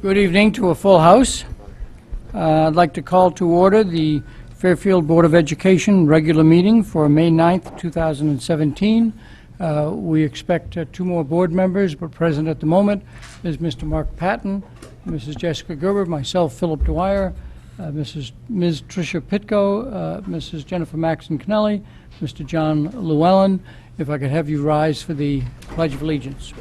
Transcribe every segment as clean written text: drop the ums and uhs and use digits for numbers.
Good evening to a full house. I'd like to call to order the Fairfield Board of Education regular meeting for May 9th, 2017. We expect two more board members, but present at the moment is Mr. Mark Patton, Mrs. Jessica Gerber, myself, Philip Dwyer, Ms. Tricia Pitko, Mrs. Jennifer Maxon Kennelly, Mr. John Llewellyn. If I could have you rise for the Pledge of Allegiance.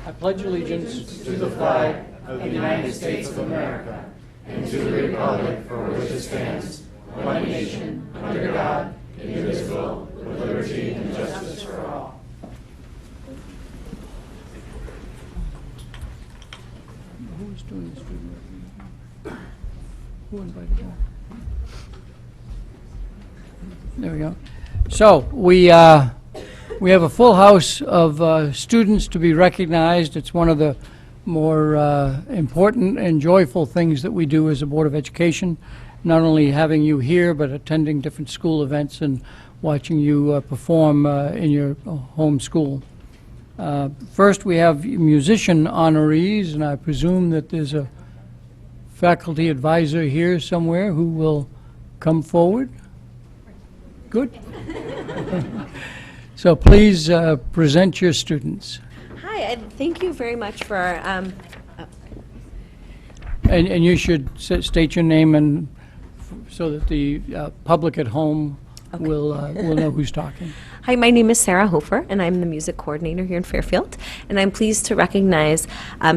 I pledge allegiance to the flag of the United States of America and to the republic for which it stands, one nation, under God, indivisible, with liberty and justice for all. Who is doing this? Who invited her? There we go. So we have a full house of students to be recognized. It's one of the more important and joyful things that we do as a Board of Education, not only having you here, but attending different school events and watching you perform in your home school. First, we have musician honorees, and I presume that there's a faculty advisor here somewhere who will come forward. Good. So please present your students. Hi, thank you very much for And you should state your name and so that the public at home will know who's talking. Hi, my name is Sarah Hofer, and I'm the music coordinator here in Fairfield. And I'm pleased to recognize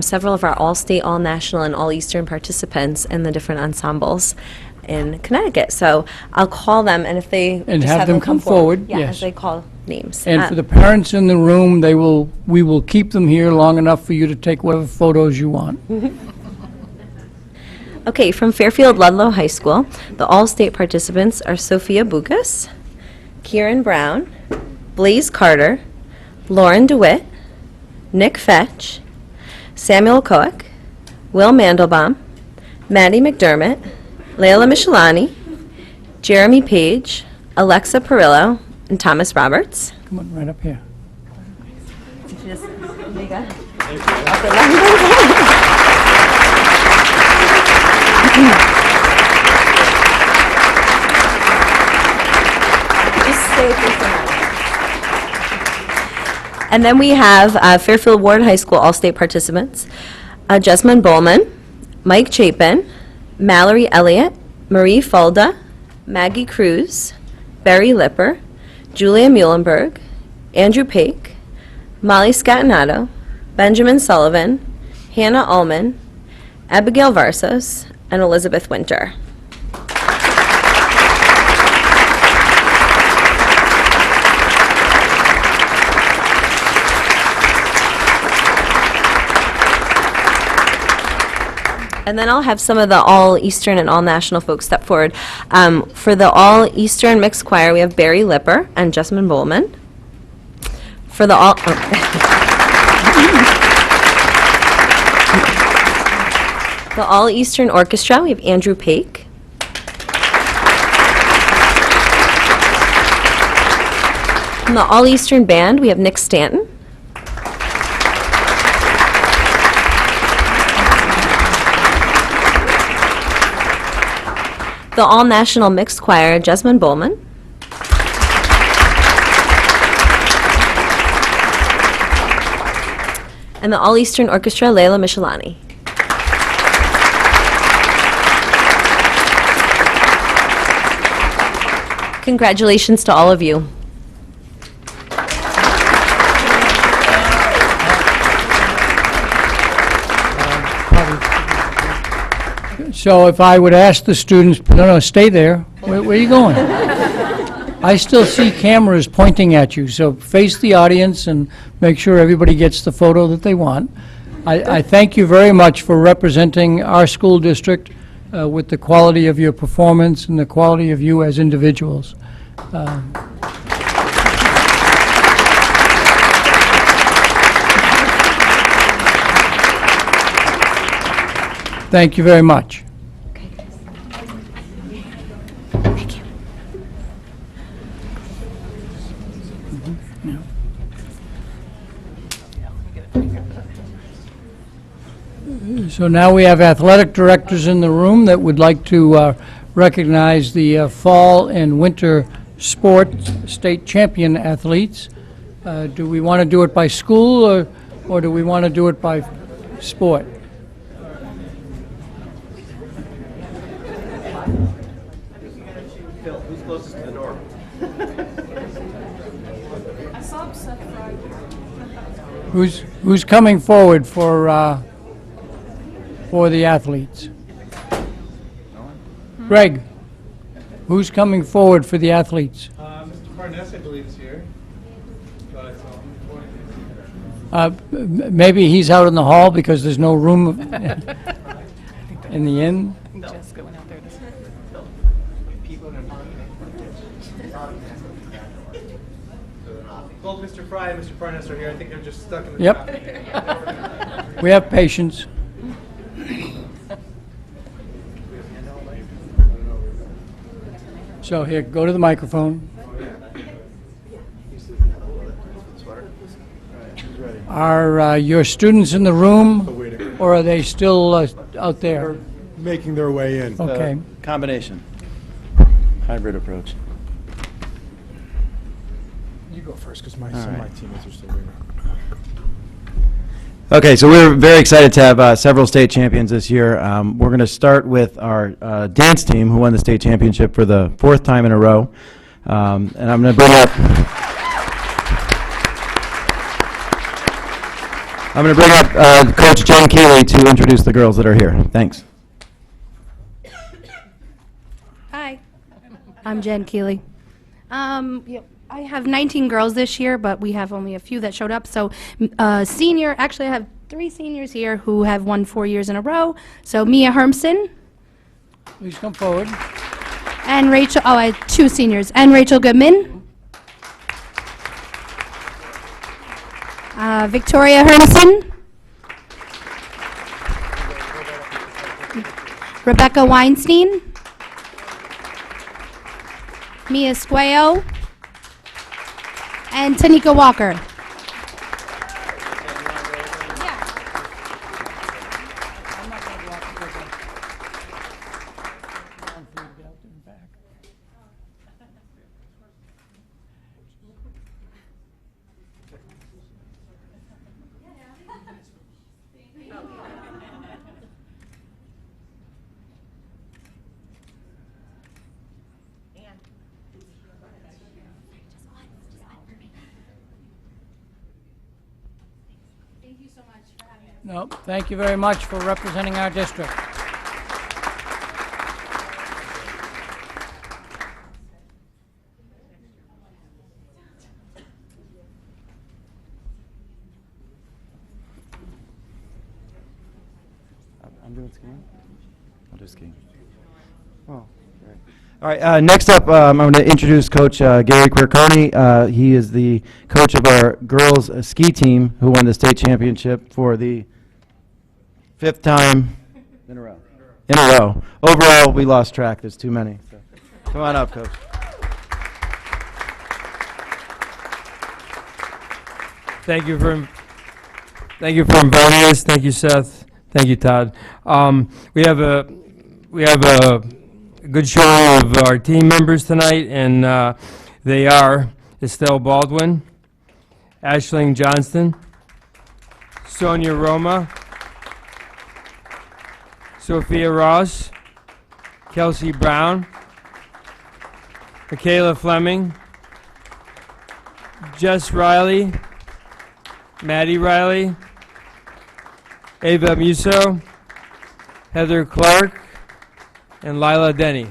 several of our all-state, all-national, and all-Eastern participants in the different ensembles in Connecticut. So I'll call them, and if they And just have them come forward, yeah, yes. as they call names. And for the parents in the room, we will keep them here long enough for you to take whatever photos you want. Okay, from Fairfield Ludlow High School, the all-state participants are Sophia Bucas, Kieran Brown, Blaze Carter, Lauren DeWitt, Nick Fetch, Samuel Koech, Will Mandelbaum, Maddie McDermott, Layla Michelani, Jeremy Page, Alexa Perillo, and Thomas Roberts. Come on, right up here. And then we have Fairfield Ward High School All-State participants, Jessamine Bowman, Mike Chapin, Mallory Elliott, Marie Fulda, Maggie Cruz, Barry Lipper, Julia Muhlenberg, Andrew Paik, Molly Scatinato, Benjamin Sullivan, Hannah Ullman, Abigail Varsos, and Elizabeth Winter. And then I'll have some of the all-Eastern and all-national folks step forward. For the all-Eastern mixed choir, we have Barry Lipper and Jessamine Bowman. For the the all-Eastern orchestra, we have Andrew Paik. From the all-Eastern band, we have Nick Stanton. The all-national mixed choir, Jessamine Bowman. And the all-Eastern orchestra, Layla Michelani. Congratulations to all of you. So if I would ask the students, no, stay there. Where are you going? I still see cameras pointing at you, so face the audience and make sure everybody gets the photo that they want. I thank you very much for representing our school district with the quality of your performance and the quality of you as individuals. Thank you very much. So now we have athletic directors in the room that would like to recognize the fall and winter sport state champion athletes. Do we want to do it by school, or do we want to do it by sport? Phil, who's closest to the door? Who's coming forward for the athletes? Greg, who's coming forward for the athletes? Mr. Parness, I believe, is here. Maybe he's out in the hall because there's no room in the inn. Just going out there to Both Mr. Fry and Mr. Parness are here. I think they're just stuck in the Yep. traffic. We have patience. So here, go to the microphone. Are your students in the room, or are they still out there? Making their way in. Okay. Combination. Hybrid approach. You go first, because my right. teammates are still waiting. Okay, so we're very excited to have several state champions this year. We're going to start with our dance team, who won the state championship for the 4th time in a row. And I'm going to bring up Coach Jen Keeley to introduce the girls that are here. Thanks. Hi, I'm Jen Keeley. I have 19 girls this year, but we have only a few that showed up. So actually I have 3 seniors here who have won 4 years in a row. So Mia Hermson Please come forward. and Rachel, I have 2 seniors, and Rachel Goodman. Victoria Hermson. Rebecca Weinstein. Mia Squayo. And Tanika Walker. Thank you so much for having us. No, thank you very much for representing our district. I'm doing skiing? I'll do skiing. Oh, great. All right, next up, I'm going to introduce Coach Gary Quirkoni. He is the coach of our girls ski team who won the state championship for the 5th time in a row. Overall, we lost track. There's too many. So. Come on up, Coach. Thank you for inviting us. Thank you, Seth. Thank you, Todd. We have a good showing of our team members tonight, and they are Estelle Baldwin, Ashling Johnston, Sonia Roma, Sophia Ross, Kelsey Brown, Michaela Fleming, Jess Riley, Maddie Riley, Ava Musso, Heather Clark, and Lila Denny.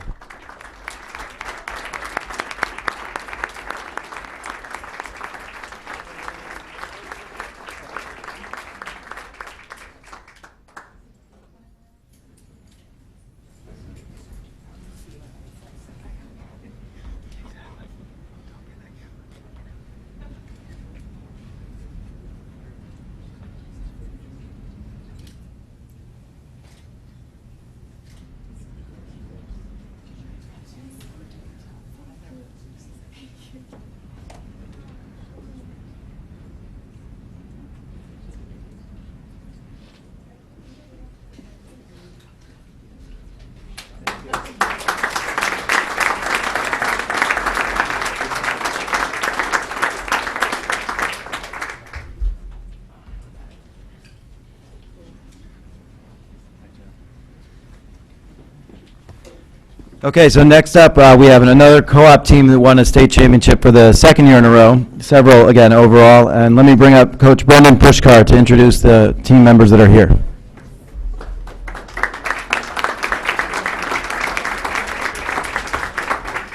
Okay, so next up, we have another co-op team that won a state championship for the second year in a row, several, again, overall. And let me bring up Coach Brendan Pushkar to introduce the team members that are here.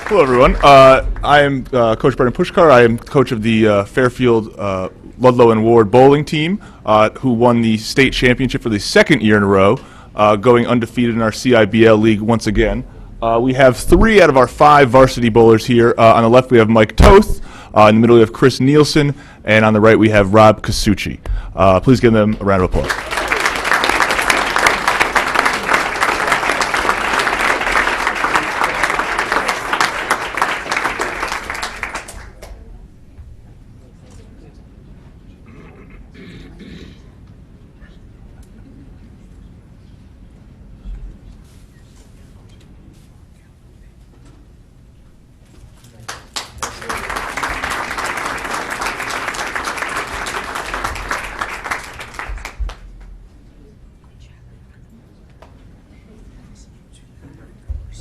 Hello, everyone. I am Coach Brendan Pushkar. I am coach of the Fairfield, Ludlow, and Ward bowling team, who won the state championship for the second year in a row, going undefeated in our CIBL league once again. We have 3 out of our 5 varsity bowlers here. On the left, we have Mike Toth. In the middle, we have Chris Nielsen. And on the right, we have Rob Casucci. Please give them a round of applause.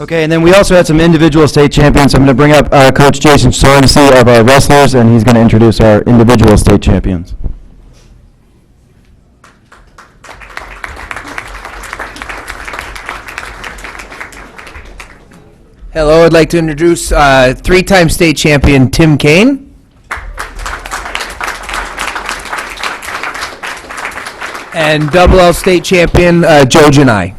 Okay, and then we also had some individual state champions. I'm going to bring up Coach Jason Sorensen of our wrestlers, and he's going to introduce our individual state champions. Hello, I'd like to introduce 3-time state champion Tim Kane. And double L state champion Joe Janai.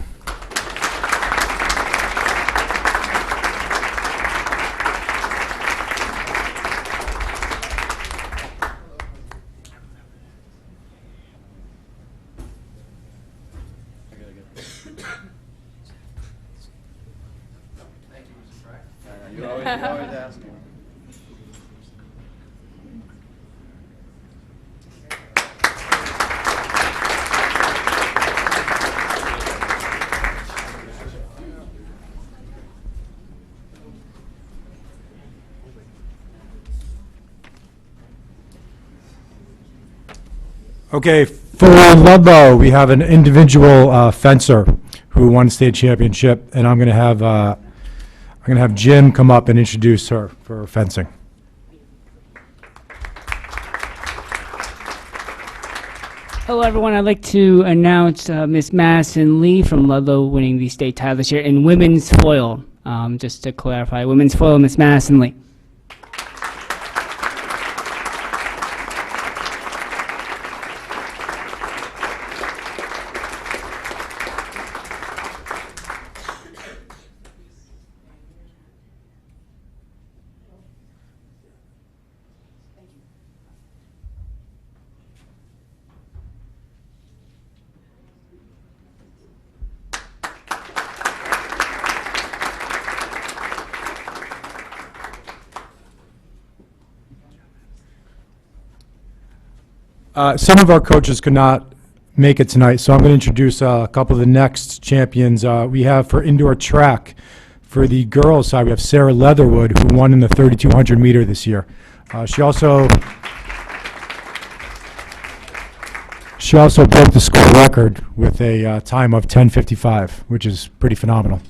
Okay, for Ludlow, we have an individual fencer who won state championship, and I'm going to have Jim come up and introduce her for fencing. Hello, everyone. I'd like to announce Miss Madison Lee from Ludlow winning the state title this year in women's foil. Just to clarify, women's foil, Miss Madison Lee. Some of our coaches could not make it tonight, so I'm going to introduce a couple of the next champions. We have for indoor track, for the girls' side, we have Sarah Leatherwood, who won in the 3,200 meter this year. She also broke the school record with a time of 10:55, which is pretty phenomenal.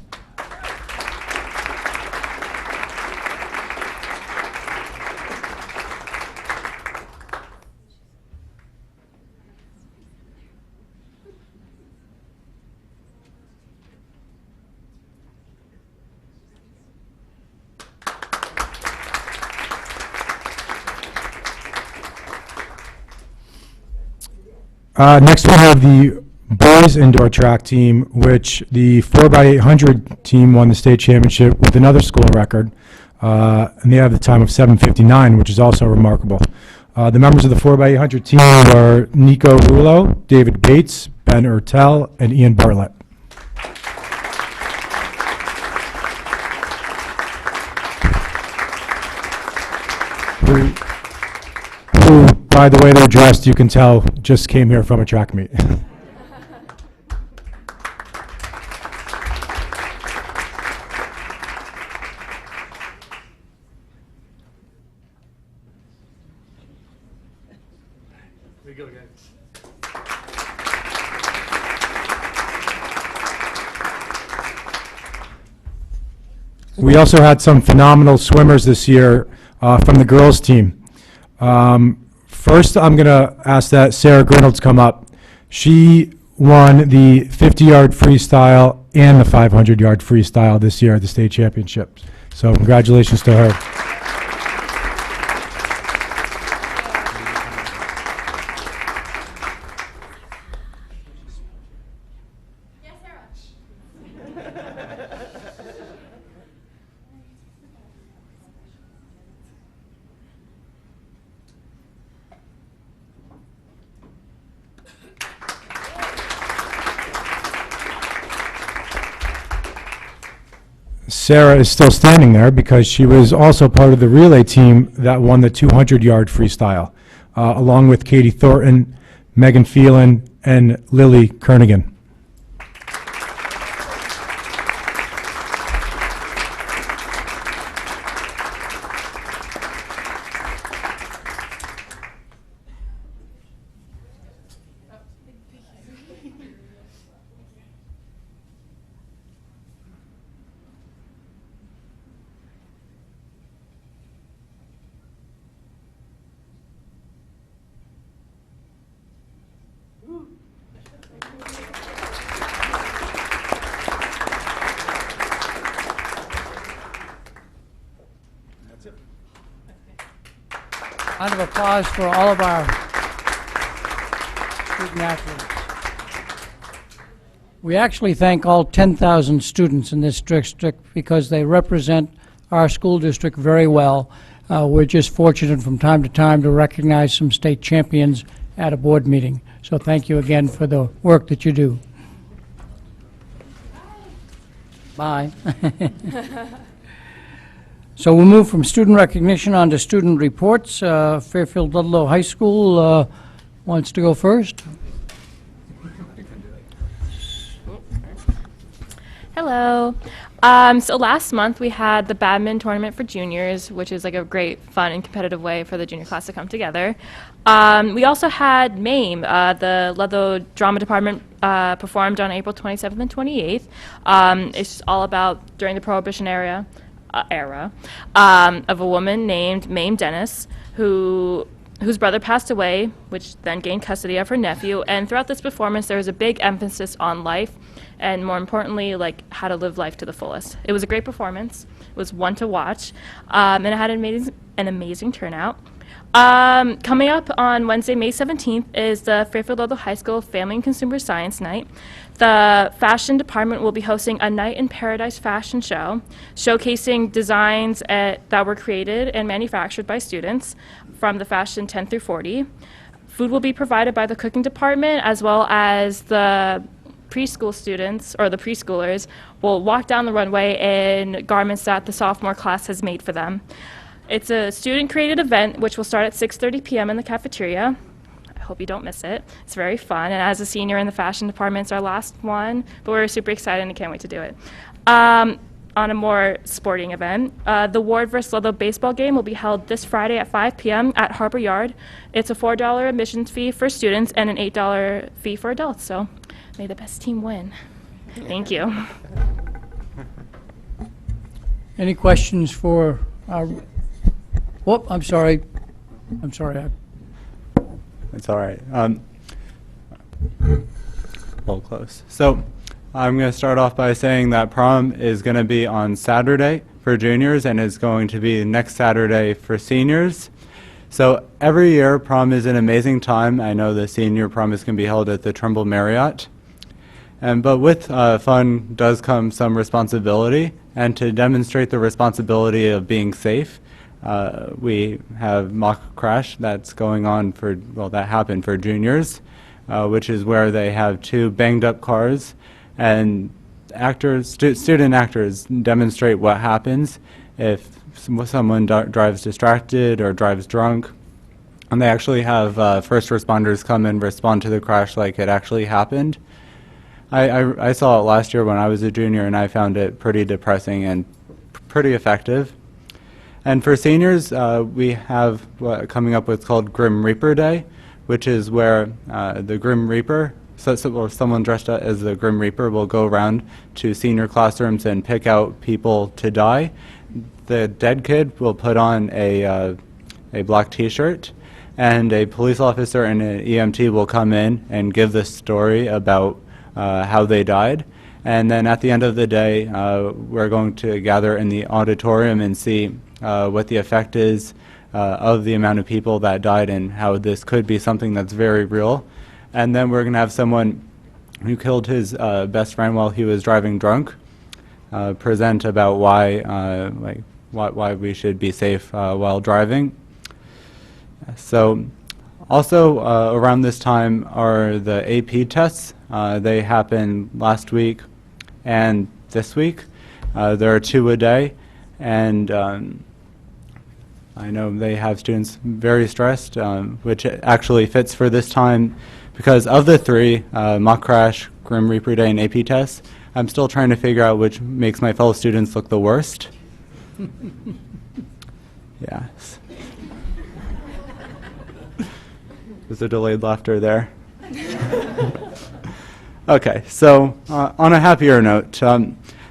Next we have the boys indoor track team, which the 4x800 team won the state championship with another school record, and they have the time of 7:59, which is also remarkable. The members of the 4x800 team are Nico Rulo, David Gates, Ben Ertel, and Ian Bartlett. Who, by the way they're dressed, you can tell just came here from a track meet. We go, guys. We also had some phenomenal swimmers this year from the girls' team. First, I'm going to ask that Sarah Grinolds come up. She won the 50-yard freestyle and the 500-yard freestyle this year at the state championships. So congratulations to her. Sarah is still standing there because she was also part of the relay team that won the 200-yard freestyle, along with Katie Thornton, Megan Phelan, and Lily Kernigan. Round of applause for all of our student athletes. We actually thank all 10,000 students in this district because they represent our school district very well. We're just fortunate from time to time to recognize some state champions at a board meeting. So thank you again for the work that you do. Bye. So we'll move from student recognition on to student reports. Fairfield Ludlow High School wants to go first. Hello. So last month we had the badminton tournament for juniors, which is like a great, fun, and competitive way for the junior class to come together. We also had MAME, the Ludlow Drama Department performed on April 27th and 28th. It's all about during the Prohibition era of a woman named Mame Dennis, whose brother passed away, which then gained custody of her nephew. And throughout this performance, there was a big emphasis on life, and more importantly, like how to live life to the fullest. It was a great performance. It was one to watch, and it had an amazing turnout. Coming up on Wednesday, May 17th, is the Fairfield Ludlow High School Family and Consumer Science Night. The fashion department will be hosting a Night in Paradise fashion show, showcasing designs that were created and manufactured by students from the fashion 10 through 40. Food will be provided by the cooking department, as well as the preschool students, or the preschoolers, will walk down the runway in garments that the sophomore class has made for them. It's a student-created event, which will start at 6:30 p.m. in the cafeteria. I hope you don't miss it. It's very fun, and as a senior in the fashion department, it's our last one, but we're super excited and can't wait to do it. On a more sporting event, the Ward vs. Ludlow baseball game will be held this Friday at 5 p.m. at Harbor Yard. It's a $4 admissions fee for students and an $8 fee for adults, so may the best team win. Thank you. Any questions for our... Whoop, I'm sorry. I'm sorry. It's all right. A little close. So I'm going to start off by saying that prom is going to be on Saturday for juniors and is going to be next Saturday for seniors. So every year, prom is an amazing time. I know the senior prom is going to be held at the Trumbull Marriott. But with fun does come some responsibility. And to demonstrate the responsibility of being safe, we have mock crash that's going on for, well, that happened for juniors, which is where they have two banged up cars, and student actors demonstrate what happens if someone drives distracted or drives drunk. And they actually have first responders come and respond to the crash like it actually happened. I saw it last year when I was a junior, and I found it pretty depressing and pretty effective. And for seniors, we have coming up what's called Grim Reaper Day, which is where the Grim Reaper or someone dressed up as the Grim Reaper will go around to senior classrooms and pick out people to die. The dead kid will put on a black T-shirt, and a police officer and an EMT will come in and give the story about how they died. And then at the end of the day, we're going to gather in the auditorium and see what the effect is of the amount of people that died and how this could be something that's very real. And then we're going to have someone who killed his best friend while he was driving drunk present about why we should be safe while driving. So also around this time are the AP tests. They happened last week and this week. There are 2 a day, and I know they have students very stressed, which actually fits for this time because of the 3, mock crash, Grim Reaper Day, and AP tests, I'm still trying to figure out which makes my fellow students look the worst. Yes. There's a delayed laughter there. Okay, so on a happier note,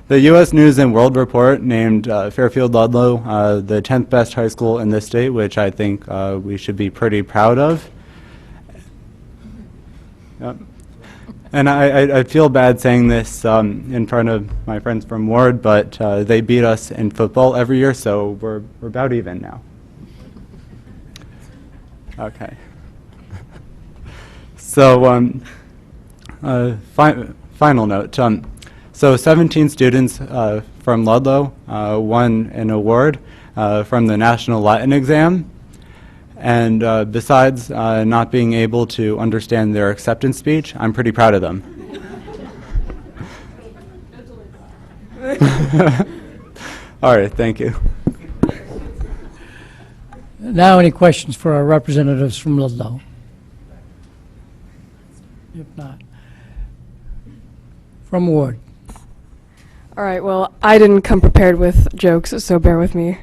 the U.S. News and World Report named Fairfield Ludlow the 10th best high school in the state, which I think we should be pretty proud of. Yep. And I feel bad saying this in front of my friends from Ward, but they beat us in football every year, so we're about even now. Okay. So final note. So 17 students from Ludlow won an award from the National Latin Exam. And besides not being able to understand their acceptance speech, I'm pretty proud of them. All right, thank you. Now, any questions for our representatives from Ludlow? If not, from Ward. All right, well, I didn't come prepared with jokes, so bear with me.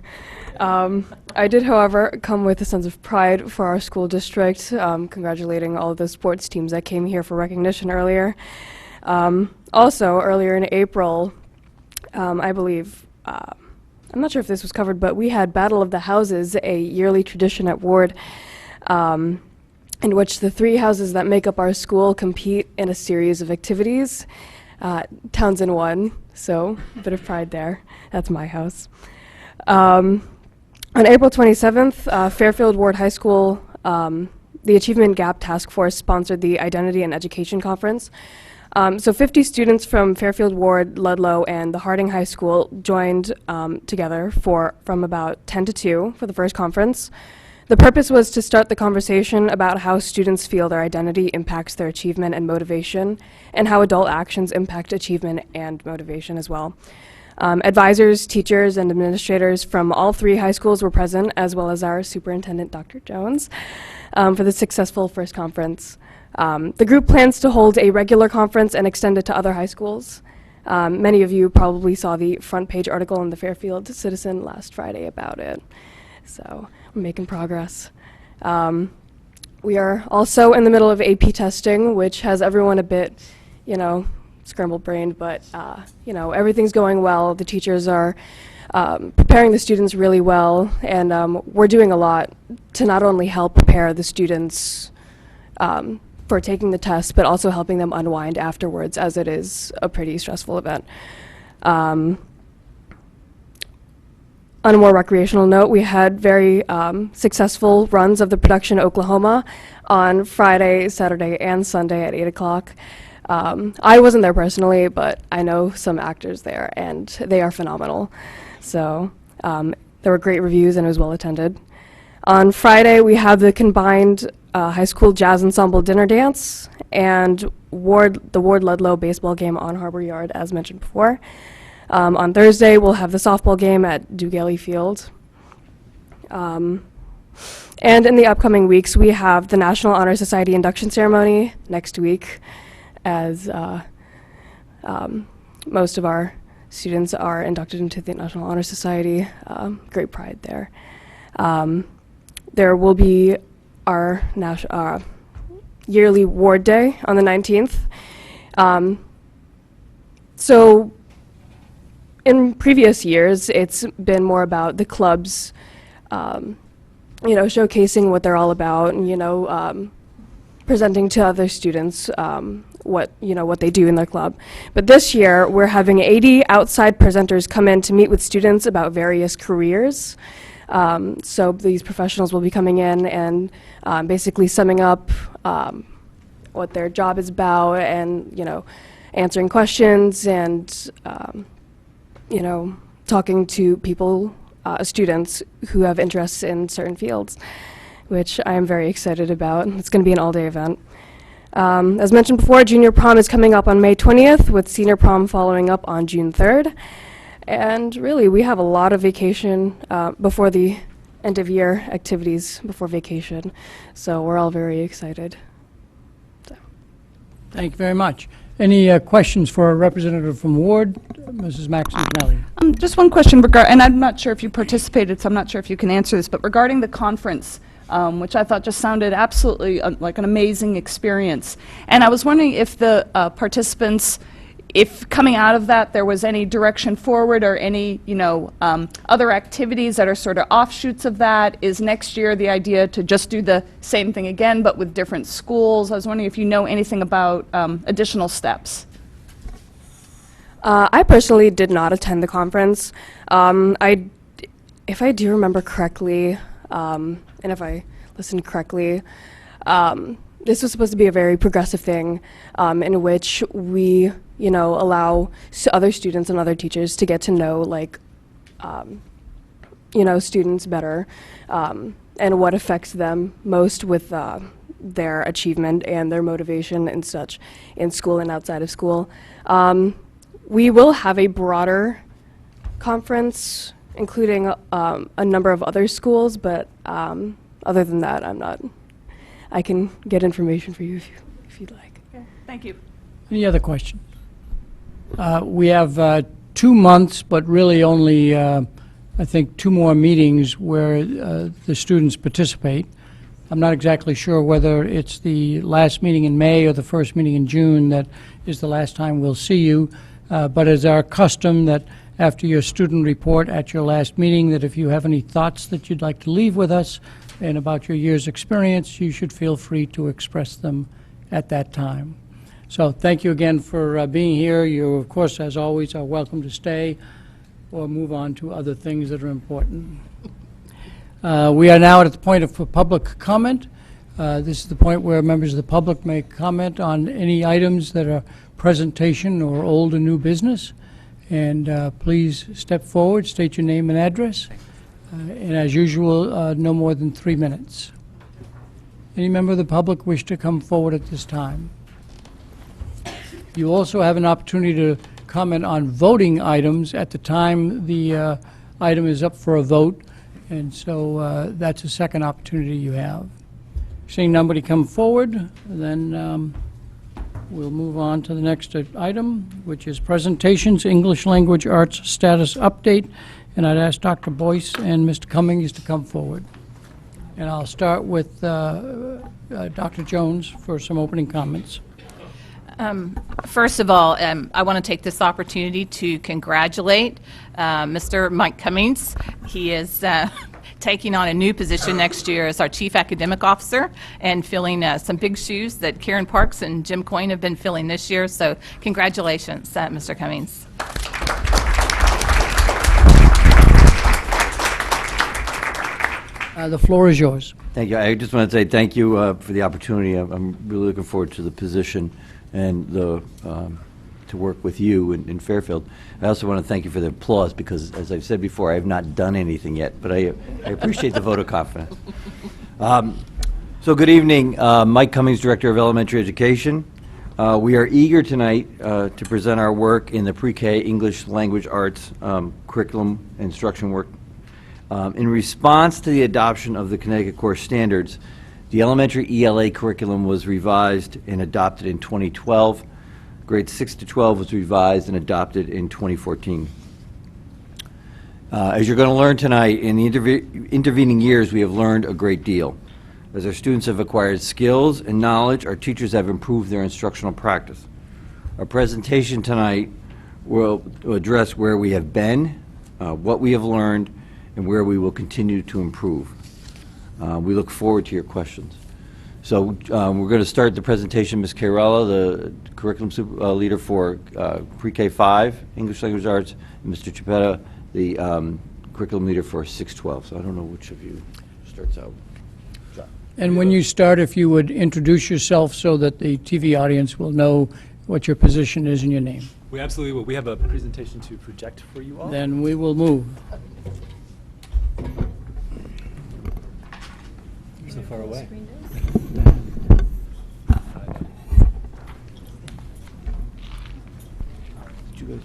I did, however, come with a sense of pride for our school district, congratulating all of the sports teams that came here for recognition earlier. Also, earlier in April, I believe, I'm not sure if this was covered, but we had Battle of the Houses, a yearly tradition at Ward, in which the 3 houses that make up our school compete in a series of activities. Townsend won, so a bit of pride there. That's my house. On April 27th, Fairfield Ward High School, the Achievement Gap Task Force sponsored the Identity and Education Conference. So 50 students from Fairfield Ward, Ludlow, and the Harding High School joined together from about 10 to 2 for the first conference. The purpose was to start the conversation about how students feel their identity impacts their achievement and motivation, and how adult actions impact achievement and motivation as well. Advisors, teachers, and administrators from all 3 high schools were present, as well as our superintendent, Dr. Jones, for the successful first conference. The group plans to hold a regular conference and extend it to other high schools. Many of you probably saw the front page article in the Fairfield Citizen last Friday about it. So we're making progress. We are also in the middle of AP testing, which has everyone a bit, scrambled brained, but everything's going well. The teachers are preparing the students really well, and we're doing a lot to not only help prepare the students for taking the test, but also helping them unwind afterwards, as it is a pretty stressful event. On a more recreational note, we had very successful runs of the production Oklahoma on Friday, Saturday, and Sunday at 8 o'clock. I wasn't there personally, but I know some actors there, and they are phenomenal. So there were great reviews, and it was well attended. On Friday, we have the combined high school jazz ensemble dinner dance and the Ward Ludlow baseball game on Harbor Yard, as mentioned before. On Thursday, we'll have the softball game at Dugaley Field. And in the upcoming weeks, we have the National Honor Society induction ceremony next week, as most of our students are inducted into the National Honor Society. Great pride there. There will be our yearly ward day on the 19th. So in previous years, it's been more about the clubs, showcasing what they're all about, and, presenting to other students what they do in their club. But this year, we're having 80 outside presenters come in to meet with students about various careers. So these professionals will be coming in and basically summing up what their job is about, and answering questions, and talking to people, students who have interests in certain fields, which I am very excited about. It's going to be an all-day event. As mentioned before, junior prom is coming up on May 20th, with senior prom following up on June 3rd. And really, we have a lot of vacation before the end of year activities before vacation. So we're all very excited. Thank you very much. Any questions for a representative from Ward? Mrs. Maxon-Kennelly. Just one question, and I'm not sure if you participated, so I'm not sure if you can answer this, but regarding the conference, which I thought just sounded absolutely like an amazing experience. And I was wondering if the participants, if coming out of that there was any direction forward, or any other activities that are sort of offshoots of that. Is next year the idea to just do the same thing again but with different schools? I was wondering if you know anything about additional steps. I personally did not attend the conference. If I do remember correctly, and if I listened correctly, this was supposed to be a very progressive thing, in which we allow other students and other teachers to get to know, students better, and what affects them most with their achievement and their motivation and such in school and outside of school. We will have a broader conference, including a number of other schools, but other than that, I can get information for you if you'd like. Okay. Thank you. Any other questions? We have 2 months, but really only, I think, 2 more meetings where the students participate. I'm not exactly sure whether it's the last meeting in May or the first meeting in June that is the last time we'll see you. But it's our custom that after your student report at your last meeting, that if you have any thoughts that you'd like to leave with us and about your year's experience, you should feel free to express them at that time. So thank you again for being here. You, of course, as always, are welcome to stay or move on to other things that are important. We are now at the point of public comment. This is the point where members of the public may comment on any items that are presentation or old or new business. And please step forward, state your name and address. And as usual, no more than 3 minutes. Any member of the public wish to come forward at this time? You also have an opportunity to comment on voting items at the time the item is up for a vote. And so that's a second opportunity you have. Seeing nobody come forward, then we'll move on to the next item, which is presentations, English Language Arts status update. And I'd ask Dr. Boyce and Mr. Cummings to come forward. And I'll start with Dr. Jones for some opening comments. First of all, I want to take this opportunity to congratulate Mr. Mike Cummings. He is taking on a new position next year as our Chief Academic Officer and filling some big shoes that Karen Parks and Jim Coyne have been filling this year. So congratulations, Mr. Cummings. The floor is yours. Thank you. I just want to say thank you for the opportunity. I'm really looking forward to the position and to work with you in Fairfield. I also want to thank you for the applause because, as I've said before, I have not done anything yet, but I appreciate the vote of confidence. So good evening. Mike Cummings, Director of Elementary Education. We are eager tonight to present our work in the pre-K English Language Arts curriculum instruction work. In response to the adoption of the Connecticut Core Standards, the elementary ELA curriculum was revised and adopted in 2012. Grades 6 to 12 was revised and adopted in 2014. As you're going to learn tonight, in the intervening years, we have learned a great deal. As our students have acquired skills and knowledge, our teachers have improved their instructional practice. Our presentation tonight will address where we have been, what we have learned, and where we will continue to improve. We look forward to your questions. So we're going to start the presentation. Ms. Cairella, the curriculum leader for Pre-K 5, English Language Arts, and Mr. Chipetta, the curriculum leader for 612. So I don't know which of you starts out. And when you start, if you would introduce yourself so that the TV audience will know what your position is and your name. We absolutely will. We have a presentation to project for you all. Then we will move. You're so far away. Did you guys?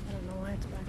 I don't know why it's back.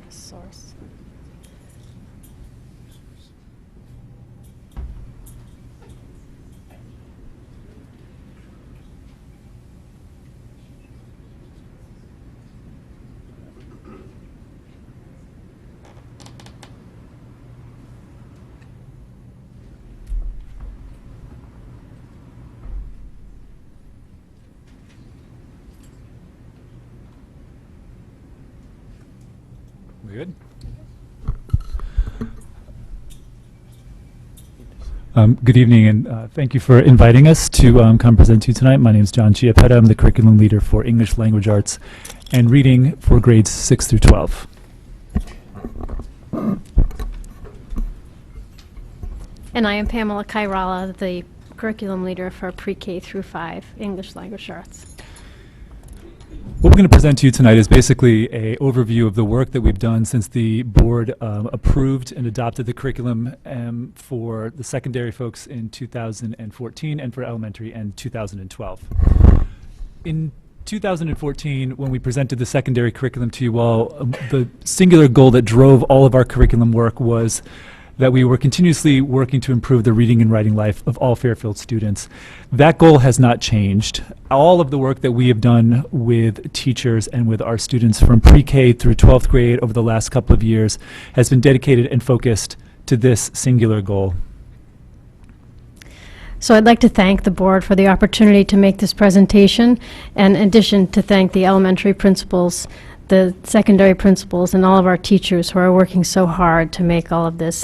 Source. We good? Good evening, and thank you for inviting us to come present to you tonight. My name is John Chiappetta. I'm the curriculum leader for English Language Arts and Reading for grades 6 through 12. And I am Pamela Cairala, the curriculum leader for Pre-K through 5 English Language Arts. What we're going to present to you tonight is basically an overview of the work that we've done since the board approved and adopted the curriculum for the secondary folks in 2014 and for elementary in 2012. In 2014, when we presented the secondary curriculum to you all, the singular goal that drove all of our curriculum work was that we were continuously working to improve the reading and writing life of all Fairfield students. That goal has not changed. All of the work that we have done with teachers and with our students from pre-K through 12th grade over the last couple of years has been dedicated and focused to this singular goal. So I'd like to thank the board for the opportunity to make this presentation, and in addition to thank the elementary principals, the secondary principals, and all of our teachers who are working so hard to make all of this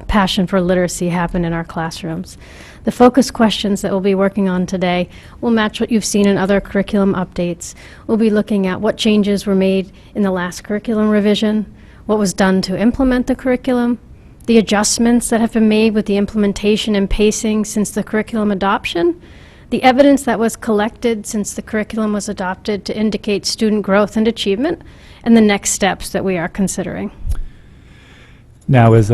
passion for literacy happen in our classrooms. The focus questions that we'll be working on today will match what you've seen in other curriculum updates. We'll be looking at what changes were made in the last curriculum revision, what was done to implement the curriculum, the adjustments that have been made with the implementation and pacing since the curriculum adoption, the evidence that was collected since the curriculum was adopted to indicate student growth and achievement, and the next steps that we are considering. Now, as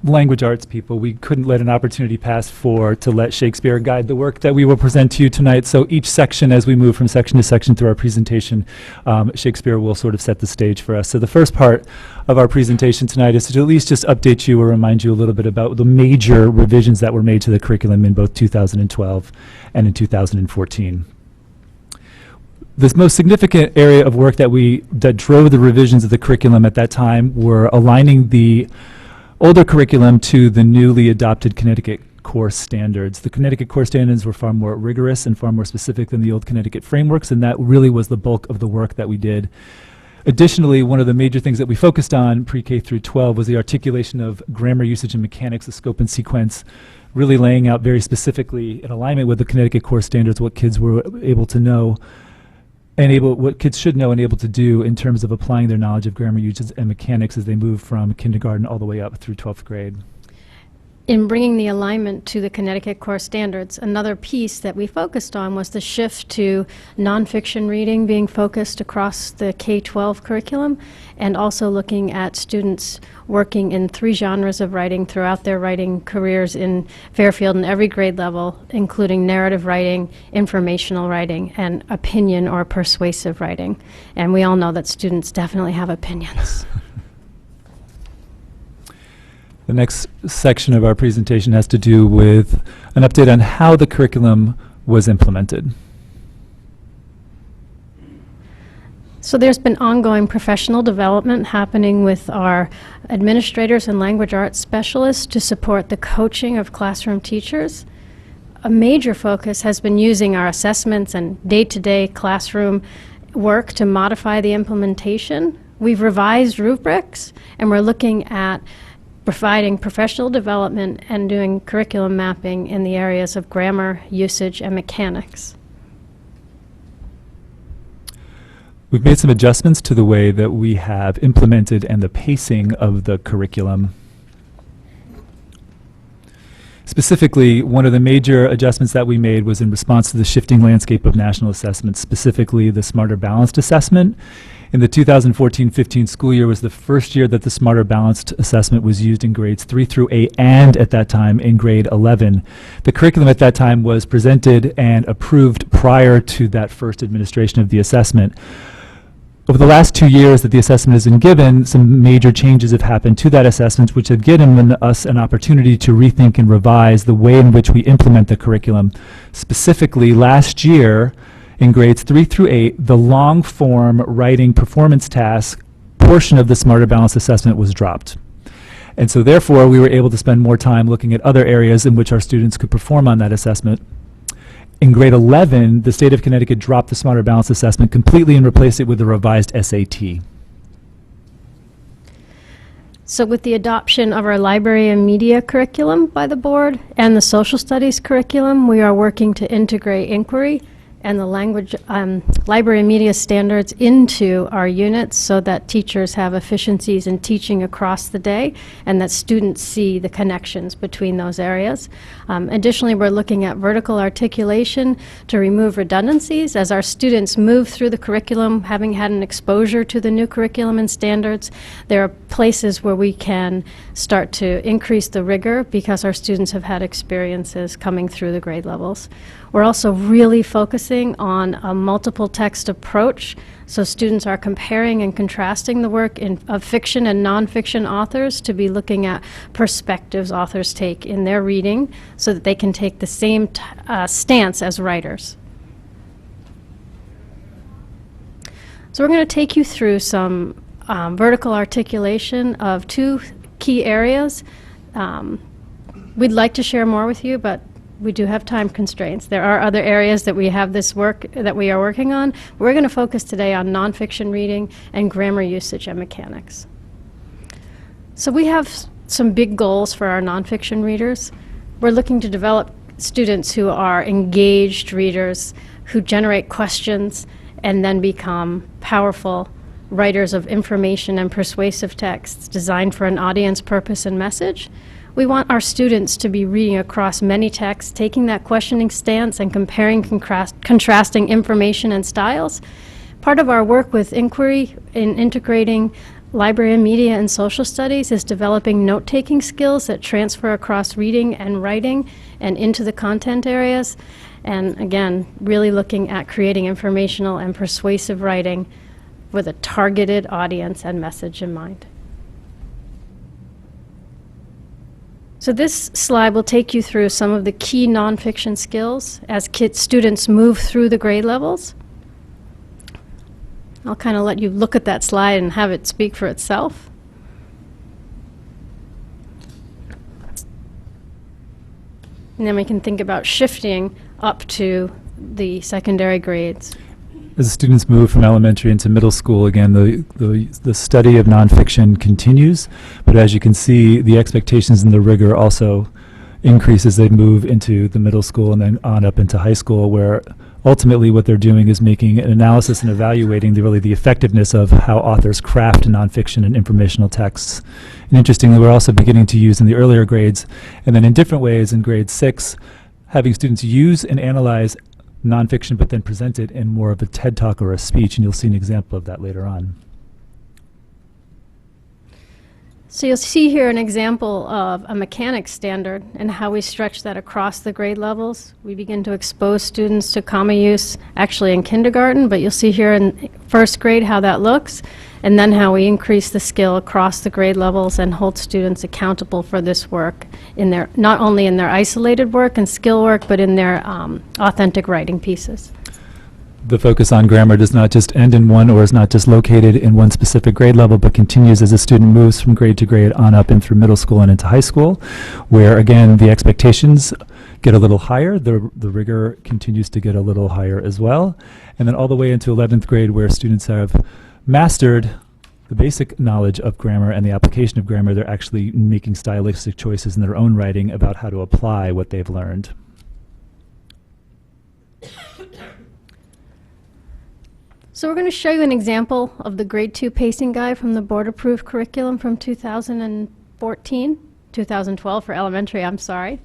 language arts people, we couldn't let an opportunity pass to let Shakespeare guide the work that we will present to you tonight. So each section, as we move from section to section through our presentation, Shakespeare will sort of set the stage for us. So the first part of our presentation tonight is to at least just update you or remind you a little bit about the major revisions that were made to the curriculum in both 2012 and in 2014. The most significant area of work that drove the revisions of the curriculum at that time were aligning the older curriculum to the newly adopted Connecticut course standards. The Connecticut course standards were far more rigorous and far more specific than the old Connecticut frameworks, and that really was the bulk of the work that we did. Additionally, one of the major things that we focused on pre-K through 12 was the articulation of grammar usage and mechanics, the scope and sequence, really laying out very specifically in alignment with the Connecticut core standards what kids were able to know and what kids should know and able to do in terms of applying their knowledge of grammar usage and mechanics as they move from kindergarten all the way up through 12th grade. In bringing the alignment to the Connecticut core standards, another piece that we focused on was the shift to nonfiction reading being focused across the K-12 curriculum, and also looking at students working in 3 genres of writing throughout their writing careers in Fairfield in every grade level, including narrative writing, informational writing, and opinion or persuasive writing. And we all know that students definitely have opinions. The next section of our presentation has to do with an update on how the curriculum was implemented. So there's been ongoing professional development happening with our administrators and language arts specialists to support the coaching of classroom teachers. A major focus has been using our assessments and day-to-day classroom work to modify the implementation. We've revised rubrics, and we're looking at providing professional development and doing curriculum mapping in the areas of grammar, usage, and mechanics. We've made some adjustments to the way that we have implemented and the pacing of the curriculum. Specifically, one of the major adjustments that we made was in response to the shifting landscape of national assessments, specifically the Smarter Balanced Assessment. In the 2014-15 school year was the first year that the Smarter Balanced Assessment was used in grades 3 through 8 and at that time in grade 11. The curriculum at that time was presented and approved prior to that first administration of the assessment. Over the last 2 years that the assessment has been given, some major changes have happened to that assessment, which have given us an opportunity to rethink and revise the way in which we implement the curriculum. Specifically, last year, in grades 3 through 8, the long-form writing performance task portion of the Smarter Balanced Assessment was dropped. And so therefore, we were able to spend more time looking at other areas in which our students could perform on that assessment. In grade 11, the state of Connecticut dropped the Smarter Balanced Assessment completely and replaced it with the revised SAT. So with the adoption of our library and media curriculum by the board and the social studies curriculum, we are working to integrate inquiry and the language library and media standards into our units so that teachers have efficiencies in teaching across the day and that students see the connections between those areas. Additionally, we're looking at vertical articulation to remove redundancies as our students move through the curriculum, having had an exposure to the new curriculum and standards. There are places where we can start to increase the rigor because our students have had experiences coming through the grade levels. We're also really focusing on a multiple text approach, so students are comparing and contrasting the work of fiction and nonfiction authors to be looking at perspectives authors take in their reading so that they can take the same stance as writers. So we're going to take you through some vertical articulation of 2 key areas. We'd like to share more with you, but we do have time constraints. There are other areas that we have this work that we are working on. We're going to focus today on nonfiction reading and grammar usage and mechanics. So we have some big goals for our nonfiction readers. We're looking to develop students who are engaged readers, who generate questions and then become powerful writers of information and persuasive texts designed for an audience, purpose, and message. We want our students to be reading across many texts, taking that questioning stance and comparing, contrasting information and styles. Part of our work with inquiry in integrating library and media and social studies is developing note-taking skills that transfer across reading and writing and into the content areas. And again, really looking at creating informational and persuasive writing with a targeted audience and message in mind. So this slide will take you through some of the key nonfiction skills as students move through the grade levels. I'll kind of let you look at that slide and have it speak for itself. And then we can think about shifting up to the secondary grades. As students move from elementary into middle school, again, the study of nonfiction continues, but as you can see, the expectations and the rigor also increase as they move into the middle school and then on up into high school, where ultimately what they're doing is making an analysis and evaluating the effectiveness of how authors craft nonfiction and informational texts. And interestingly, we're also beginning to use in the earlier grades, and then in different ways in grade 6, having students use and analyze nonfiction but then present it in more of a TED Talk or a speech, and you'll see an example of that later on. So you'll see here an example of a mechanics standard and how we stretch that across the grade levels. We begin to expose students to comma use actually in kindergarten, but you'll see here in first grade how that looks, and then how we increase the skill across the grade levels and hold students accountable for this work in their, not only in their isolated work and skill work, but in their authentic writing pieces. The focus on grammar does not just end in one, or is not just located in one specific grade level, but continues as a student moves from grade to grade on up and through middle school and into high school, where again the expectations get a little higher, the rigor continues to get a little higher as well, and then all the way into 11th grade, where students have mastered the basic knowledge of grammar and the application of grammar. They're actually making stylistic choices in their own writing about how to apply what they've learned. So we're going to show you an example of the grade 2 pacing guide from the board-approved curriculum from 2012 for elementary, I'm sorry,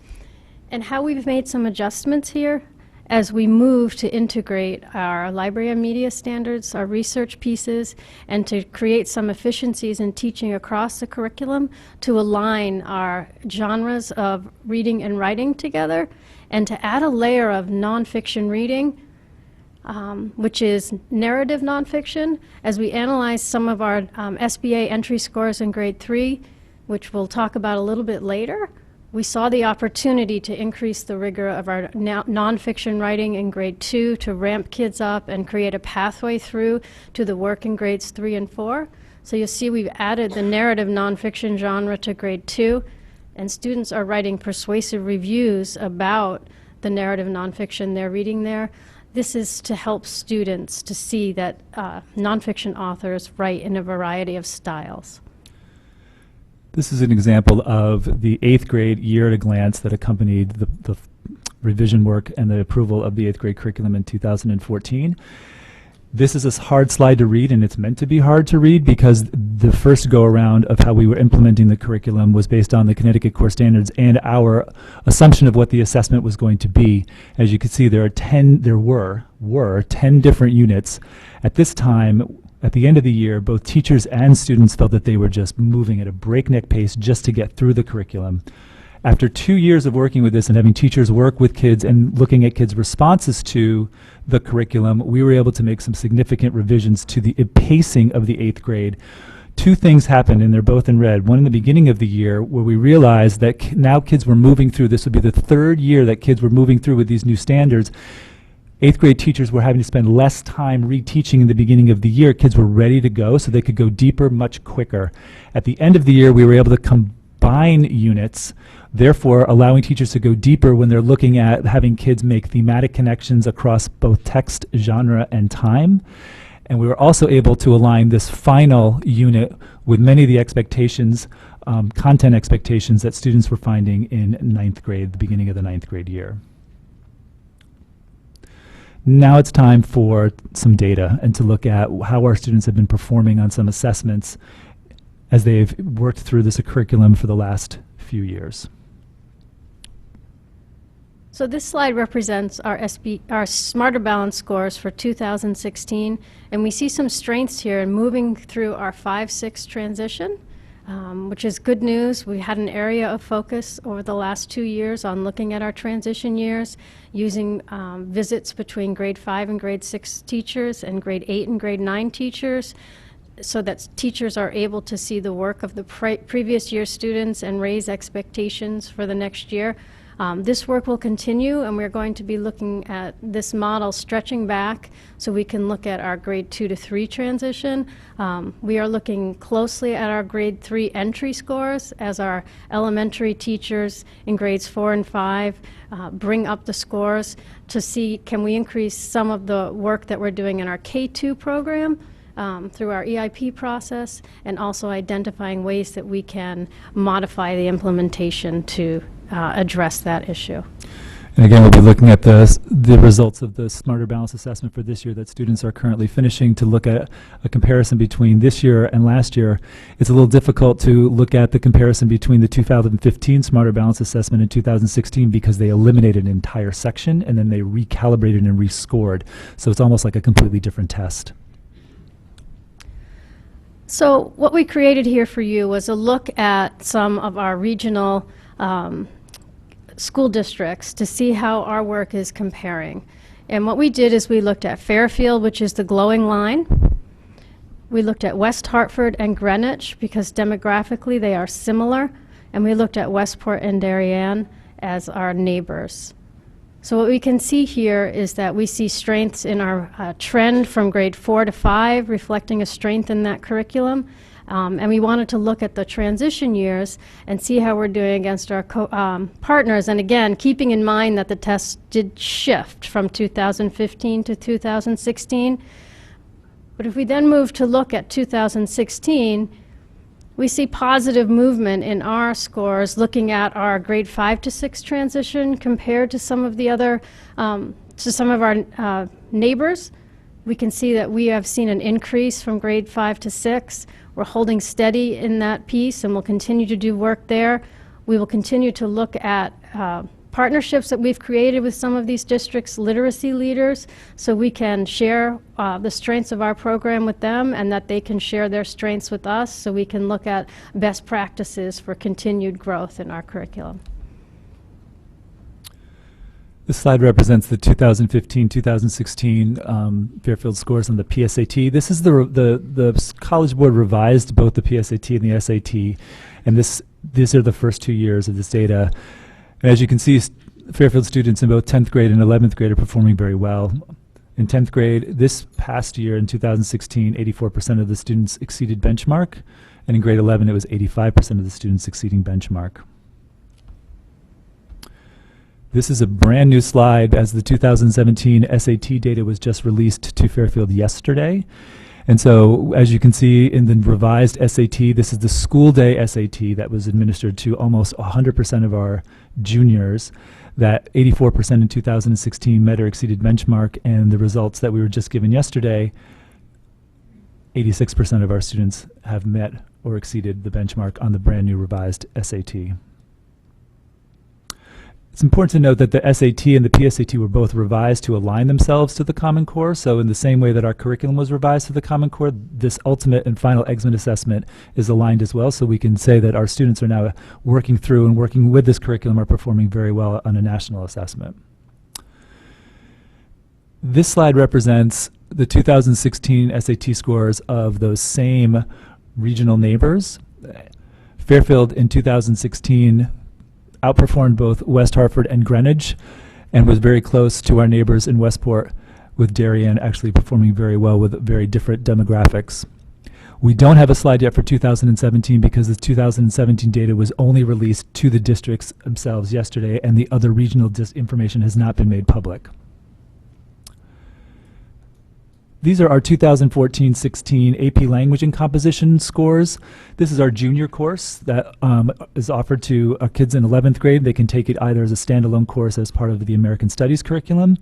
and how we've made some adjustments here as we move to integrate our library and media standards, our research pieces, and to create some efficiencies in teaching across the curriculum to align our genres of reading and writing together, and to add a layer of nonfiction reading, which is narrative nonfiction, as we analyze some of our SBA entry scores in grade 3, which we'll talk about a little bit later. We saw the opportunity to increase the rigor of our nonfiction writing in grade 2 to ramp kids up and create a pathway through to the work in grades 3 and 4. So you'll see we've added the narrative nonfiction genre to grade 2, and students are writing persuasive reviews about the narrative nonfiction they're reading there. This is to help students to see that nonfiction authors write in a variety of styles. This is an example of the 8th grade year at a glance that accompanied the revision work and the approval of the 8th grade curriculum in 2014. This is a hard slide to read, and it's meant to be hard to read because the first go-around of how we were implementing the curriculum was based on the Connecticut Core Standards and our assumption of what the assessment was going to be. As you can see, there were 10 different units. At this time, at the end of the year, both teachers and students felt that they were just moving at a breakneck pace just to get through the curriculum. After 2 years of working with this and having teachers work with kids and looking at kids' responses to the curriculum, we were able to make some significant revisions to the pacing of the 8th grade. Two things happened, and they're both in red. One in the beginning of the year, where we realized that now kids were moving through, this would be the 3rd year that kids were moving through with these new standards. 8th grade teachers were having to spend less time reteaching in the beginning of the year. Kids were ready to go, so they could go deeper much quicker. At the end of the year, we were able to combine units, therefore allowing teachers to go deeper when they're looking at having kids make thematic connections across both text, genre, and time. And we were also able to align this final unit with many of the expectations, content expectations that students were finding in 9th grade, the beginning of the 9th grade year. Now it's time for some data and to look at how our students have been performing on some assessments as they've worked through this curriculum for the last few years. So this slide represents our Smarter Balance scores for 2016, and we see some strengths here in moving through our 5-6 transition, which is good news. We had an area of focus over the last 2 years on looking at our transition years, using visits between grade 5 and grade 6 teachers and grade 8 and grade 9 teachers, so that teachers are able to see the work of the previous year students and raise expectations for the next year. This work will continue, and we're going to be looking at this model stretching back so we can look at our grade 2 to 3 transition. We are looking closely at our grade 3 entry scores as our elementary teachers in grades 4 and 5 bring up the scores to see, can we increase some of the work that we're doing in our K2 program through our EIP process, and also identifying ways that we can modify the implementation to address that issue. And again, we'll be looking at the results of the Smarter Balance Assessment for this year that students are currently finishing to look at a comparison between this year and last year. It's a little difficult to look at the comparison between the 2015 Smarter Balance Assessment and 2016 because they eliminated an entire section and then they recalibrated and rescored. So it's almost like a completely different test. So what we created here for you was a look at some of our regional school districts to see how our work is comparing. And what we did is we looked at Fairfield, which is the glowing line. We looked at West Hartford and Greenwich because demographically they are similar. And we looked at Westport and Darien as our neighbors. So what we can see here is that we see strengths in our trend from grade 4 to 5, reflecting a strength in that curriculum. And we wanted to look at the transition years and see how we're doing against our partners. And again, keeping in mind that the test did shift from 2015 to 2016. But if we then move to look at 2016, we see positive movement in our scores looking at our grade 5 to 6 transition compared to some of the other, to some of our neighbors. We can see that we have seen an increase from grade 5 to 6. We're holding steady in that piece and we'll continue to do work there. We will continue to look at partnerships that we've created with some of these districts' literacy leaders so we can share the strengths of our program with them and that they can share their strengths with us so we can look at best practices for continued growth in our curriculum. This slide represents the 2015-2016 Fairfield scores on the PSAT. This is the College Board revised both the PSAT and the SAT, and these are the first 2 years of this data. And as you can see, Fairfield students in both 10th grade and 11th grade are performing very well. In 10th grade, this past year in 2016, 84% of the students exceeded benchmark, and in grade 11 it was 85% of the students exceeding benchmark. This is a brand new slide as the 2017 SAT data was just released to Fairfield yesterday. And so as you can see in the revised SAT, this is the school day SAT that was administered to almost 100% of our juniors, that 84% in 2016 met or exceeded benchmark, and the results that we were just given yesterday, 86% of our students have met or exceeded the benchmark on the brand new revised SAT. It's important to note that the SAT and the PSAT were both revised to align themselves to the Common Core. So in the same way that our curriculum was revised to the Common Core, this ultimate and final exit assessment is aligned as well. So we can say that our students are now working through and working with this curriculum are performing very well on a national assessment. This slide represents the 2016 SAT scores of those same regional neighbors. Fairfield in 2016 outperformed both West Hartford and Greenwich and was very close to our neighbors in Westport, with Darien actually performing very well with very different demographics. We don't have a slide yet for 2017 because the 2017 data was only released to the districts themselves yesterday and the other regional information has not been made public. These are our 2014-16 AP Language and Composition scores. This is our junior course that is offered to our kids in 11th grade. They can take it either as a standalone course as part of the American Studies curriculum.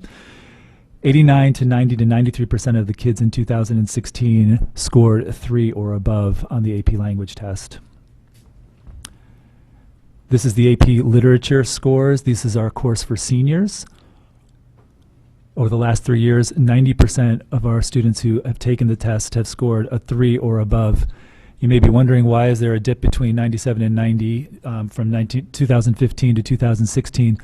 89 to 90 to 93% of the kids in 2016 scored 3 or above on the AP Language test. This is the AP Literature scores. This is our course for seniors. Over the last 3 years, 90% of our students who have taken the test have scored a 3 or above. You may be wondering, why is there a dip between 97 and 90 from 2015 to 2016?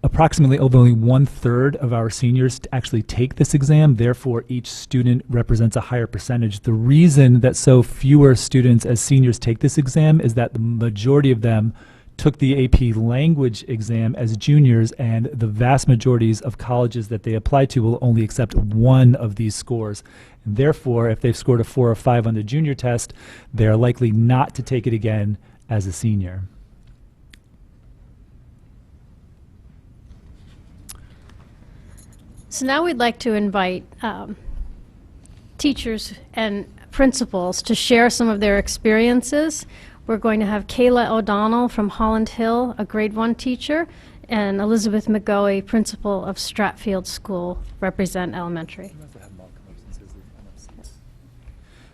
Approximately only 1/3 of our seniors actually take this exam, therefore each student represents a higher percentage. The reason that so fewer students as seniors take this exam is that the majority of them took the AP language exam as juniors, and the vast majorities of colleges that they apply to will only accept one of these scores. And therefore, if they've scored a 4 or 5 on the junior test, they're likely not to take it again as a senior. So now we'd like to invite teachers and principals to share some of their experiences. We're going to have Kayla O'Donnell from Holland Hill, a grade 1 teacher, and Elizabeth McGoey, principal of Stratfield School, represent elementary.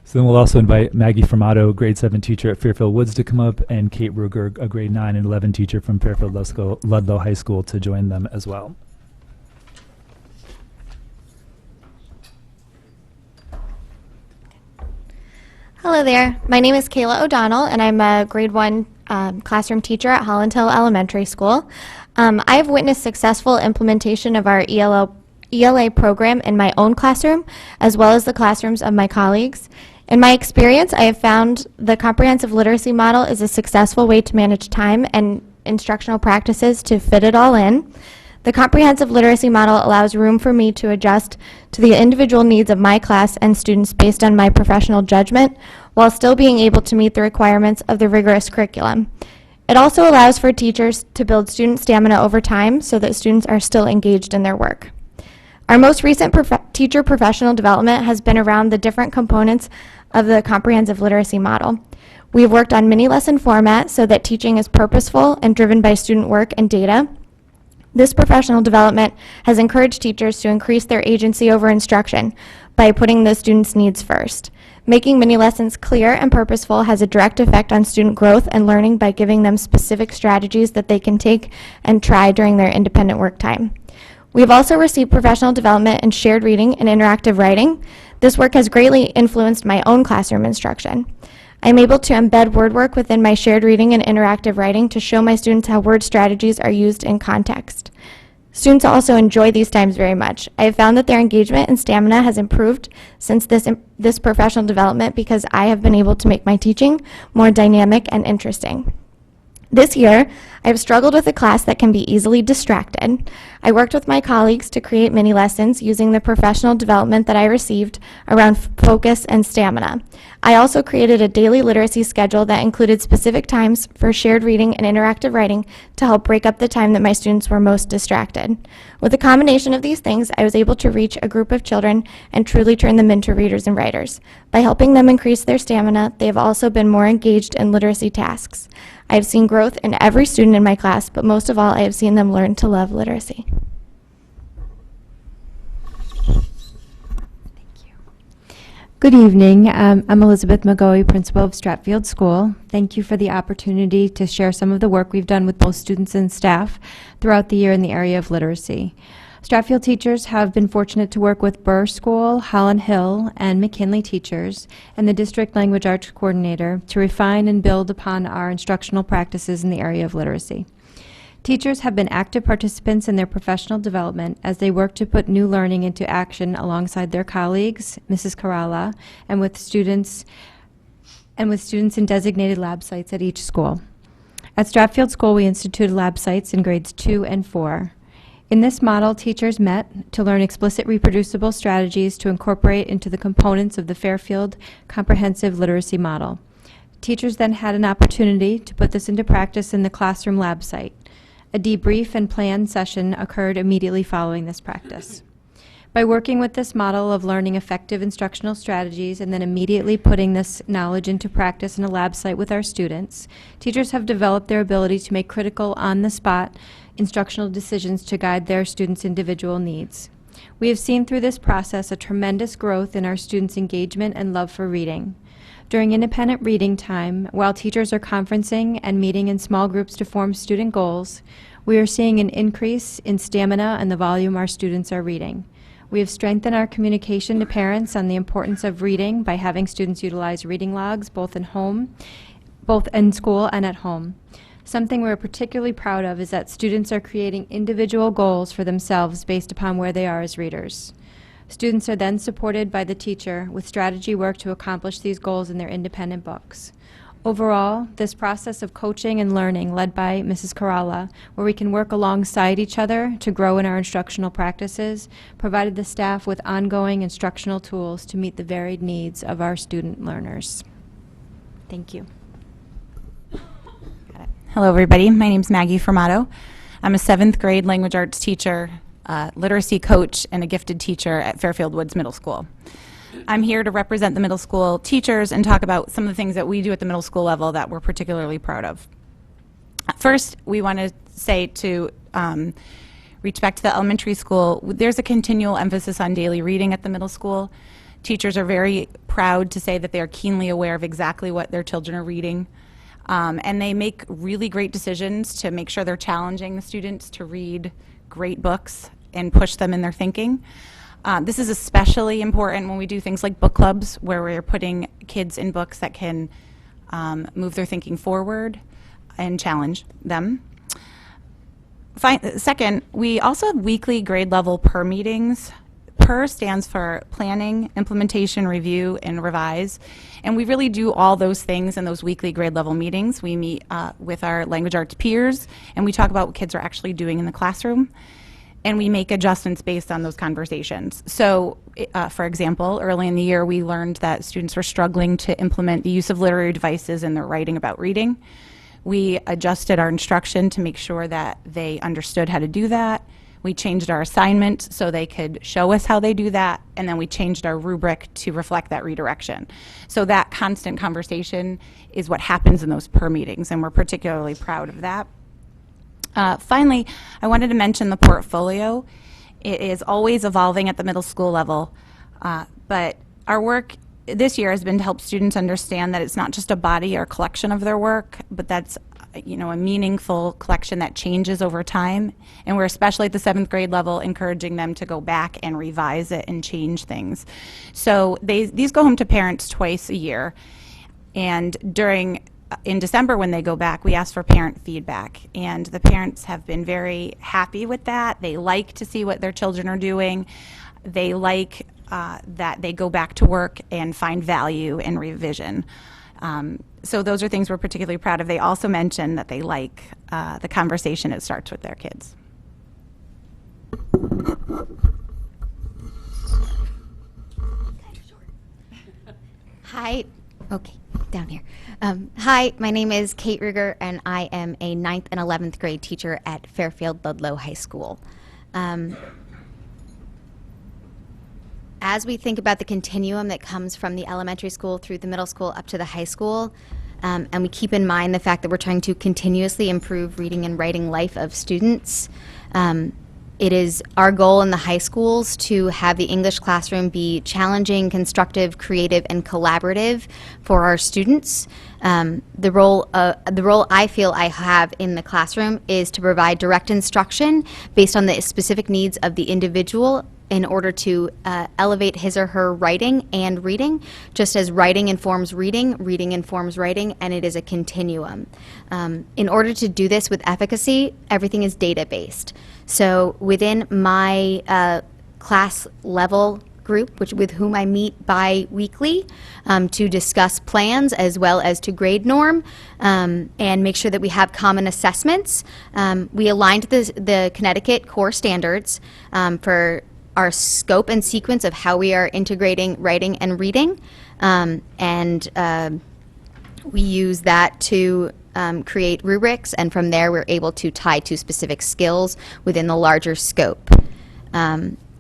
So then we'll also invite Maggie Fermatto, grade 7 teacher at Fairfield Woods, to come up, and Kate Ruger, a grade 9 and 11 teacher from Fairfield Ludlow High School, to join them as well. Hello there. My name is Kayla O'Donnell, and I'm a grade 1 classroom teacher at Holland Hill Elementary School. I have witnessed successful implementation of our ELA program in my own classroom, as well as the classrooms of my colleagues. In my experience, I have found the comprehensive literacy model is a successful way to manage time and instructional practices to fit it all in. The comprehensive literacy model allows room for me to adjust to the individual needs of my class and students based on my professional judgment, while still being able to meet the requirements of the rigorous curriculum. It also allows for teachers to build student stamina over time so that students are still engaged in their work. Our most recent teacher professional development has been around the different components of the comprehensive literacy model. We have worked on mini lesson format so that teaching is purposeful and driven by student work and data. This professional development has encouraged teachers to increase their agency over instruction by putting the students' needs first. Making mini lessons clear and purposeful has a direct effect on student growth and learning by giving them specific strategies that they can take and try during their independent work time. We have also received professional development in shared reading and interactive writing. This work has greatly influenced my own classroom instruction. I'm able to embed word work within my shared reading and interactive writing to show my students how word strategies are used in context. Students also enjoy these times very much. I have found that their engagement and stamina has improved since this professional development because I have been able to make my teaching more dynamic and interesting. This year, I have struggled with a class that can be easily distracted. I worked with my colleagues to create mini lessons using the professional development that I received around focus and stamina. I also created a daily literacy schedule that included specific times for shared reading and interactive writing to help break up the time that my students were most distracted. With a combination of these things, I was able to reach a group of children and truly turn them into readers and writers. By helping them increase their stamina, they have also been more engaged in literacy tasks. I have seen growth in every student in my class, but most of all, I have seen them learn to love literacy. Good evening. I'm Elizabeth McGoey, principal of Stratfield School. Thank you for the opportunity to share some of the work we've done with both students and staff throughout the year in the area of literacy. Stratfield teachers have been fortunate to work with Burr School, Holland Hill, and McKinley teachers and the district language arts coordinator to refine and build upon our instructional practices in the area of literacy. Teachers have been active participants in their professional development as they work to put new learning into action alongside their colleagues, Mrs. Karala, and with students in designated lab sites at each school. At Stratfield School, we instituted lab sites in grades 2 and 4. In this model, teachers met to learn explicit reproducible strategies to incorporate into the components of the Fairfield Comprehensive Literacy Model. Teachers then had an opportunity to put this into practice in the classroom lab site. A debrief and plan session occurred immediately following this practice. By working with this model of learning effective instructional strategies and then immediately putting this knowledge into practice in a lab site with our students, teachers have developed their ability to make critical, on-the-spot instructional decisions to guide their students' individual needs. We have seen through this process a tremendous growth in our students' engagement and love for reading. During independent reading time, while teachers are conferencing and meeting in small groups to form student goals, we are seeing an increase in stamina and the volume our students are reading. We have strengthened our communication to parents on the importance of reading by having students utilize reading logs both in school and at home. Something we're particularly proud of is that students are creating individual goals for themselves based upon where they are as readers. Students are then supported by the teacher with strategy work to accomplish these goals in their independent books. Overall, this process of coaching and learning led by Mrs. Kerala, where we can work alongside each other to grow in our instructional practices, provided the staff with ongoing instructional tools to meet the varied needs of our student learners. Thank you. Hello, everybody. My name is Maggie Fermatto. I'm a 7th grade language arts teacher, literacy coach, and a gifted teacher at Fairfield Woods Middle School. I'm here to represent the middle school teachers and talk about some of the things that we do at the middle school level that we're particularly proud of. First, we want to say to reach back to the elementary school, there's a continual emphasis on daily reading at the middle school. Teachers are very proud to say that they are keenly aware of exactly what their children are reading. And they make really great decisions to make sure they're challenging the students to read great books and push them in their thinking. This is especially important when we do things like book clubs, where we're putting kids in books that can move their thinking forward and challenge them. Second, we also have weekly grade level PER meetings. PER stands for Planning, Implementation, Review, and Revise. And we really do all those things in those weekly grade level meetings. We meet with our language arts peers, and we talk about what kids are actually doing in the classroom. And we make adjustments based on those conversations. So, for example, early in the year, we learned that students were struggling to implement the use of literary devices in their writing about reading. We adjusted our instruction to make sure that they understood how to do that. We changed our assignment so they could show us how they do that, and then we changed our rubric to reflect that redirection. So that constant conversation is what happens in those PER meetings, and we're particularly proud of that. Finally, I wanted to mention the portfolio. It is always evolving at the middle school level, but our work this year has been to help students understand that it's not just a body or collection of their work, but that's a meaningful collection that changes over time. And we're especially at the 7th grade level encouraging them to go back and revise it and change things. So these go home to parents twice a year. And in December when they go back, we ask for parent feedback, and the parents have been very happy with that. They like to see what their children are doing. They like that they go back to work and find value in revision. So those are things we're particularly proud of. They also mention that they like the conversation it starts with their kids. Hi. Okay, down here. Hi, my name is Kate Rieger, and I am a 9th and 11th grade teacher at Fairfield Ludlow High School. As we think about the continuum that comes from the elementary school through the middle school up to the high school, and we keep in mind the fact that we're trying to continuously improve reading and writing life of students, it is our goal in the high schools to have the English classroom be challenging, constructive, creative, and collaborative for our students. The role I feel I have in the classroom is to provide direct instruction based on the specific needs of the individual in order to elevate his or her writing and reading. Just as writing informs reading, reading informs writing, and it is a continuum. In order to do this with efficacy, everything is data-based. So within my class level group, with whom I meet bi-weekly to discuss plans as well as to grade norm and make sure that we have common assessments, we aligned the Connecticut core standards for our scope and sequence of how we are integrating writing and reading, and we use that to create rubrics, and from there we're able to tie to specific skills within the larger scope.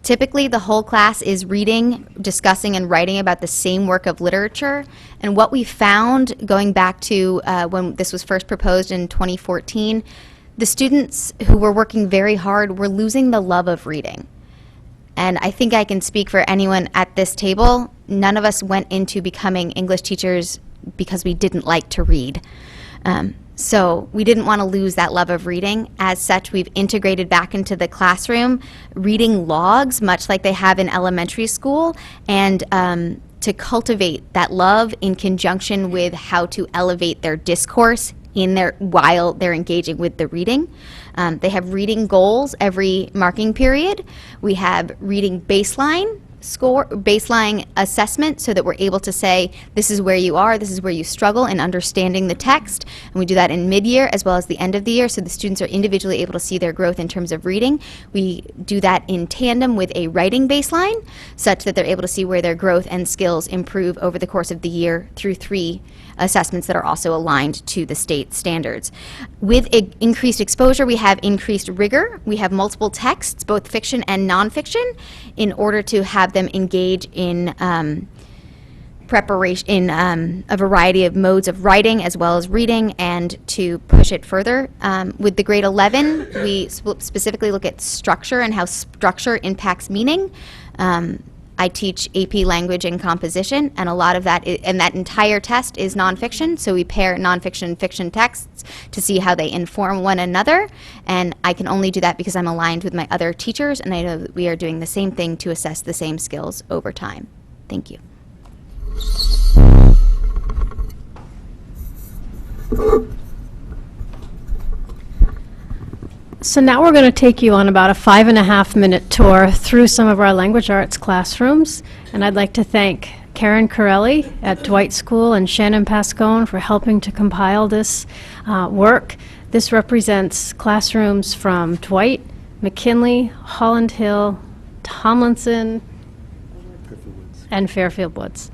Typically, the whole class is reading, discussing, and writing about the same work of literature, and what we found going back to when this was first proposed in 2014, the students who were working very hard were losing the love of reading. And I think I can speak for anyone at this table. None of us went into becoming English teachers because we didn't like to read. So we didn't want to lose that love of reading. As such, we've integrated back into the classroom reading logs, much like they have in elementary school, and to cultivate that love in conjunction with how to elevate their discourse while they're engaging with the reading. They have reading goals every marking period. We have reading baseline score, baseline assessment, so that we're able to say, this is where you are, this is where you struggle in understanding the text. And we do that in mid-year as well as the end of the year, so the students are individually able to see their growth in terms of reading. We do that in tandem with a writing baseline, such that they're able to see where their growth and skills improve over the course of the year through 3 assessments that are also aligned to the state standards. With increased exposure, we have increased rigor. We have multiple texts, both fiction and nonfiction, in order to have them engage in preparation, in a variety of modes of writing as well as reading, and to push it further. With the grade 11, we specifically look at structure and how structure impacts meaning. I teach AP Language and Composition, and a lot of that, and that entire test is nonfiction, so we pair nonfiction and fiction texts to see how they inform one another, and I can only do that because I'm aligned with my other teachers, and I know that we are doing the same thing to assess the same skills over time. Thank you. So now we're going to take you on about a 5.5-minute tour through some of our language arts classrooms. And I'd like to thank Karen Corelli at Dwight School and Shannon Pascone for helping to compile this work. This represents classrooms from Dwight, McKinley, Holland Hill, Tomlinson, and Fairfield Woods.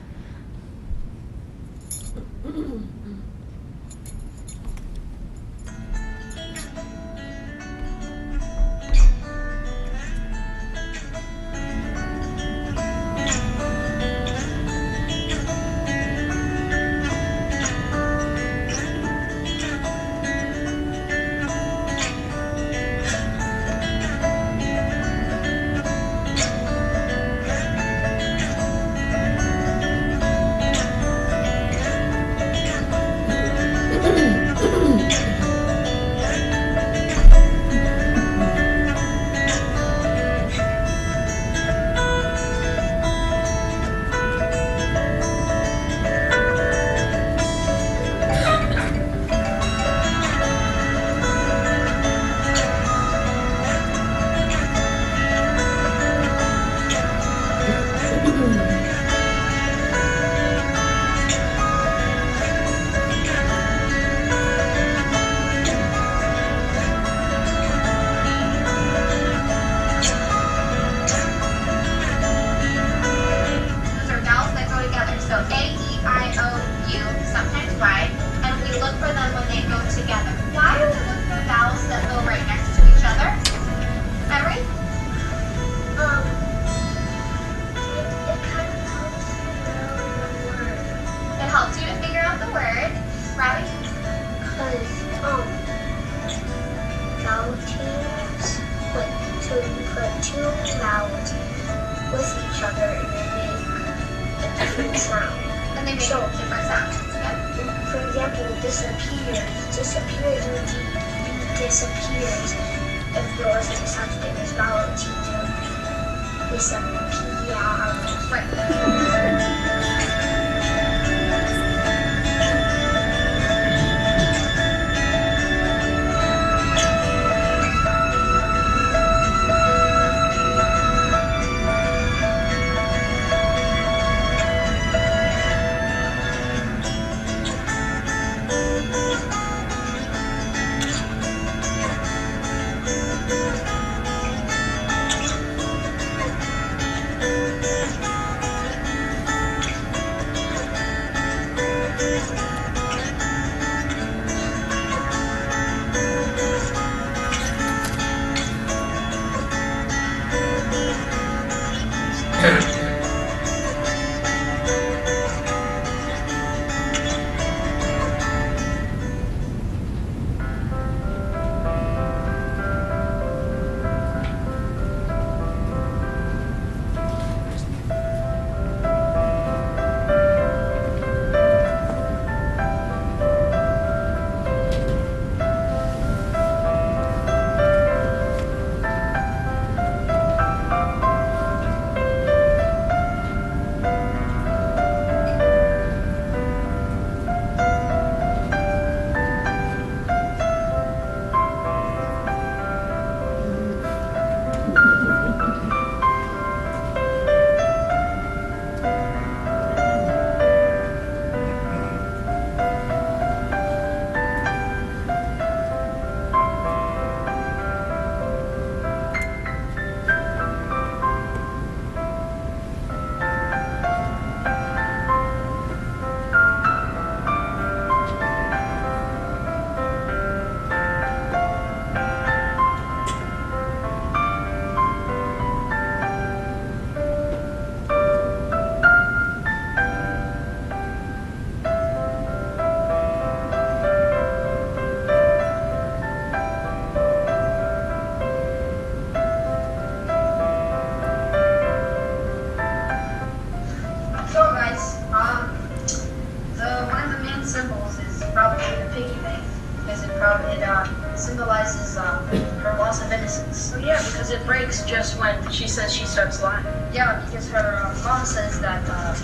breaks just when she says she starts lying. Yeah, because her mom says that are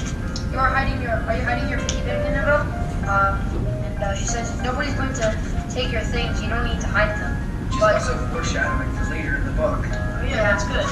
you hiding your piggy bank in the bill? And she says nobody's going to take your things. You don't need to hide them. She's also foreshadowing for later in the book. Oh, yeah, that's good.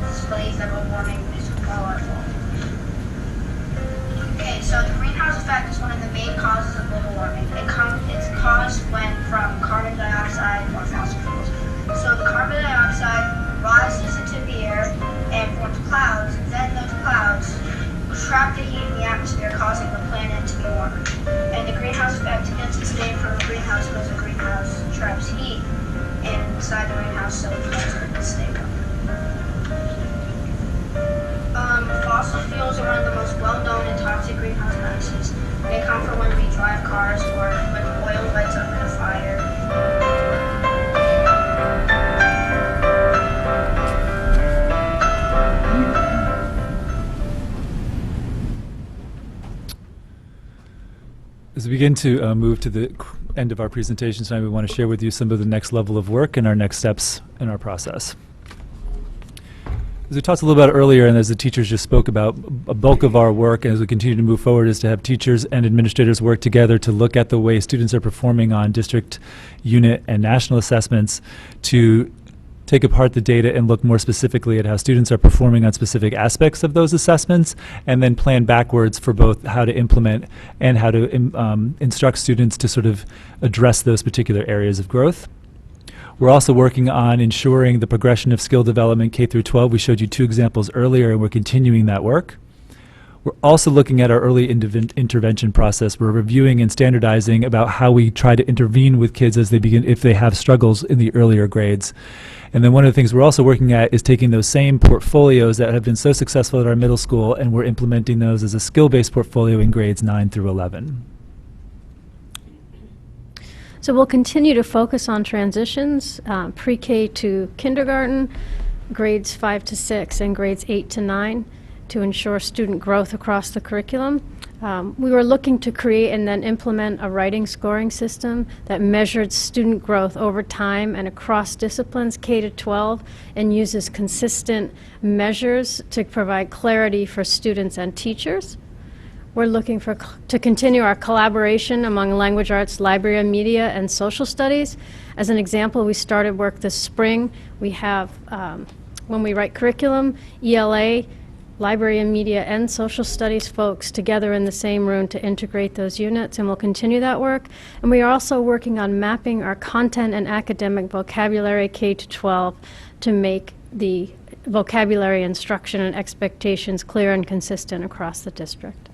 Displays that global warming is powerful. Okay, so the greenhouse effect is one of the main causes of global warming. It's caused from carbon dioxide or fossil fuels. So the carbon dioxide rises into the air and forms clouds. Then those clouds trap the heat in the atmosphere, causing the planet to be warmer. And the greenhouse effect gets its name from the greenhouse because the greenhouse traps heat inside the greenhouse, so it causes it to stay warm. Fossil fuels are one of the most well-known and toxic greenhouse gases. They come from when we drive cars or when oil lights up in a fire. As we begin to move to the end of our presentation tonight, we want to share with you some of the next level of work and our next steps in our process. As we talked a little about earlier, and as the teachers just spoke about, a bulk of our work as we continue to move forward is to have teachers and administrators work together to look at the way students are performing on district, unit, and national assessments, to take apart the data and look more specifically at how students are performing on specific aspects of those assessments, and then plan backwards for both how to implement and how to instruct students to sort of address those particular areas of growth. We're also working on ensuring the progression of skill development K through 12. We showed you 2 examples earlier, and we're continuing that work. We're also looking at our early intervention process. We're reviewing and standardizing about how we try to intervene with kids as they begin, if they have struggles in the earlier grades. And then one of the things we're also working at is taking those same portfolios that have been so successful at our middle school, and we're implementing those as a skill-based portfolio in grades 9 through 11. So we'll continue to focus on transitions, pre-K to kindergarten, grades 5 to 6, and grades 8 to 9, to ensure student growth across the curriculum. We were looking to create and then implement a writing scoring system that measured student growth over time and across disciplines K to 12, and uses consistent measures to provide clarity for students and teachers. We're looking to continue our collaboration among language arts, library and media, and social studies. As an example, we started work this spring. We have, when we write curriculum, ELA, library and media, and social studies folks together in the same room to integrate those units, and we'll continue that work. And we are also working on mapping our content and academic vocabulary K to 12 to make the vocabulary instruction and expectations clear and consistent across the district.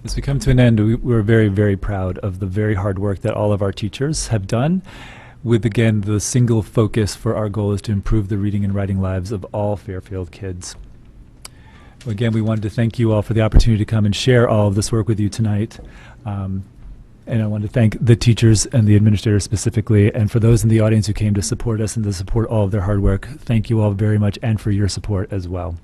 As we come to an end, we're very, very proud of the very hard work that all of our teachers have done, with, again, the single focus for our goal is to improve the reading and writing lives of all Fairfield kids. Again, we wanted to thank you all for the opportunity to come and share all of this work with you tonight. And I want to thank the teachers and the administrators specifically, and for those in the audience who came to support us and to support all of their hard work, thank you all very much, and for your support as well.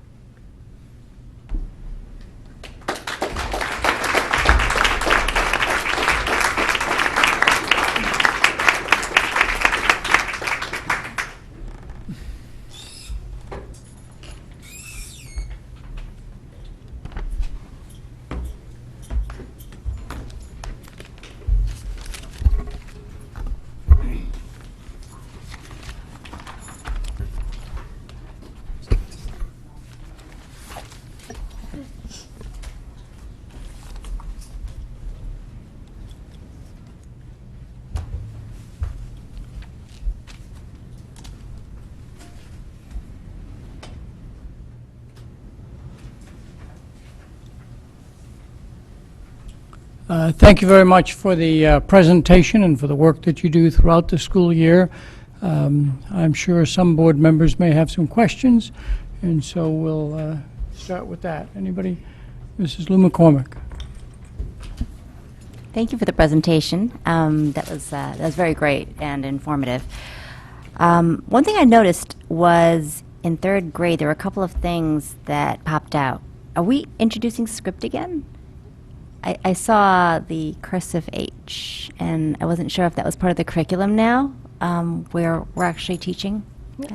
Thank you very much for the presentation and for the work that you do throughout the school year. I'm sure some board members may have some questions, and so we'll start with that. Anybody Mrs. Lou McCormick. Thank you for the presentation. That was very great and informative. One thing I noticed was in third grade, there were a couple of things that popped out. Are we introducing script again? I saw the cursive H, and I wasn't sure if that was part of the curriculum now, where we're actually teaching.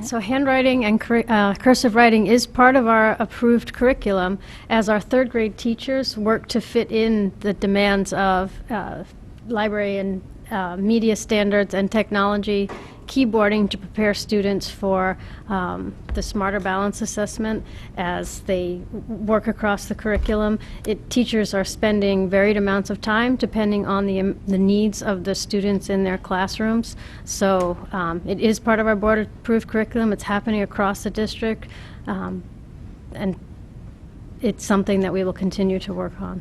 So handwriting and cursive writing is part of our approved curriculum as our third grade teachers work to fit in the demands of library and media standards and technology, keyboarding to prepare students for the Smarter Balance assessment as they work across the curriculum. Teachers are spending varied amounts of time depending on the needs of the students in their classrooms. So it is part of our board-approved curriculum. It's happening across the district, and it's something that we will continue to work on.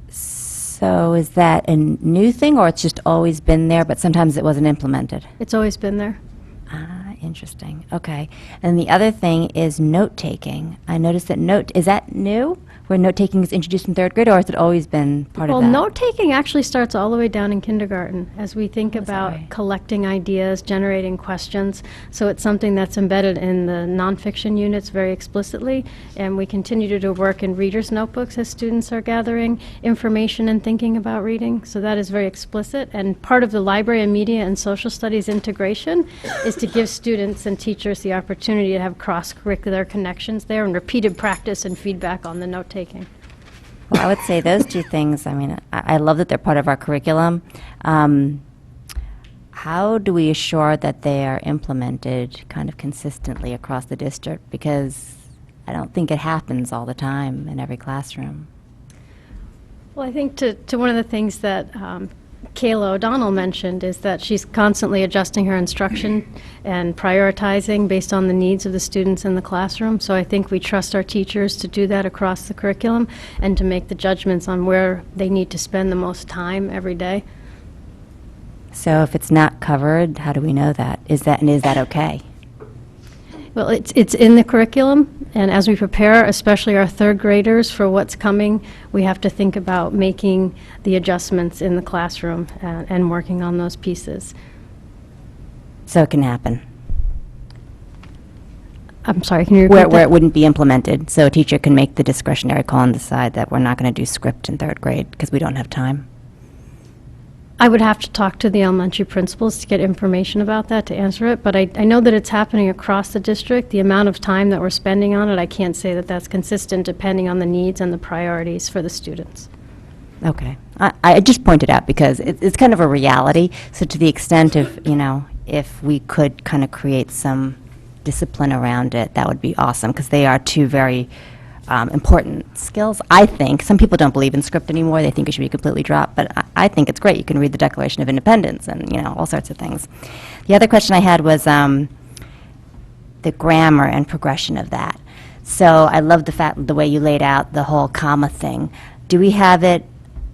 So is that a new thing, or it's just always been there, but sometimes it wasn't implemented? It's always been there. Ah, interesting. Okay. And the other thing is note-taking. I noticed that is that new, where note-taking is introduced in third grade, or has it always been part of that? Well, note-taking actually starts all the way down in kindergarten as we think about collecting ideas, generating questions. So it's something that's embedded in the nonfiction units very explicitly, and we continue to do work in readers' notebooks as students are gathering information and thinking about reading. So that is very explicit, and part of the library and media and social studies integration is to give students and teachers the opportunity to have cross-curricular connections there and repeated practice and feedback on the note-taking. Well, I would say those two things. I mean, I love that they're part of our curriculum. How do we assure that they are implemented kind of consistently across the district? Because I don't think it happens all the time in every classroom. Well, I think to one of the things that Kayla O'Donnell mentioned is that she's constantly adjusting her instruction and prioritizing based on the needs of the students in the classroom. So I think we trust our teachers to do that across the curriculum and to make the judgments on where they need to spend the most time every day. So if it's not covered, how do we know that? Is that okay? Well, it's in the curriculum, and as we prepare, especially our third graders, for what's coming, we have to think about making the adjustments in the classroom and working on those pieces. So it can happen. I'm sorry, can you repeat Where that? it wouldn't be implemented, so a teacher can make the discretionary call and decide that we're not going to do script in third grade because we don't have time. I would have to talk to the elementary principals to get information about that to answer it, but I know that it's happening across the district. The amount of time that we're spending on it, I can't say that that's consistent depending on the needs and the priorities for the students. Okay. I just pointed out because it's kind of a reality, so to the extent of, if we could kind of create some discipline around it, that would be awesome, because they are two very important skills, I think. Some people don't believe in script anymore. They think it should be completely dropped, but I think it's great. You can read the Declaration of Independence and, all sorts of things. The other question I had was the grammar and progression of that. So I love the way you laid out the whole comma thing. Do we have it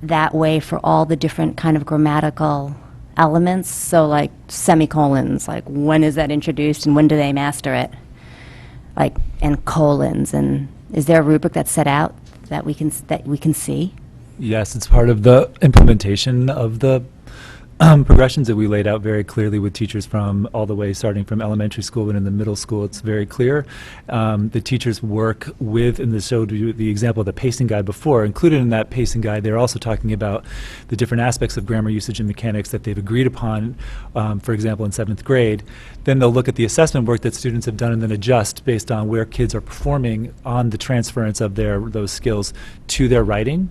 that way for all the different kind of grammatical elements? So like semicolons, like when is that introduced and when do they master it? And colons, and is there a rubric that's set out that we can see? Yes, it's part of the implementation of the progressions that we laid out very clearly with teachers from all the way starting from elementary school and in the middle school. It's very clear. The teachers work with, and they showed you the example of the pacing guide before. Included in that pacing guide, they're also talking about the different aspects of grammar usage and mechanics that they've agreed upon, for example, in 7th grade. Then they'll look at the assessment work that students have done and then adjust based on where kids are performing on the transference of those skills to their writing.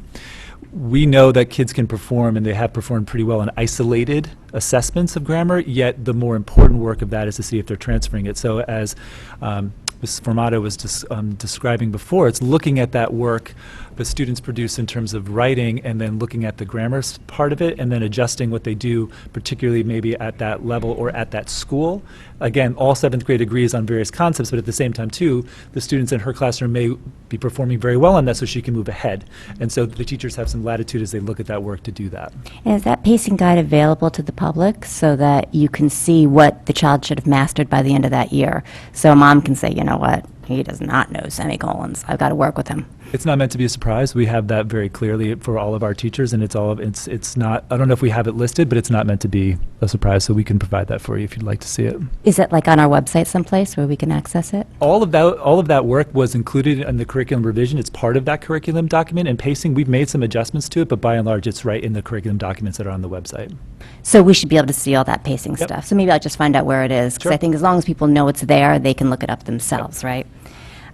We know that kids can perform, and they have performed pretty well in isolated assessments of grammar, yet the more important work of that is to see if they're transferring it. So as Ms. Fermatto was describing before, it's looking at that work the students produce in terms of writing and then looking at the grammar part of it and then adjusting what they do, particularly maybe at that level or at that school. Again, all 7th grade agrees on various concepts, but at the same time, too, the students in her classroom may be performing very well on that so she can move ahead. And so the teachers have some latitude as they look at that work to do that. And is that pacing guide available to the public so that you can see what the child should have mastered by the end of that year? So a mom can say, you know what, he does not know semicolons. I've got to work with him. It's not meant to be a surprise. We have that very clearly for all of our teachers, and it's not, I don't know if we have it listed, but it's not meant to be a surprise, so we can provide that for you if you'd like to see it. Is it like on our website someplace where we can access it? All of that work was included in the curriculum revision. It's part of that curriculum document, and pacing, we've made some adjustments to it, but by and large, it's right in the curriculum documents that are on the website. So we should be able to see all that pacing Yep. stuff. So maybe I'll just find out where it is, because Sure. I think as long as people know it's there, they can look it up themselves, right?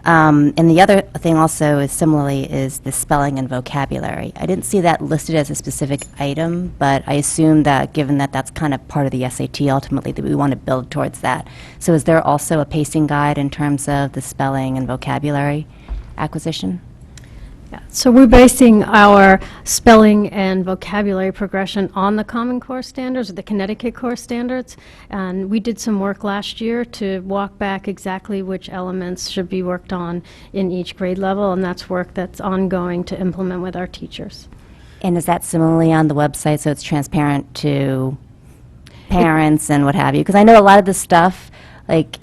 And the other thing also is similarly is the spelling and vocabulary. I didn't see that listed as a specific item, but I assume that given that that's kind of part of the SAT ultimately, that we want to build towards that. So is there also a pacing guide in terms of the spelling and vocabulary acquisition? So we're basing our spelling and vocabulary progression on the Common Core standards, or the Connecticut Core standards. And we did some work last year to walk back exactly which elements should be worked on in each grade level, and that's work that's ongoing to implement with our teachers. And is that similarly on the website, so it's transparent to parents and what have you? Because I know a lot of the stuff, like,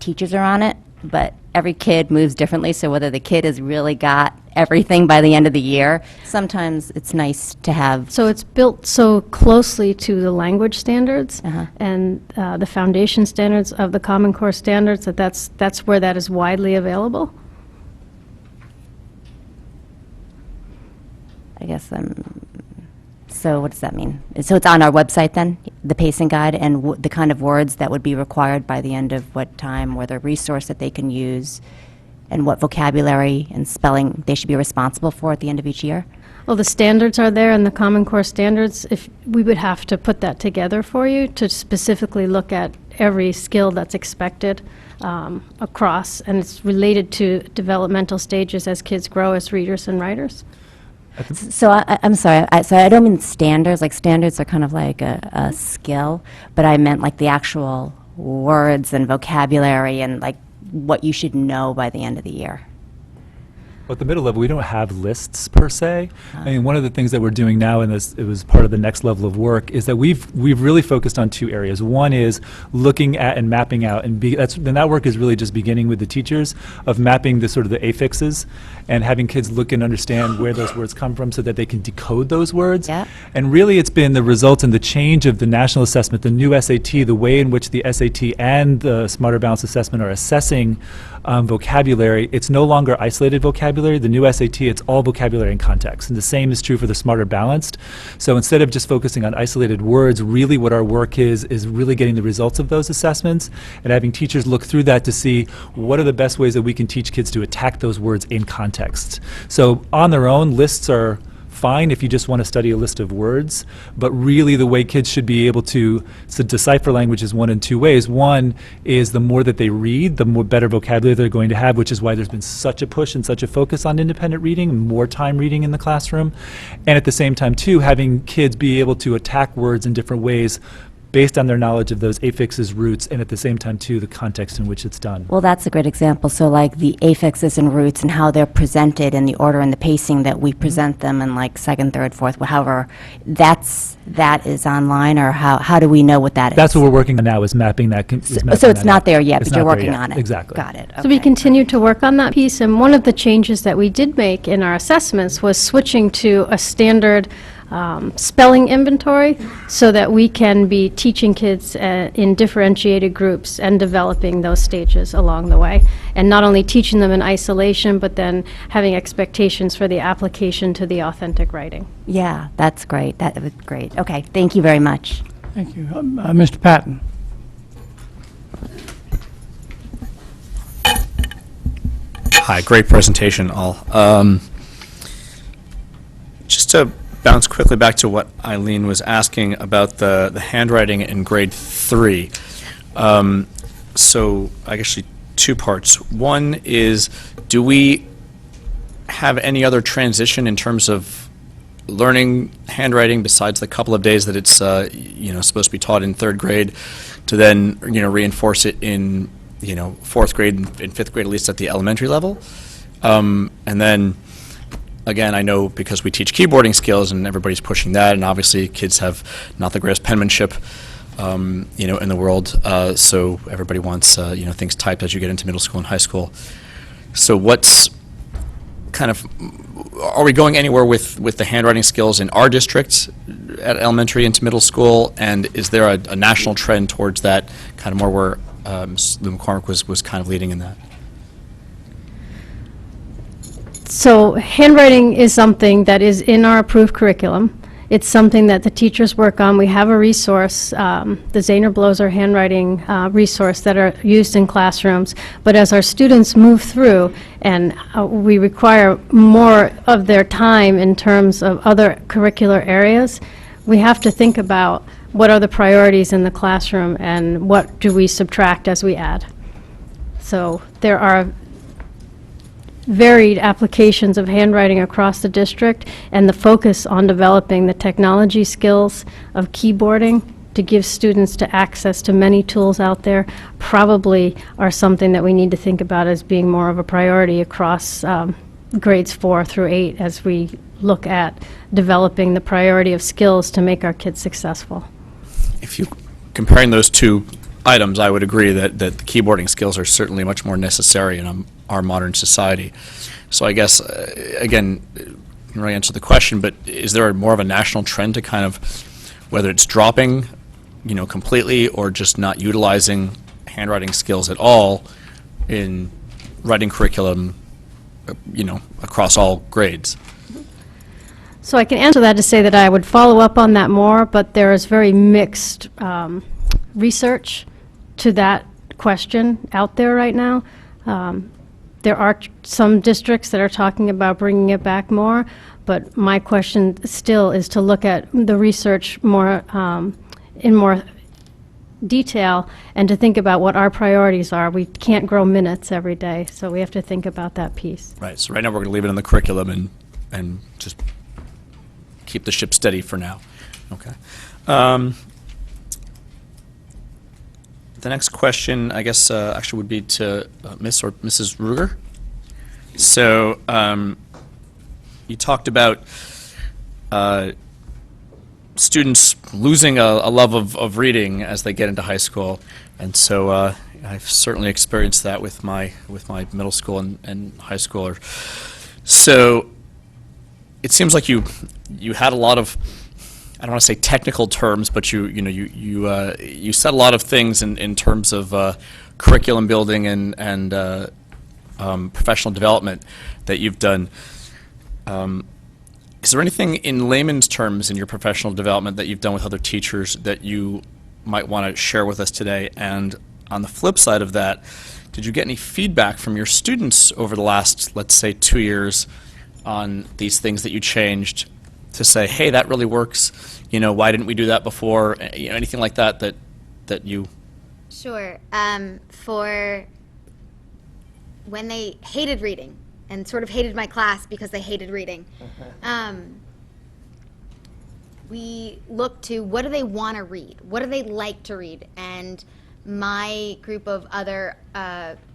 teachers are on it, but every kid moves differently, so whether the kid has really got everything by the end of the year, sometimes it's nice to have. So it's built so closely to the language standards and the foundation standards of the Common Core standards that that's where that is widely available. I guess so what does that mean? So it's on our website then, the pacing guide, and the kind of words that would be required by the end of what time, or the resource that they can use, and what vocabulary and spelling they should be responsible for at the end of each year? Well, the standards are there in the Common Core standards. If we would have to put that together for you to specifically look at every skill that's expected across, and it's related to developmental stages as kids grow as readers and writers. So I'm sorry, so I don't mean standards, like standards are kind of like a skill, but I meant like the actual words and vocabulary and like what you should know by the end of the year. Well, at the middle level, we don't have lists per se. I mean, one of the things that we're doing now, and it was part of the next level of work, is that we've really focused on two areas. One is looking at and mapping out, and that work is really just beginning with the teachers of mapping the sort of the affixes and having kids look and understand where those words come from so that they can decode those words. Yeah. And really, it's been the result and the change of the national assessment, the new SAT, the way in which the SAT and the Smarter Balanced Assessment are assessing vocabulary. It's no longer isolated vocabulary. The new SAT, it's all vocabulary and context. And the same is true for the Smarter Balanced. So instead of just focusing on isolated words, really what our work is really getting the results of those assessments and having teachers look through that to see what are the best ways that we can teach kids to attack those words in context. So on their own, lists are fine if you just want to study a list of words, but really the way kids should be able to decipher language is one in two ways. One is the more that they read, the more better vocabulary they're going to have, which is why there's been such a push and such a focus on independent reading, more time reading in the classroom. And at the same time, too, having kids be able to attack words in different ways based on their knowledge of those affixes, roots, and at the same time, too, the context in which it's done. Well, that's a great example. So like the affixes and roots and how they're presented in the order and the pacing that we present them in, like second, third, fourth, however, that is online, or how do we know what that is? That's what we're working on now, is mapping that. So it's not there yet, but you're working on it. Exactly. Got it. So we continue to work on that piece, and one of the changes that we did make in our assessments was switching to a standard spelling inventory so that we can be teaching kids in differentiated groups and developing those stages along the way. And not only teaching them in isolation, but then having expectations for the application to the authentic writing. Yeah, that's great. That was great. Okay, thank you very much. Thank you. Mr. Patton. Hi, great presentation, all. Just to bounce quickly back to what Eileen was asking about the handwriting in grade 3. So actually 2 parts. One is, do we have any other transition in terms of learning handwriting besides the couple of days that it's supposed to be taught in 3rd grade, to then reinforce it in 4th grade and 5th grade, at least at the elementary level? And then again, I know because we teach keyboarding skills and everybody's pushing that, and obviously kids have not the greatest penmanship, in the world. So everybody wants, things typed as you get into middle school and high school. So what's kind of, are we going anywhere with the handwriting skills in our districts at elementary into middle school? And is there a national trend towards that, kind of more where Ms. Lou McCormick was kind of leading in that? So handwriting is something that is in our approved curriculum. It's something that the teachers work on. We have a resource, the Zahner Bloser handwriting resource that are used in classrooms. But as our students move through and we require more of their time in terms of other curricular areas, we have to think about what are the priorities in the classroom and what do we subtract as we add. So there are varied applications of handwriting across the district, and the focus on developing the technology skills of keyboarding to give students to access to many tools out there probably are something that we need to think about as being more of a priority across grades 4 through 8 as we look at developing the priority of skills to make our kids successful. If you comparing those two items, I would agree that the keyboarding skills are certainly much more necessary in our modern society. So I guess, again, you can really answer the question, but is there more of a national trend to kind of, whether it's dropping, completely, or just not utilizing handwriting skills at all in writing curriculum, across all grades? So I can answer that to say that I would follow up on that more, but there is very mixed research to that question out there right now. There are some districts that are talking about bringing it back more, but my question still is to look at the research more in more detail and to think about what our priorities are. We can't grow minutes every day, so we have to think about that piece. Right. So right now we're going to leave it in the curriculum and just keep the ship steady for now. Okay. The next question, I guess, actually would be to Miss or Mrs. Ruger. So you talked about students losing a love of reading as they get into high school, and so I've certainly experienced that with my middle school and high schooler. So it seems like you had a lot of, I don't want to say technical terms, but you said a lot of things in terms of curriculum building and professional development that you've done. Is there anything in layman's terms in your professional development that you've done with other teachers that you might want to share with us today? And on the flip side of that, did you get any feedback from your students over the last, let's say, 2 years on these things that you changed to say, hey, that really works, why didn't we do that before? Anything like that you... Sure. For when they hated reading and sort of hated my class because they hated reading, we looked to what do they want to read? What do they like to read? And my group of other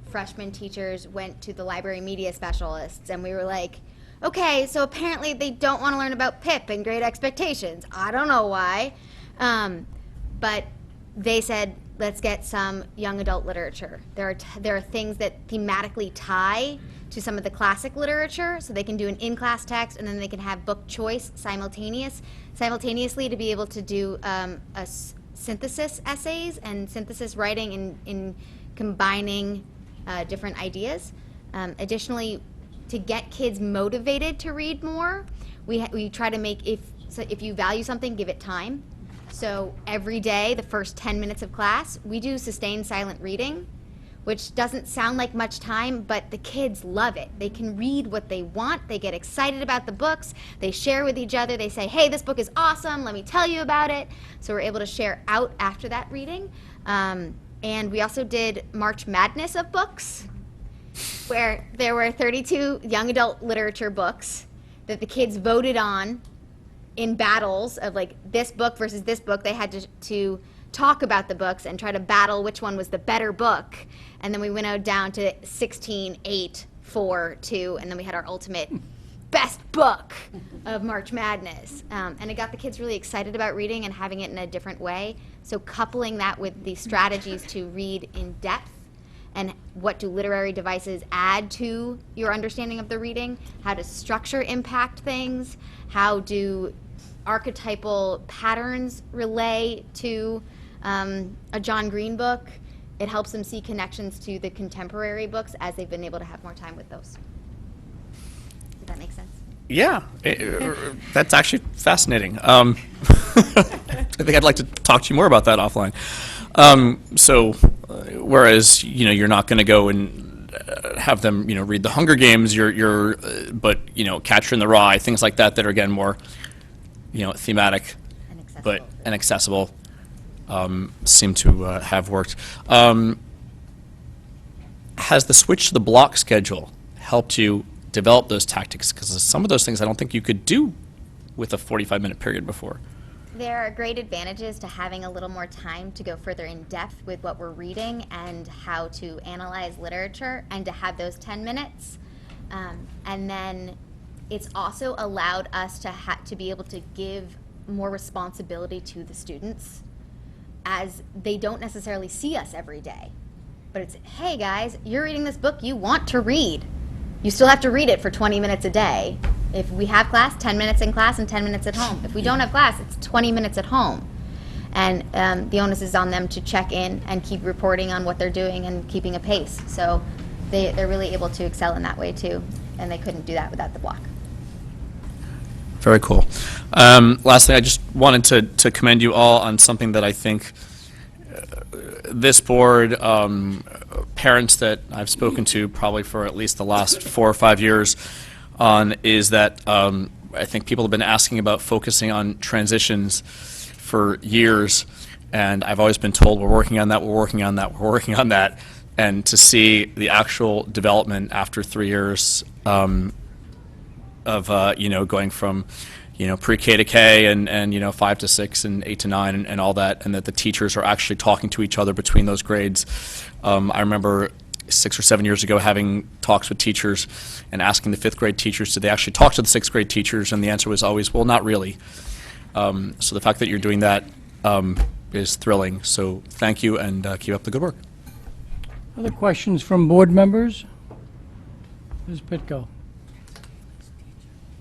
freshman teachers went to the library media specialists, and we were like, okay, so apparently they don't want to learn about Pip and Great Expectations. I don't know why. But they said, let's get some young adult literature. There are things that thematically tie to some of the classic literature, so they can do an in-class text, and then they can have book choice simultaneously to be able to do synthesis essays and synthesis writing in combining different ideas. Additionally, to get kids motivated to read more, we try to make, if you value something, give it time. So every day, the first 10 minutes of class, we do sustained silent reading, which doesn't sound like much time, but the kids love it. They can read what they want. They get excited about the books. They share with each other. They say, hey, this book is awesome. Let me tell you about it. So we're able to share out after that reading. And we also did March Madness of books, where there were 32 young adult literature books that the kids voted on in battles of like this book versus this book. They had to talk about the books and try to battle which one was the better book. And then we went down to 16, 8, 4, 2, and then we had our ultimate best book of March Madness. And it got the kids really excited about reading and having it in a different way. So coupling that with the strategies to read in depth and what do literary devices add to your understanding of the reading? How does structure impact things? How do archetypal patterns relay to a John Green book? It helps them see connections to the contemporary books as they've been able to have more time with those. Does that make sense? Yeah, that's actually fascinating. I think I'd like to talk to you more about that offline. Whereas you're not going to go and have them read the Hunger Games, but Catcher in the Rye, things like that are again more thematic, but accessible. Seem to have worked. Has the switch to the block schedule helped you develop those tactics? Because some of those things I don't think you could do with a 45-minute period before. There are great advantages to having a little more time to go further in depth with what we're reading and how to analyze literature, and to have those 10 minutes. And then it's also allowed us to be able to give more responsibility to the students, as they don't necessarily see us every day. But it's, hey guys, you're reading this book you want to read. You still have to read it for 20 minutes a day. If we have class, 10 minutes in class and 10 minutes at home. If we don't have class, it's 20 minutes at home. And the onus is on them to check in and keep reporting on what they're doing and keeping a pace. So they're really able to excel in that way too. And they couldn't do that without the block. Very cool. Lastly, I just wanted to commend you all on something that I think this board, parents that I've spoken to probably for at least the last 4 or 5 years on, is that I think people have been asking about focusing on transitions for years, and I've always been told we're working on that, we're working on that, we're working on that, and to see the actual development after 3 years of going from pre-K to K and 5 to 6 and 8 to 9 and all that, and that the teachers are actually talking to each other between those grades. I remember 6 or 7 years ago having talks with teachers and asking the 5th grade teachers, did they actually talk to the 6th grade teachers? And the answer was always, well, not really. So the fact that you're doing that is thrilling. So thank you, and keep up the good work. Other questions from board members? Ms. Pitko.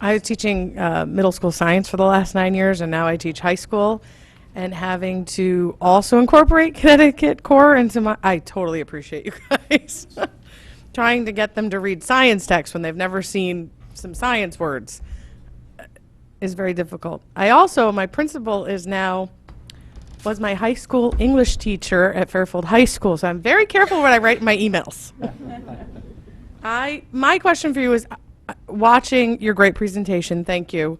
I was teaching middle school science for the last 9 years, and now I teach high school. And having to also incorporate Connecticut Core into my, I totally appreciate you guys. Trying to get them to read science text when they've never seen some science words is very difficult. My principal was my high school English teacher at Fairfield High School, so I'm very careful when I write my emails. My question for you is, watching your great presentation, thank you.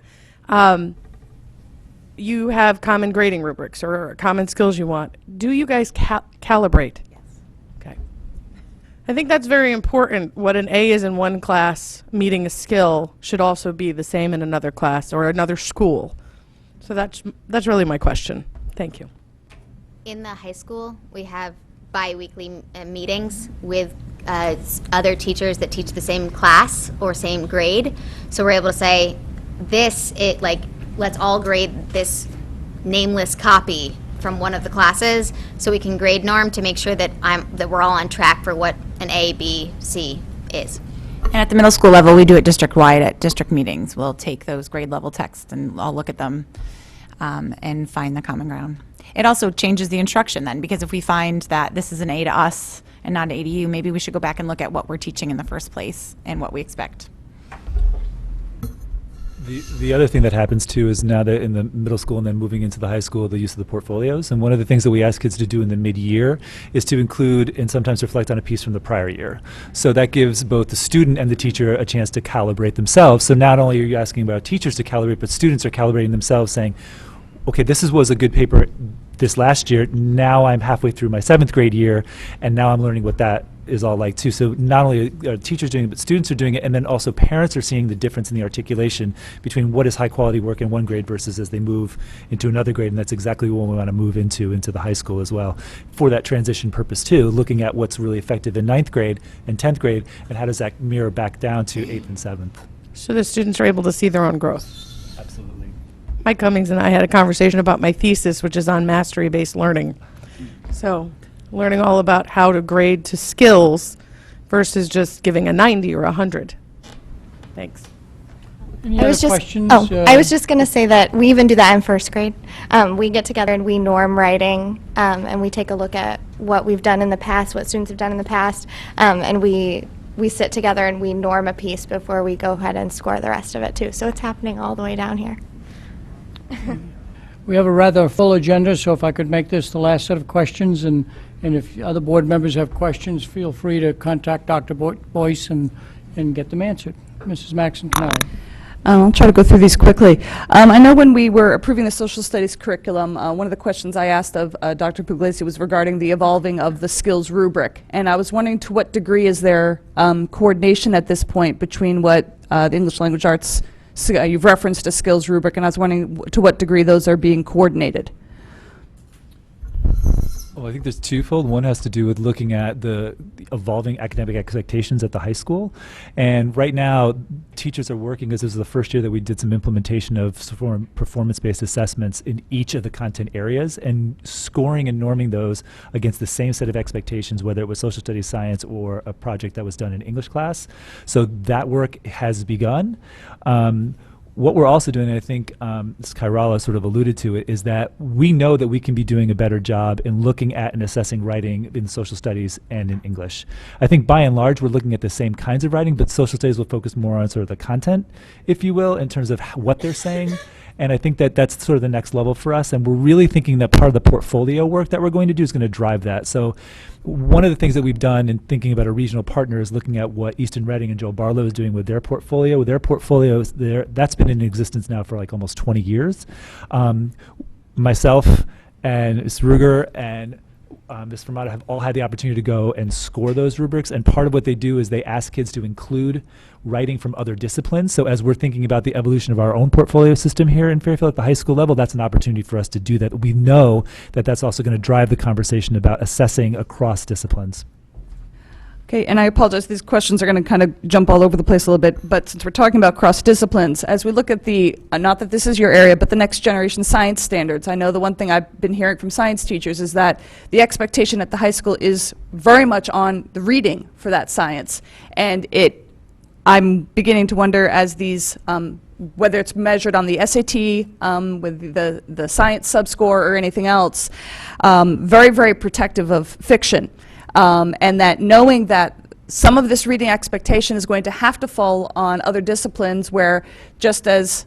You have common grading rubrics or common skills you want. Do you guys calibrate? Yes. Okay. I think that's very important. What an A is in one class, meeting a skill, should also be the same in another class or another school. So that's really my question. Thank you. In the high school, we have bi-weekly meetings with other teachers that teach the same class or same grade. So we're able to say, let's all grade this nameless copy from one of the classes, so we can grade norm to make sure that we're all on track for what an A, B, C is. And at the middle school level, we do it district-wide at district meetings. We'll take those grade level texts and I'll look at them and find the common ground. It also changes the instruction then, because if we find that this is an A to us and not an A to you, maybe we should go back and look at what we're teaching in the first place and what we expect. The other thing that happens too is now that in the middle school and then moving into the high school, the use of the portfolios. And one of the things that we ask kids to do in the mid-year is to include and sometimes reflect on a piece from the prior year. So that gives both the student and the teacher a chance to calibrate themselves. So not only are you asking about teachers to calibrate, but students are calibrating themselves, saying, okay, was a good paper this last year. Now I'm halfway through my 7th grade year, and now I'm learning what that is all like too. So not only are teachers doing it, but students are doing it, and then also parents are seeing the difference in the articulation between what is high quality work in one grade versus as they move into another grade, and that's exactly what we want to move into the high school as well for that transition purpose too, looking at what's really effective in 9th grade and 10th grade, and how does that mirror back down to 8th and 7th. So the students are able to see their own growth. Absolutely. Mike Cummings and I had a conversation about my thesis, which is on mastery-based learning. So learning all about how to grade to skills versus just giving a 90 or 100. Thanks. Any I other was just, questions? I was just going to say that we even do that in first grade. We get together and we norm writing, and we take a look at what we've done in the past, what students have done in the past, and we sit together and we norm a piece before we go ahead and score the rest of it too. So it's happening all the way down here. We have a rather full agenda, so if I could make this the last set of questions, and if other board members have questions, feel free to contact Dr. Boyce and get them answered. Mrs. Maxon Canali. I'll try to go through these quickly. I know when we were approving the social studies curriculum, one of the questions I asked of Dr. Puglisi was regarding the evolving of the skills rubric. And I was wondering to what degree is there coordination at this point between what the English language arts, you've referenced a skills rubric, and I was wondering to what degree those are being coordinated. Well, I think there's twofold. One has to do with looking at the evolving academic expectations at the high school. And right now, teachers are working, because this is the first year that we did some implementation of performance-based assessments in each of the content areas, and scoring and norming those against the same set of expectations, whether it was social studies, science, or a project that was done in English class. So that work has begun. What we're also doing, and I think Kairala sort of alluded to it, is that we know that we can be doing a better job in looking at and assessing writing in social studies and in English. I think by and large we're looking at the same kinds of writing, but social studies will focus more on sort of the content, if you will, in terms of what they're saying. And I think that that's sort of the next level for us, and we're really thinking that part of the portfolio work that we're going to do is going to drive that. So one of the things that we've done in thinking about a regional partner is looking at what Easton Reading and Joe Barlow is doing with their portfolio. With their portfolios, that's been in existence now for like almost 20 years. Myself and Ms. Ruger and Ms. Fermatto have all had the opportunity to go and score those rubrics, and part of what they do is they ask kids to include writing from other disciplines. So as we're thinking about the evolution of our own portfolio system here in Fairfield at the high school level, that's an opportunity for us to do that. We know that that's also going to drive the conversation about assessing across disciplines. Okay, and I apologize, these questions are going to kind of jump all over the place a little bit, but since we're talking about cross disciplines, as we look at the, not that this is your area, but the next generation science standards, I know the one thing I've been hearing from science teachers is that the expectation at the high school is very much on the reading for that science, and I'm beginning to wonder as these, whether it's measured on the SAT, with the science subscore or anything else, very, very protective of fiction. And that knowing that some of this reading expectation is going to have to fall on other disciplines where, just as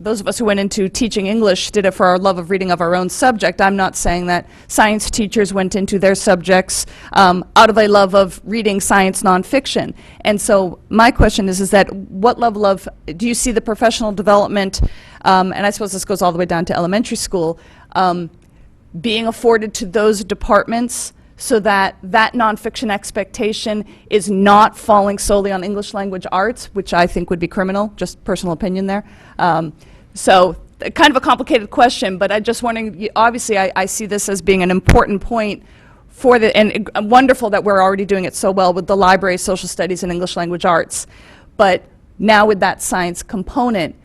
those of us who went into teaching English did it for our love of reading of our own subject, I'm not saying that science teachers went into their subjects out of a love of reading science nonfiction. And so my question is that what level of, do you see the professional development, and I suppose this goes all the way down to elementary school, being afforded to those departments so that that nonfiction expectation is not falling solely on English language arts, which I think would be criminal, just personal opinion there. So kind of a complicated question, but I'm just wondering, obviously I see this as being an important point for the, and wonderful that we're already doing it so well with the library, social studies, and English language arts. But now with that science component,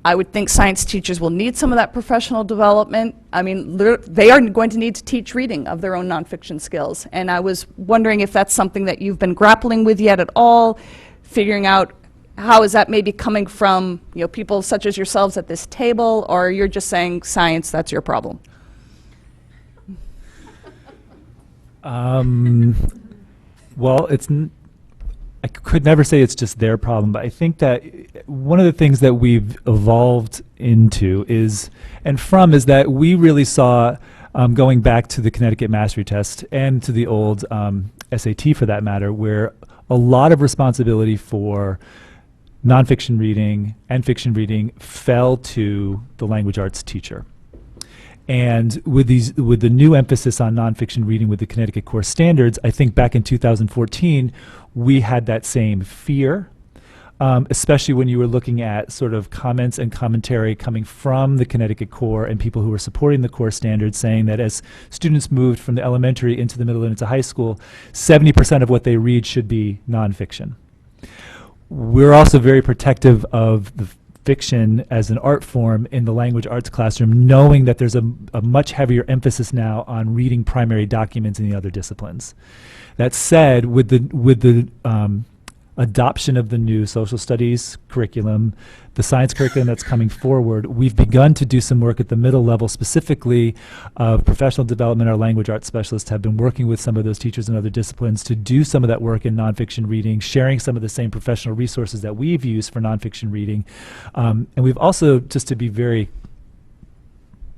I would think science teachers will need some of that professional development. I mean, they are going to need to teach reading of their own nonfiction skills. And I was wondering if that's something that you've been grappling with yet at all, figuring out how is that maybe coming from, you know, people such as yourselves at this table, or you're just saying science, that's your problem? Well, I could never say it's just their problem, but I think that one of the things that we've evolved into is that we really saw, going back to the Connecticut Mastery Test and to the old SAT for that matter, where a lot of responsibility for nonfiction reading and fiction reading fell to the language arts teacher. And with the new emphasis on nonfiction reading with the Connecticut Core Standards, I think back in 2014, we had that same fear, especially when you were looking at sort of comments and commentary coming from the Connecticut Core and people who were supporting the Core Standards, saying that as students moved from the elementary into the middle and into high school, 70% of what they read should be nonfiction. We're also very protective of nonfiction as an art form in the language arts classroom, knowing that there's a much heavier emphasis now on reading primary documents in the other disciplines. That said, with the adoption of the new social studies curriculum, the science curriculum that's coming forward, we've begun to do some work at the middle level, specifically of professional development. Our language arts specialists have been working with some of those teachers in other disciplines to do some of that work in nonfiction reading, sharing some of the same professional resources that we've used for nonfiction reading. And we've also, just to be very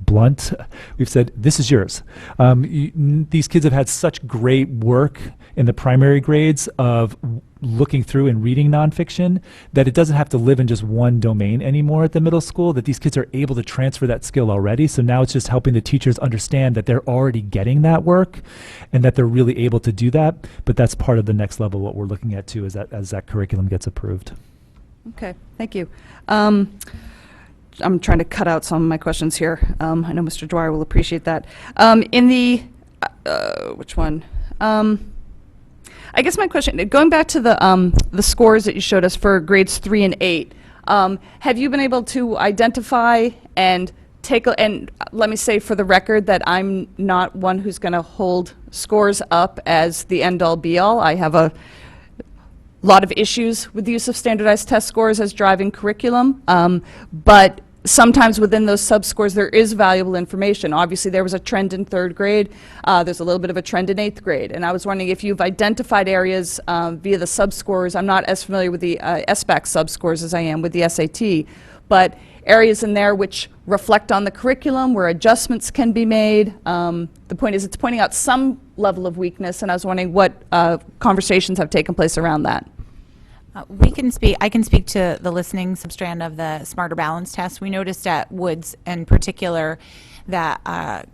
blunt, we've said, this is yours. These kids have had such great work in the primary grades of looking through and reading nonfiction that it doesn't have to live in just one domain anymore at the middle school, that these kids are able to transfer that skill already. So now it's just helping the teachers understand that they're already getting that work and that they're really able to do that. But that's part of the next level, what we're looking at too, is that as that curriculum gets approved. Okay, thank you. I'm trying to cut out some of my questions here. I know Mr. Dwyer will appreciate that. In the, which one? I guess my question, going back to the scores that you showed us for grades 3 and 8, have you been able to identify and and let me say for the record that I'm not one who's going to hold scores up as the end-all be-all. I have a lot of issues with the use of standardized test scores as driving curriculum, but sometimes within those sub-scores there is valuable information. Obviously there was a trend in 3rd grade, there's a little bit of a trend in 8th grade, and I was wondering if you've identified areas via the sub-scores. I'm not as familiar with the SBAC sub-scores as I am with the SAT, but areas in there which reflect on the curriculum, where adjustments can be made. The point is it's pointing out some level of weakness, and I was wondering what conversations have taken place around that. I can speak to the listening substrand of the Smarter Balance test. We noticed at Woods in particular that a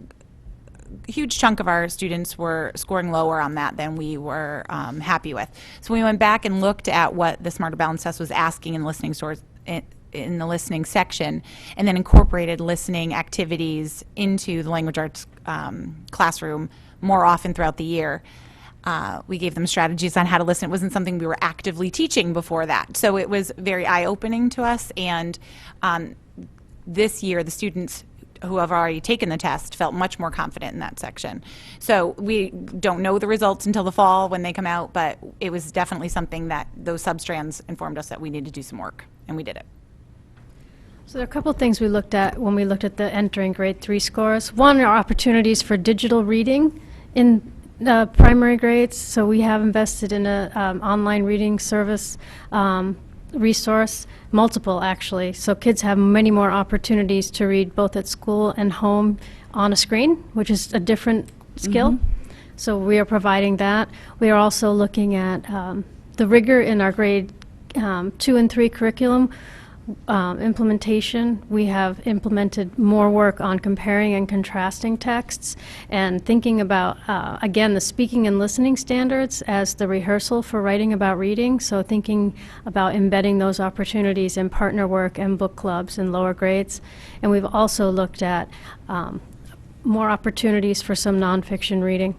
huge chunk of our students were scoring lower on that than we were happy with. So we went back and looked at what the Smarter Balance test was asking in listening source in the listening section, and then incorporated listening activities into the language arts classroom more often throughout the year. We gave them strategies on how to listen. It wasn't something we were actively teaching before that. So it was very eye-opening to us. And this year, the students who have already taken the test felt much more confident in that section. So we don't know the results until the fall when they come out, but it was definitely something that those substrands informed us that we needed to do some work, and we did it. So there are a couple of things we looked at when we looked at the entering grade 3 scores. One are opportunities for digital reading in primary grades. So we have invested in a online reading service resource, multiple actually. So kids have many more opportunities to read both at school and home on a screen, which is a different skill. So we are providing that. We are also looking at the rigor in our grade 2 and 3 curriculum. Implementation, we have implemented more work on comparing and contrasting texts and thinking about, again, the speaking and listening standards as the rehearsal for writing about reading. So thinking about embedding those opportunities in partner work and book clubs in lower grades. And we've also looked at more opportunities for some nonfiction reading.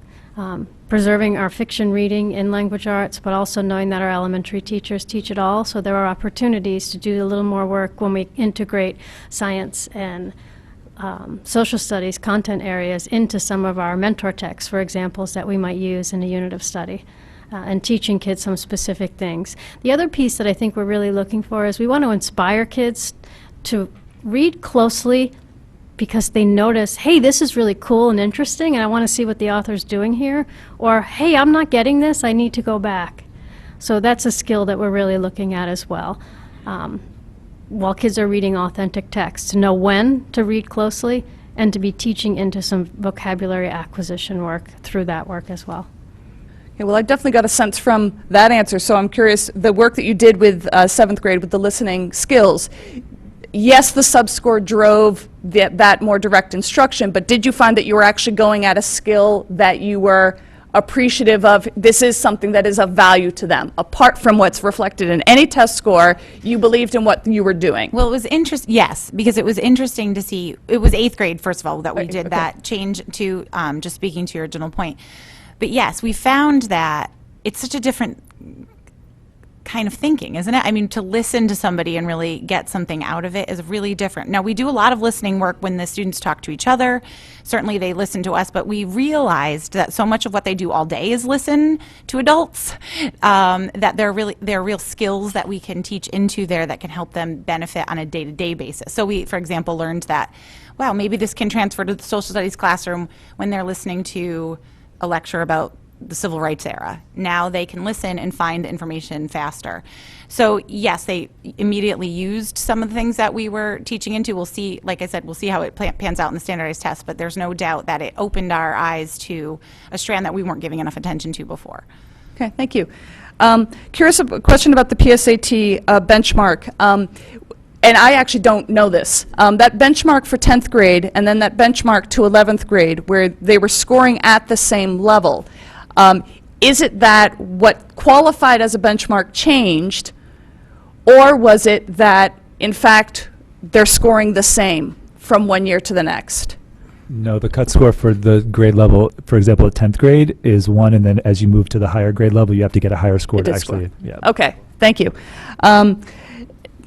Preserving our fiction reading in language arts, but also knowing that our elementary teachers teach it all, so there are opportunities to do a little more work when we integrate science and social studies content areas into some of our mentor texts, for examples that we might use in a unit of study, and teaching kids some specific things. The other piece that I think we're really looking for is we want to inspire kids to read closely because they notice, hey, this is really cool and interesting, and I want to see what the author's doing here. Or, hey, I'm not getting this, I need to go back. So that's a skill that we're really looking at as well. While kids are reading authentic text, to know when to read closely and to be teaching into some vocabulary acquisition work through that work as well. Okay, well, I definitely got a sense from that answer, so I'm curious, the work that you did with 7th grade with the listening skills, yes, the sub-score drove that more direct instruction, but did you find that you were actually going at a skill that you were appreciative of, this is something that is of value to them? Apart from what's reflected in any test score, you believed in what you were doing. Well, it was interesting, yes, because it was interesting to see, it was 8th grade, first of all, that we did that change to, just speaking to your original point. But yes, we found that it's such a different kind of thinking, isn't it? I mean, to listen to somebody and really get something out of it is really different. Now, we do a lot of listening work when the students talk to each other. Certainly they listen to us, but we realized that so much of what they do all day is listen to adults, that there are real skills that we can teach into there that can help them benefit on a day-to-day basis. So we, for example, learned that, wow, maybe this can transfer to the social studies classroom when they're listening to a lecture about the civil rights era. Now they can listen and find the information faster. So yes, they immediately used some of the things that we were teaching into. We'll see, like I said, we'll see how it pans out in the standardized test, but there's no doubt that it opened our eyes to a strand that we weren't giving enough attention to before. Okay, thank you. Curious, a question about the PSAT benchmark. And I actually don't know this. That benchmark for 10th grade and then that benchmark to 11th grade where they were scoring at the same level. Is it that what qualified as a benchmark changed, or was it that, in fact, they're scoring the same from one year to the next? No, the cut score for the grade level, for example, at 10th grade is 1, and then as you move to the higher grade level, you have to get a higher score to actually, yeah. Okay, thank you.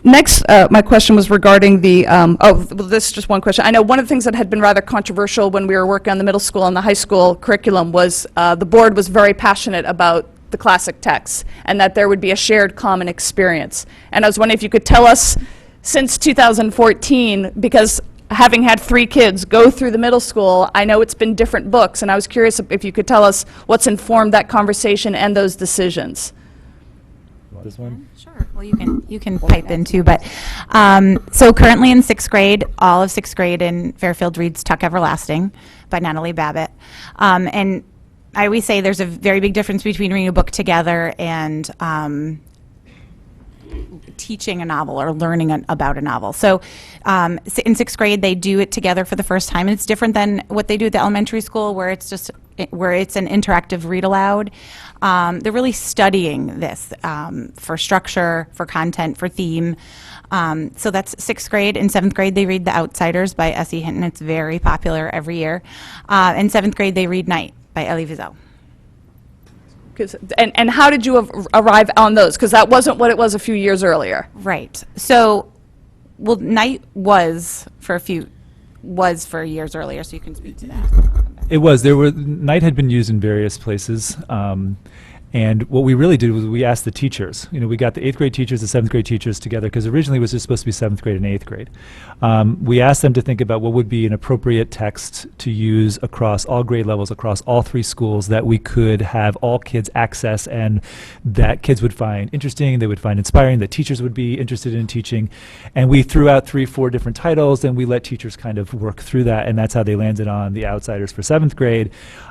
Next, my question was regarding the, well, this is just one question. I know one of the things that had been rather controversial when we were working on the middle school and the high school curriculum was the board was very passionate about the classic texts and that there would be a shared common experience. And I was wondering if you could tell us, since 2014, because having had 3 kids go through the middle school, I know it's been different books, and I was curious if you could tell us what's informed that conversation and those decisions. This one? Sure. Well, you can pipe in too, but so currently in 6th grade, all of 6th grade in Fairfield reads Tuck Everlasting by Natalie Babbitt. And I always say there's a very big difference between reading a book together and teaching a novel or learning about a novel. So in 6th grade, they do it together for the first time, and it's different than what they do at the elementary school, where it's an interactive read aloud. They're really studying this for structure, for content, for theme. So that's 6th grade. In 7th grade, they read The Outsiders by S.E. Hinton. It's very popular every year. In 7th grade, they read Night by Elie Wiesel. And how did you arrive on those? Because that wasn't what it was a few years earlier. Right. So, well, Night was for years earlier, so you can speak to that. It was. Night had been used in various places. And what we really did was we asked the teachers. You know, we got the 8th grade teachers, the 7th grade teachers together, because originally it was just supposed to be 7th grade and 8th grade. We asked them to think about what would be an appropriate text to use across all grade levels, across all 3 schools, that we could have all kids access and that kids would find interesting, they would find inspiring, that teachers would be interested in teaching. And we threw out 3-4 different titles, and we let teachers kind of work through that, and that's how they landed on The Outsiders for 7th grade.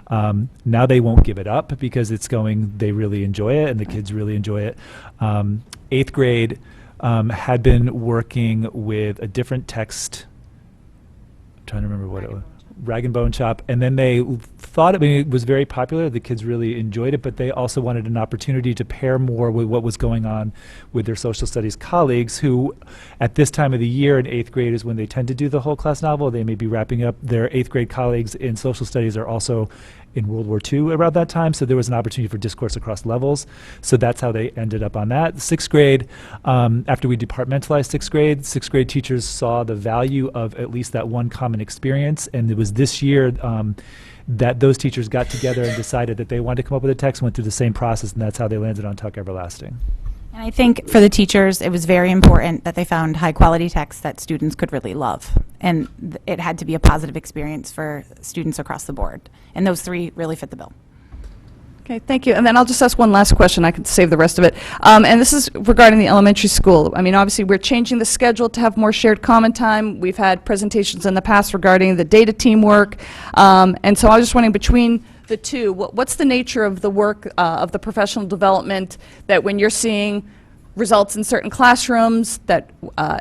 Now they won't give it up because they really enjoy it and the kids really enjoy it. 8th grade had been working with a different text. I'm trying to remember what it was. Rag and Bone Shop, and then they thought, it was very popular, the kids really enjoyed it, but they also wanted an opportunity to pair more with what was going on with their social studies colleagues, who at this time of the year in 8th grade is when they tend to do the whole class novel. They may be wrapping up. Their 8th grade colleagues in social studies are also in World War II around that time, so there was an opportunity for discourse across levels. So that's how they ended up on that. 6th grade, after we departmentalized 6th grade teachers saw the value of at least that one common experience, and it was this year that those teachers got together and decided that they wanted to come up with a text, went through the same process, and that's how they landed on Tuck Everlasting. And I think for the teachers, it was very important that they found high-quality texts that students could really love. And it had to be a positive experience for students across the board. And those 3 really fit the bill. Okay, thank you. And then I'll just ask one last question. I can save the rest of it. And this is regarding the elementary school. I mean, obviously, we're changing the schedule to have more shared common time. We've had presentations in the past regarding the data teamwork. And so I was just wondering, between the two, what's the nature of the work of the professional development that when you're seeing results in certain classrooms that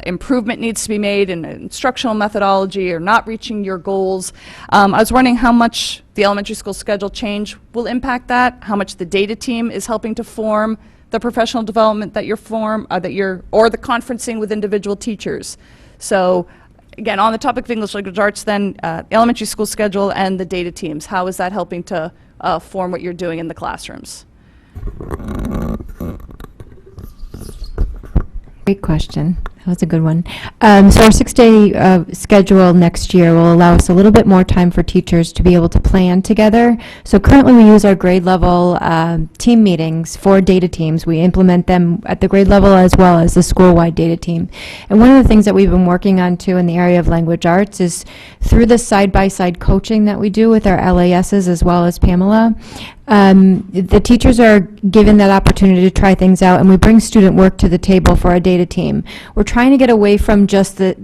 improvement needs to be made in instructional methodology or not reaching your goals? I was wondering how much the elementary school schedule change will impact that, how much the data team is helping to form the professional development that or the conferencing with individual teachers. So again, on the topic of English language arts, then elementary school schedule and the data teams, how is that helping to form what you're doing in the classrooms? Great question. That was a good one. So our 6-day schedule next year will allow us a little bit more time for teachers to be able to plan together. So currently we use our grade level team meetings for data teams. We implement them at the grade level as well as the school-wide data team. And one of the things that we've been working on too in the area of language arts is through the side-by-side coaching that we do with our LASs as well as Pamela. The teachers are given that opportunity to try things out, and we bring student work to the table for our data team. We're trying to get away from just the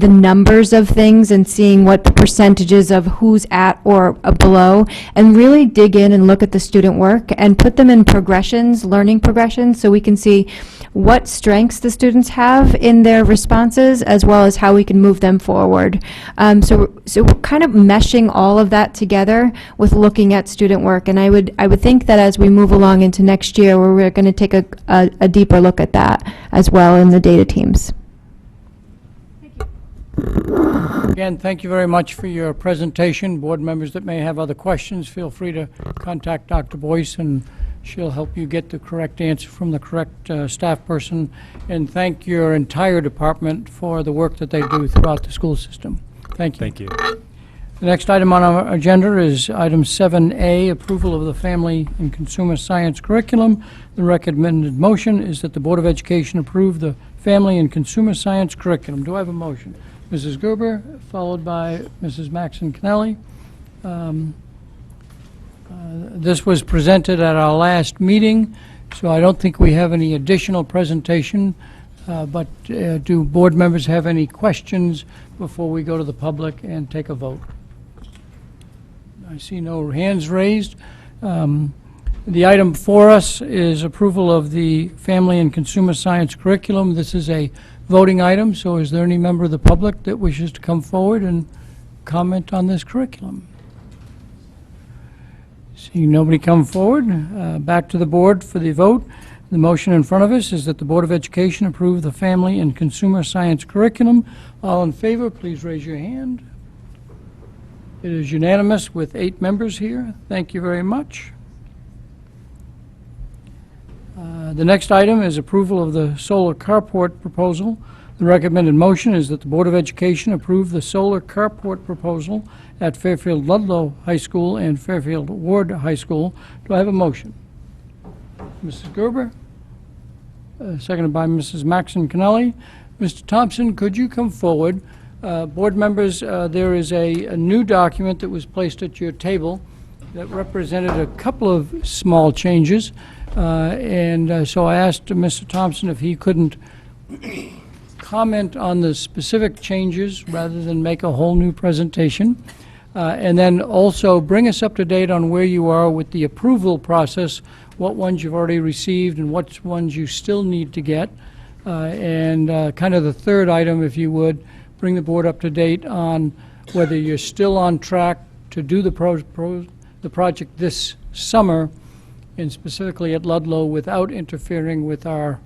numbers of things and seeing what the percentages of who's at or below, and really dig in and look at the student work and put them in progressions, learning progressions, so we can see what strengths the students have in their responses as well as how we can move them forward. So we're kind of meshing all of that together with looking at student work, and I would think that as we move along into next year, we're going to take a deeper look at that as well in the data teams. Again, thank you very much for your presentation. Board members that may have other questions, feel free to contact Dr. Boyce, and she'll help you get the correct answer from the correct staff person. And thank your entire department for the work that they do throughout the school system. Thank you. Thank you. The next item on our agenda is item 7A, approval of the Family and Consumer Science curriculum. The recommended motion is that the Board of Education approve the Family and Consumer Science curriculum. Do I have a motion? Mrs. Gerber, followed by Mrs. Maxon Kennelly. This was presented at our last meeting, so I don't think we have any additional presentation, but do board members have any questions before we go to the public and take a vote? I see no hands raised. The item before us is approval of the Family and Consumer Science curriculum. This is a voting item, so is there any member of the public that wishes to come forward and comment on this curriculum? Seeing nobody come forward, back to the board for the vote. The motion in front of us is that the Board of Education approve the Family and Consumer Science curriculum. All in favor, please raise your hand. It is unanimous with 8 members here. Thank you very much. The next item is approval of the solar carport proposal. The recommended motion is that the Board of Education approve the solar carport proposal at Fairfield Ludlow High School and Fairfield Ward High School. Do I have a motion? Mrs. Gerber, seconded by Mrs. Maxon Kennelly. Mr. Thompson, could you come forward? Board members, there is a new document that was placed at your table that represented a couple of small changes. So I asked Mr. Thompson if he couldn't comment on the specific changes rather than make a whole new presentation. And then also bring us up to date on where you are with the approval process, what ones you've already received and what ones you still need to get. And kind of the third item, if you would, bring the board up to date on whether you're still on track to do the project this summer, and specifically at Ludlow, without interfering with our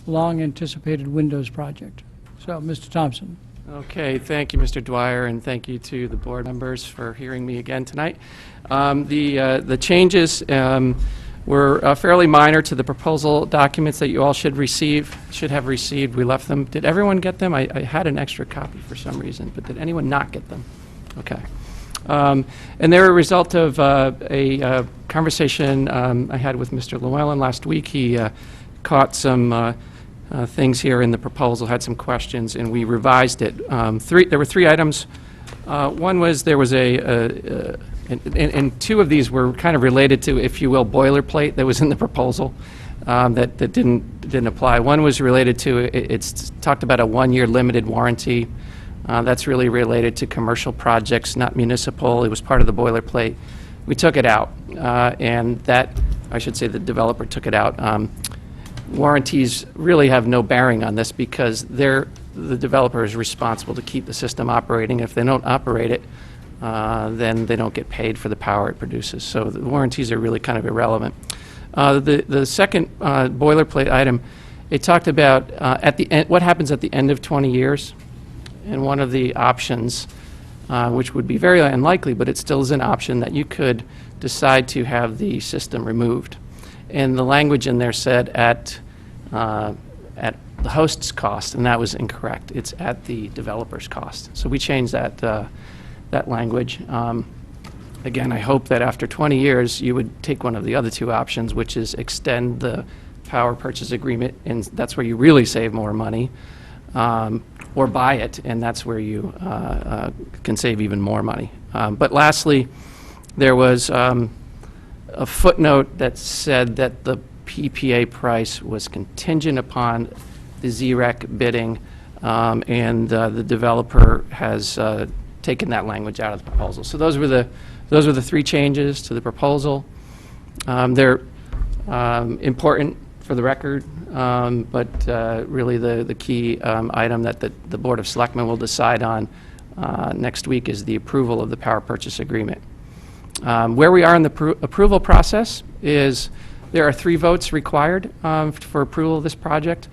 long-anticipated Windows project. So, Mr. Thompson. Okay, thank you, Mr. Dwyer, and thank you to the board members for hearing me again tonight. The changes were fairly minor to the proposal documents that you all should have received. We left them. Did everyone get them? I had an extra copy for some reason, but did anyone not get them? Okay. And they're a result of a conversation I had with Mr. Llewellyn last week. He caught some things here in the proposal, had some questions, and we revised it. There were 3 items. One was there was and 2 of these were kind of related to, if you will, boilerplate that was in the proposal that didn't apply. One was related to, it's talked about a 1-year limited warranty. That's really related to commercial projects, not municipal. It was part of the boilerplate. We took it out, and that, I should say, the developer took it out. Warranties really have no bearing on this because the developer is responsible to keep the system operating. If they don't operate it, then they don't get paid for the power it produces. So the warranties are really kind of irrelevant. The second boilerplate item, it talked about at the end, what happens at the end of 20 years. And one of the options, which would be very unlikely, but it still is an option, that you could decide to have the system removed. And the language in there said at the host's cost, and that was incorrect. It's at the developer's cost. So we changed that, that language. Again, I hope that after 20 years, you would take one of the other two options, which is extend the power purchase agreement, and that's where you really save more money, or buy it, and that's where you can save even more money. But lastly, there was a footnote that said that the PPA price was contingent upon the ZREC bidding, and the developer has taken that language out of the proposal. So those were the three changes to the proposal. They're important for the record, but really the key item that the Board of Selectmen will decide on next week is the approval of the power purchase agreement. Where we are in the approval process is there are 3 votes required for approval of this project.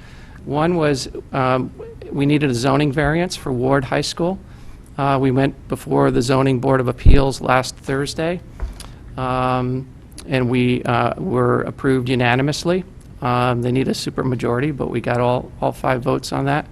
One was we needed a zoning variance for Ward High School. We went before the Zoning Board of Appeals last Thursday, and we were approved unanimously. They need a supermajority, but we got all 5 votes on that.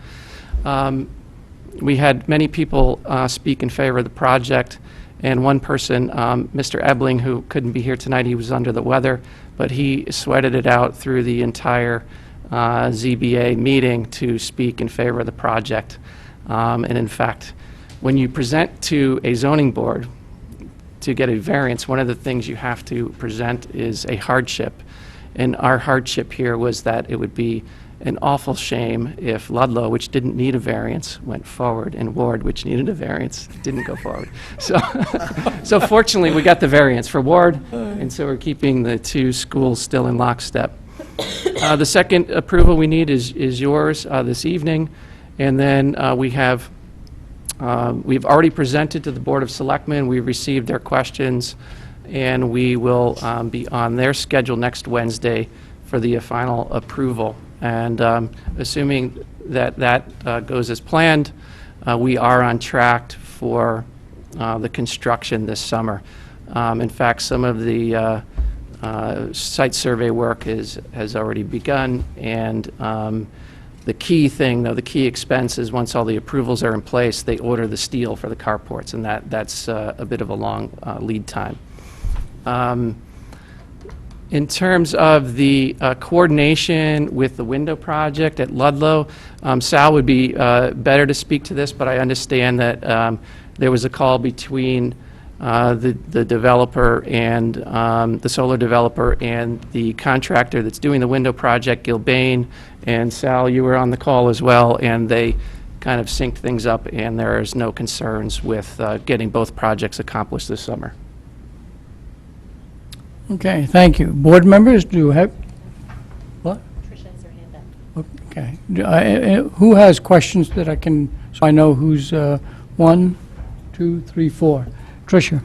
We had many people speak in favor of the project, and one person, Mr. Ebling, who couldn't be here tonight, he was under the weather, but he sweated it out through the entire ZBA meeting to speak in favor of the project. And in fact, when you present to a zoning board to get a variance, one of the things you have to present is a hardship. And our hardship here was that it would be an awful shame if Ludlow, which didn't need a variance, went forward, and Ward, which needed a variance, didn't go forward. So, so fortunately, we got the variance for Ward, and so we're keeping the 2 schools still in lockstep. The second approval we need is yours this evening, and then we've already presented to the Board of Selectmen. We've received their questions, and we will be on their schedule next Wednesday for the final approval. And assuming that that goes as planned, we are on track for the construction this summer. In fact, some of the site survey work has already begun, and the key thing, though, the key expense is once all the approvals are in place, they order the steel for the carports, and that's a bit of a long lead time. In terms of the coordination with the window project at Ludlow, Sal would be better to speak to this, but I understand that there was a call between the developer and the solar developer and the contractor that's doing the window project, Gilbane, and Sal, you were on the call as well, and they kind of synced things up, and there is no concerns with getting both projects accomplished this summer. Okay, thank you. Board members, do you have, what? Tricia has her hand up. Okay. Who has questions that I can, so I know who's 1, 2, 3, 4? Tricia.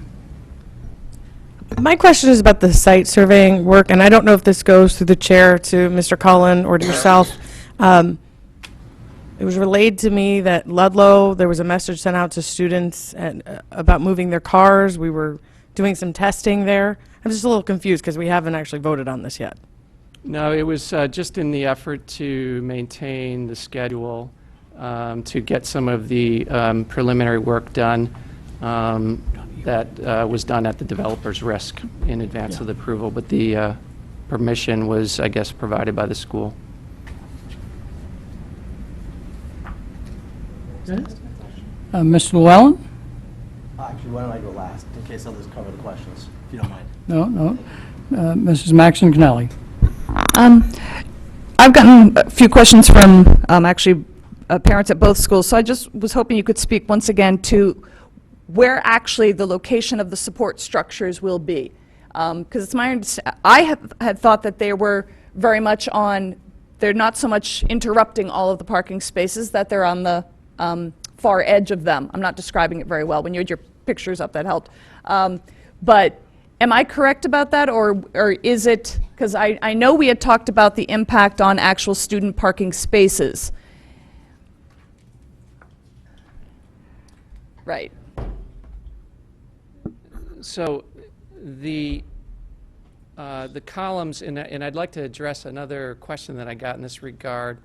My question is about the site surveying work, and I don't know if this goes through the chair to Mr. Cullen or to yourself. It was relayed to me that Ludlow, there was a message sent out to students about moving their cars. We were doing some testing there. I'm just a little confused because we haven't actually voted on this yet. No, it was just in the effort to maintain the schedule, to get some of the preliminary work done that was done at the developer's risk in advance of the approval, but the permission was, I guess, provided by the school. Mr. Llewellyn? Actually, why don't I go last, in case others cover the questions, if you don't mind. No. Mrs. Maxon Connelly. I've gotten a few questions from actually parents at both schools, so I just was hoping you could speak once again to where actually the location of the support structures will be. Because it's my I had thought that they were very much on, they're not so much interrupting all of the parking spaces, that they're on the far edge of them. I'm not describing it very well. When you had your pictures up, that helped. But am I correct about that, or is it, because I know we had talked about the impact on actual student parking spaces. Right. So the columns, and I'd like to address another question that I got in this regard.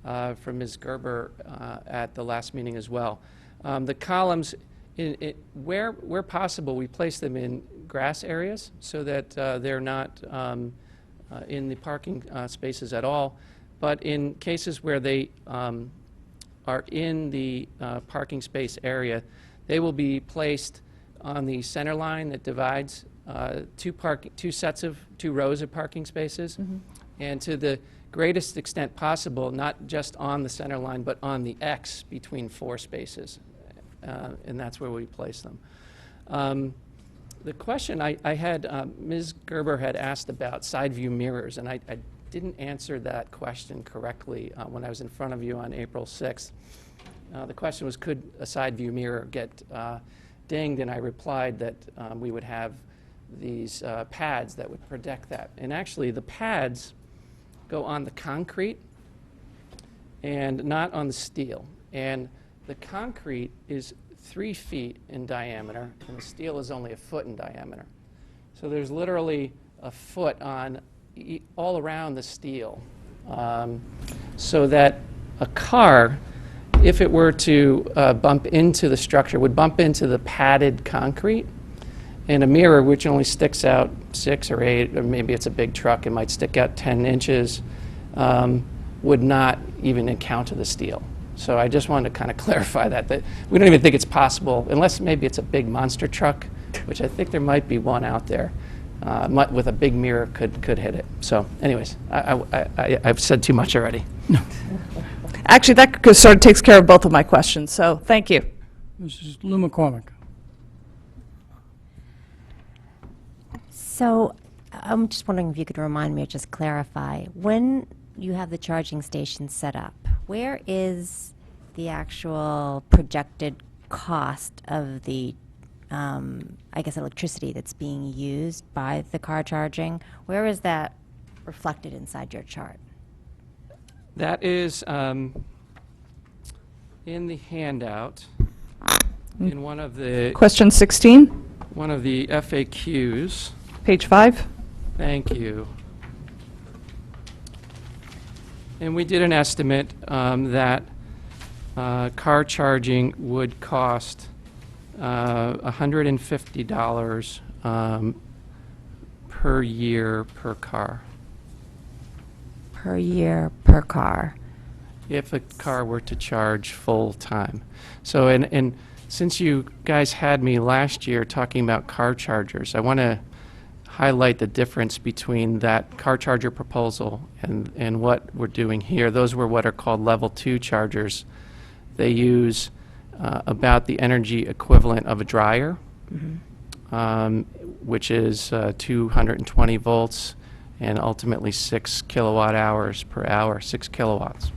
from Ms. Gerber at the last meeting as well. The columns, where possible, we place them in grass areas so that they're not in the parking spaces at all. But in cases where they are in the parking space area, they will be placed on the center line that divides two rows of parking spaces. And to the greatest extent possible, not just on the center line, but on the X between 4 spaces. And that's where we place them. The question I had, Ms. Gerber had asked about side view mirrors, and I didn't answer that question correctly when I was in front of you on April 6th. The question was, could a side view mirror get dinged? And I replied that we would have these pads that would protect that. And actually, the pads go on the concrete and not on the steel. And the concrete is 3 feet in diameter, and the steel is only 1 foot in diameter. So there's literally 1 foot on all around the steel, so that a car, if it were to bump into the structure, would bump into the padded concrete, and a mirror, which only sticks out 6 or 8, or maybe it's a big truck, it might stick out 10 inches, would not even encounter the steel. So I just wanted to kind of clarify that we don't even think it's possible, unless maybe it's a big monster truck, which I think there might be one out there, with a big mirror could hit it. So anyways, I've said too much already. Actually, that sort of takes care of both of my questions, so thank you. Mrs. Lou McCormick. So I'm just wondering if you could remind me or just clarify, when you have the charging station set up, where is the actual projected cost of the, I guess, electricity that's being used by the car charging? Where is that reflected inside your chart? That is in the handout, in one of the... Question 16? One of the FAQs. Page 5. Thank you. And we did an estimate that car charging would cost $150 per year per car. Per year per car. If a car were to charge full time. So, and since you guys had me last year talking about car chargers, I want to highlight the difference between that car charger proposal and what we're doing here. Those were what are called level 2 chargers. They use about the energy equivalent of a dryer, which is 220 volts and ultimately 6 kilowatt hours per hour, 6 kilowatts.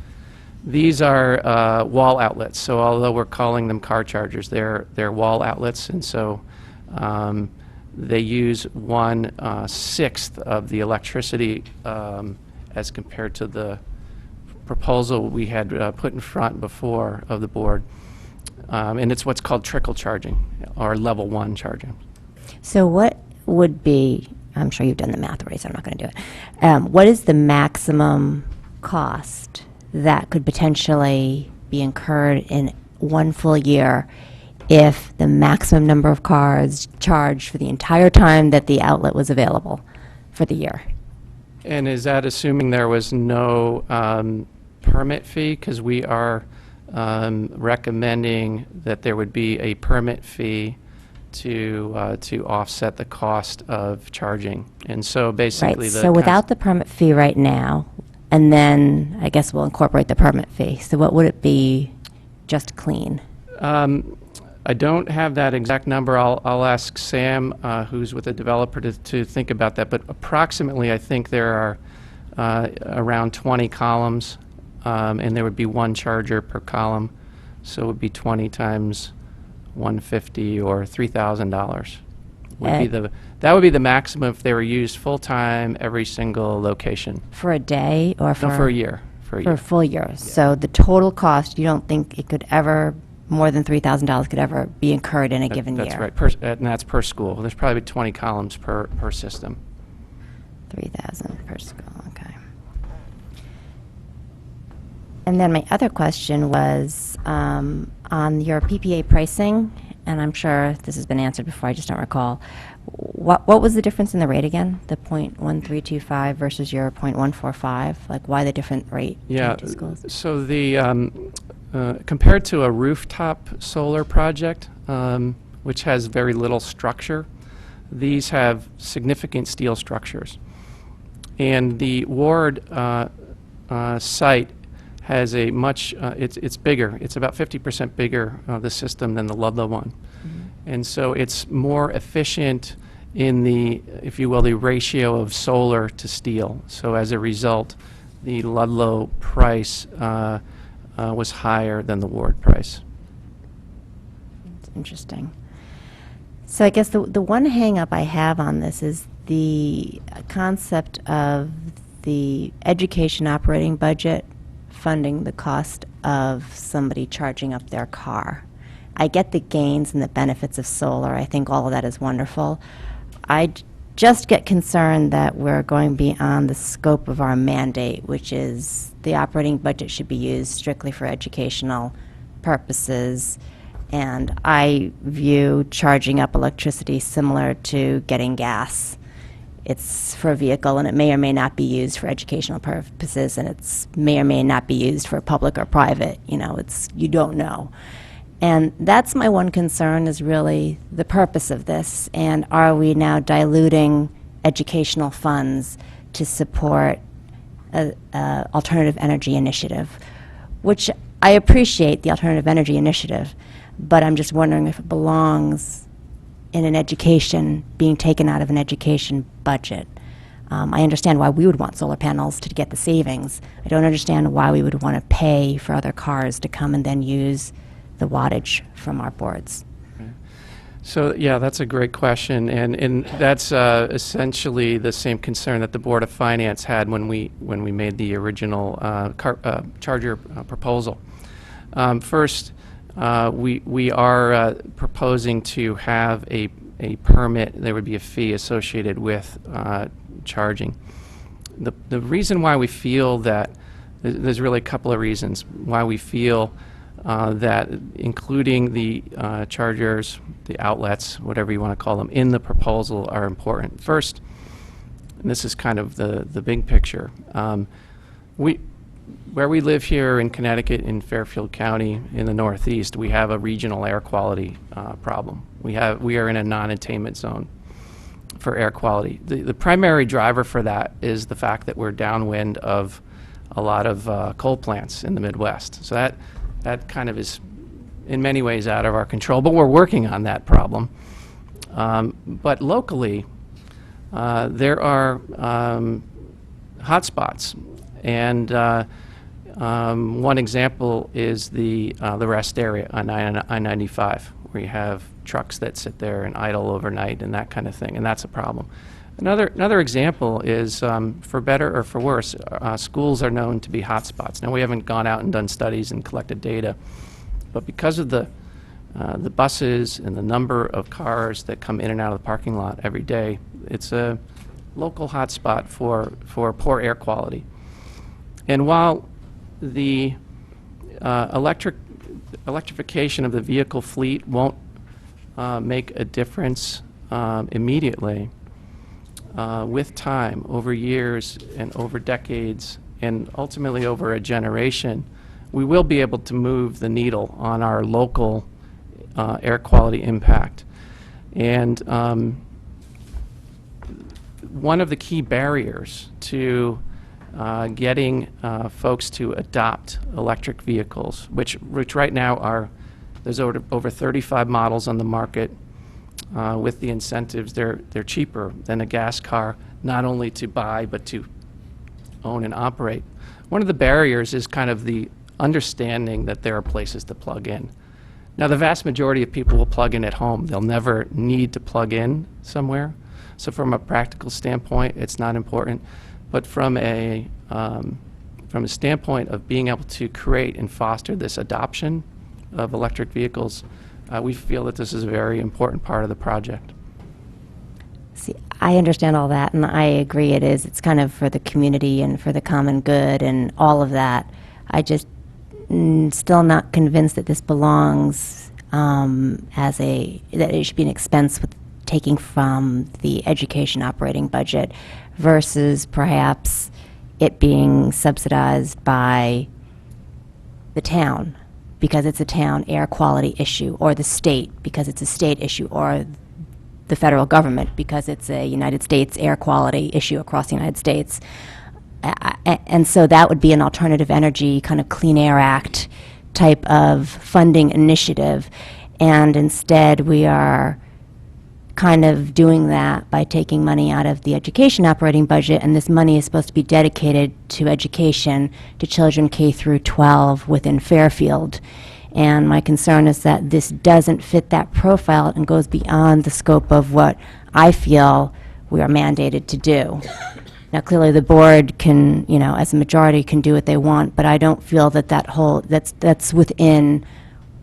These are wall outlets, so although we're calling them car chargers, they're wall outlets, and so they use 1/6 of the electricity as compared to the proposal we had put in front before of the board. And it's what's called trickle charging, or level 1 charging. So what would be, I'm sure you've done the math already, so I'm not going to do it. What is the maximum cost that could potentially be incurred in one full year if the maximum number of cars charged for the entire time that the outlet was available for the year? And is that assuming there was no permit fee? Because we are recommending that there would be a permit fee to offset the cost of charging. And so basically Right, so without the permit fee right now, and then I guess we'll incorporate the permit fee. So what would it be just clean? I don't have that exact number. I'll ask Sam, who's with the developer, to think about that. But approximately, I think there are around 20 columns, and there would be 1 charger per column. So it would be 20 times 150 or $3,000. That would be the maximum if they were used full time, every single location. For a day or for? No, for a year. For a full year. Yeah. So the total cost, you don't think it could ever, more than $3,000 could ever be incurred in a given year? That's right, and that's per school. There's probably 20 columns per system. 3,000 per school, okay. And then my other question was on your PPA pricing, and I'm sure this has been answered before, I just don't recall. What was the difference in the rate again? The .1325 versus your .145? Like, why the different rate between the two schools? So the compared to a rooftop solar project, which has very little structure, these have significant steel structures. And the Ward site has a much, it's bigger. It's about 50% bigger, the system, than the Ludlow one. And so it's more efficient in the, if you will, the ratio of solar to steel. So as a result, the Ludlow price was higher than the Ward price. Interesting. So I guess the one hang-up I have on this is the concept of the education operating budget funding the cost of somebody charging up their car. I get the gains and the benefits of solar. I think all of that is wonderful. I just get concerned that we're going beyond the scope of our mandate, which is the operating budget should be used strictly for educational purposes. And I view charging up electricity similar to getting gas. It's for a vehicle, and it may or may not be used for educational purposes, and it's may or may not be used for public or private. You know, you don't know. And that's my one concern, is really the purpose of this, and are we now diluting educational funds to support a alternative energy initiative, which I appreciate the alternative energy initiative, but I'm just wondering if it belongs in an education, being taken out of an education budget. I understand why we would want solar panels to get the savings. I don't understand why we would want to pay for other cars to come and then use the wattage from our boards. So yeah, that's a great question, and that's essentially the same concern that the Board of Finance had when we made the original charger proposal. First, we are proposing to have a permit. There would be a fee associated with charging. The reason why we feel that, there's really a couple of reasons why we feel that including the chargers, the outlets, whatever you want to call them, in the proposal are important. First, and this is kind of the big picture, where we live here in Connecticut, in Fairfield County, in the Northeast, we have a regional air quality problem. We are in a non-attainment zone for air quality. The primary driver for that is the fact that we're downwind of a lot of coal plants in the Midwest. So that kind of is in many ways out of our control, but we're working on that problem. But locally, there are hotspots, and one example is the rest area on I-95, where you have trucks that sit there and idle overnight and that kind of thing, and that's a problem. Another example is, for better or for worse, schools are known to be hotspots. Now, we haven't gone out and done studies and collected data, but because of the buses and the number of cars that come in and out of the parking lot every day, it's a local hotspot for poor air quality. And while the electrification of the vehicle fleet won't make a difference immediately, with time, over years and over decades, and ultimately over a generation, we will be able to move the needle on our local air quality impact. And one of the key barriers to getting folks to adopt electric vehicles, which right now there's over 35 models on the market. With the incentives, they're cheaper than a gas car, not only to buy, but to own and operate. One of the barriers is kind of the understanding that there are places to plug in. Now, the vast majority of people will plug in at home. They'll never need to plug in somewhere. So from a practical standpoint, it's not important. But from a standpoint of being able to create and foster this adoption of electric vehicles, we feel that this is a very important part of the project. See, I understand all that, and I agree it is. It's kind of for the community and for the common good and all of that. I just still not convinced that this belongs that it should be an expense with taking from the education operating budget versus perhaps it being subsidized by the town because it's a town air quality issue, or the state because it's a state issue, or the federal government because it's a United States air quality issue across the United States. And so that would be an alternative energy kind of Clean Air Act type of funding initiative. And instead we are kind of doing that by taking money out of the education operating budget, and this money is supposed to be dedicated to education to children K through 12 within Fairfield. And my concern is that this doesn't fit that profile and goes beyond the scope of what I feel we are mandated to do. Now, clearly, the board can, as a majority, can do what they want, but I don't feel that that's within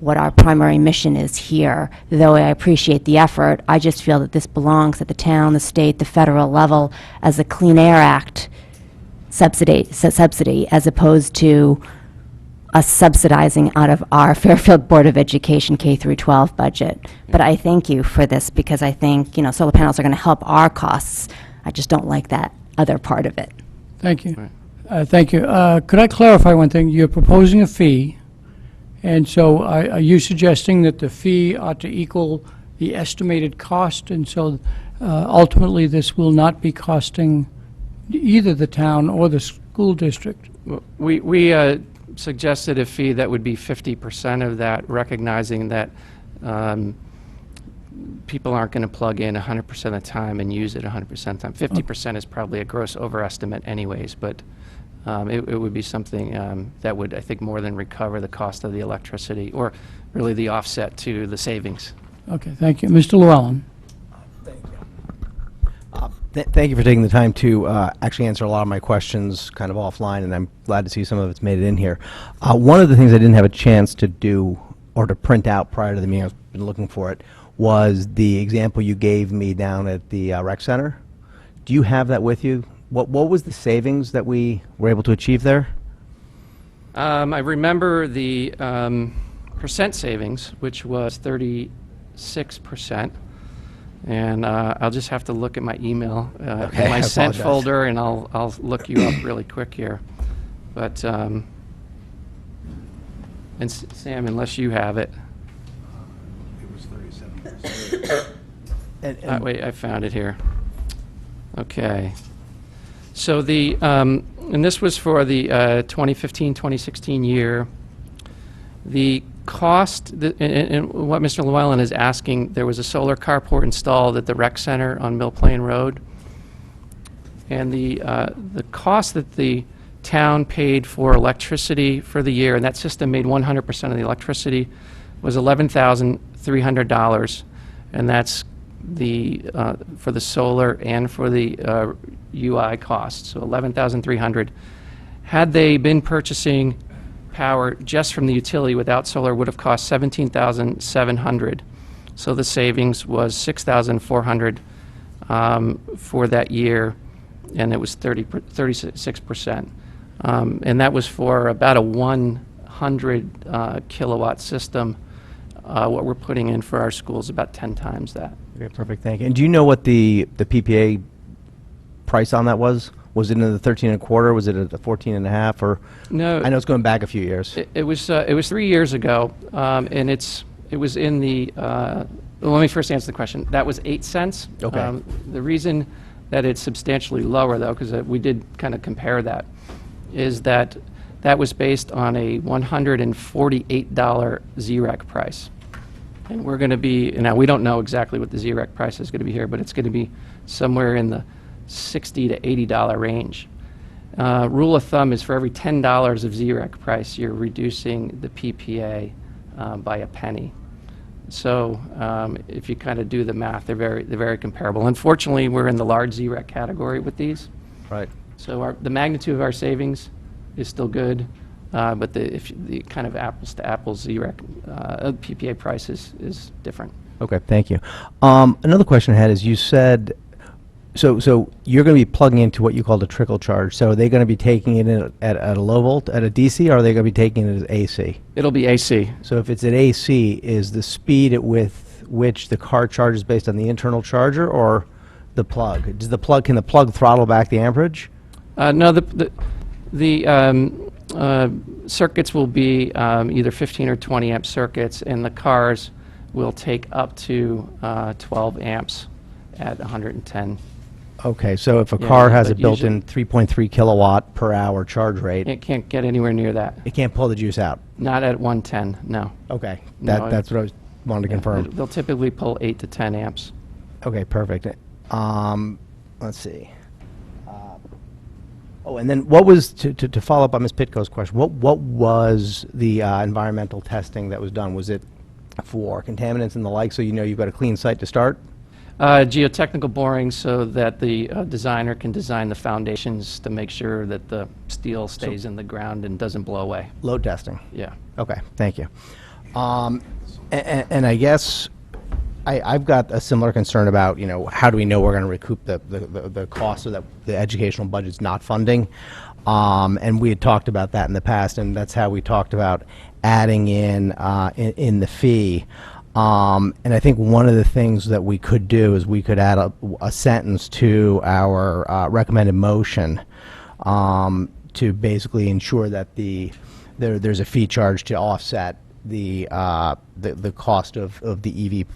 what our primary mission is here. Though I appreciate the effort, I just feel that this belongs at the town, the state, the federal level as a Clean Air Act subsidy, as opposed to us subsidizing out of our Fairfield Board of Education K through 12 budget. But I thank you for this because I think, solar panels are going to help our costs. I just don't like that other part of it. Thank you. Thank you. Could I clarify one thing? You're proposing a fee, and so are you suggesting that the fee ought to equal the estimated cost, and so ultimately this will not be costing either the town or the school district? We suggested a fee that would be 50% of that, recognizing that people aren't going to plug in 100% of the time and use it 100% of the time. 50% is probably a gross overestimate anyways, but it would be something that would, I think, more than recover the cost of the electricity, or really the offset to the savings. Okay, thank you. Mr. Llewellyn. Thank you for taking the time to actually answer a lot of my questions kind of offline, and I'm glad to see some of it's made it in here. One of the things I didn't have a chance to do or to print out prior to the meeting, I've been looking for it, was the example you gave me down at the rec center. Do you have that with you? What was the savings that we were able to achieve there? I remember the percent savings, which was 36%. And I'll just have to look at my email, Okay, in my I sent apologize. folder, and I'll look you up really quick here. But, and Sam, unless you have it. It was 37%. Wait, I found it here. Okay. So the, and this was for the 2015-2016 year. The cost, and what Mr. Llewellyn is asking, there was a solar carport installed at the rec center on Mill Plain Road. And the cost that the town paid for electricity for the year, and that system made 100% of the electricity, was $11,300. And that's the, for the solar and for the UI cost, so $11,300. Had they been purchasing power just from the utility without solar, would have cost $17,700. So the savings was $6,400 for that year, and it was 36%. And that was for about a 100 kilowatt system. What we're putting in for our schools about 10 times that. Okay, perfect, thank you. And do you know what the PPA price on that was? Was it in the 13.25? Was it at the 14.5? Or no, I know it's going back a few years. It was 3 years ago, and it was in the. Well, let me first answer the question. That was 8 cents. Okay. The reason that it's substantially lower, though, because we did kind of compare that, is that that was based on a $148 ZREC price. And we're going to be, now we don't know exactly what the ZREC price is going to be here, but it's going to be somewhere in the $60 to $80 range. Rule of thumb is for every $10 of ZREC price, you're reducing the PPA by a penny. So if you kind of do the math, they're very comparable. Unfortunately, we're in the large ZREC category with these. Right. So the magnitude of our savings is still good, but if the kind of apples to apples ZREC PPA price is different. Okay, thank you. Another question I had is, you said So you're going to be plugging into what you call the trickle charge. So are they going to be taking it in at a low volt, at a DC, or are they going to be taking it as AC? It'll be AC. So if it's at AC, is the speed at with which the car charges based on the internal charger or the plug? Can the plug throttle back the amperage? No, the circuits will be either 15 or 20 amp circuits, and the cars will take up to 12 amps at 110. Okay, so if a Yeah, car has a but built-in 3.3 kilowatt per hour charge rate, It can't get anywhere near that. it can't pull the juice out. Not at 110, no. Okay, No, that's what I wanted to confirm. They'll typically pull 8 to 10 amps. Okay, perfect. Let's see. And then what was, to follow up on Ms. Pitko's question, what was the environmental testing that was done? Was it for contaminants and the like, so you know you've got a clean site to start? Geotechnical boring so that the designer can design the foundations to make sure that the steel stays in the ground and doesn't blow away. Load testing? Yeah. Okay, thank you. And I guess I've got a similar concern about, how do we know we're going to recoup the cost so that the educational budget's not funding? And we had talked about that in the past, and that's how we talked about adding in the fee. And I think one of the things that we could do is we could add a sentence to our recommended motion to basically ensure that there's a fee charge to offset the cost of the EV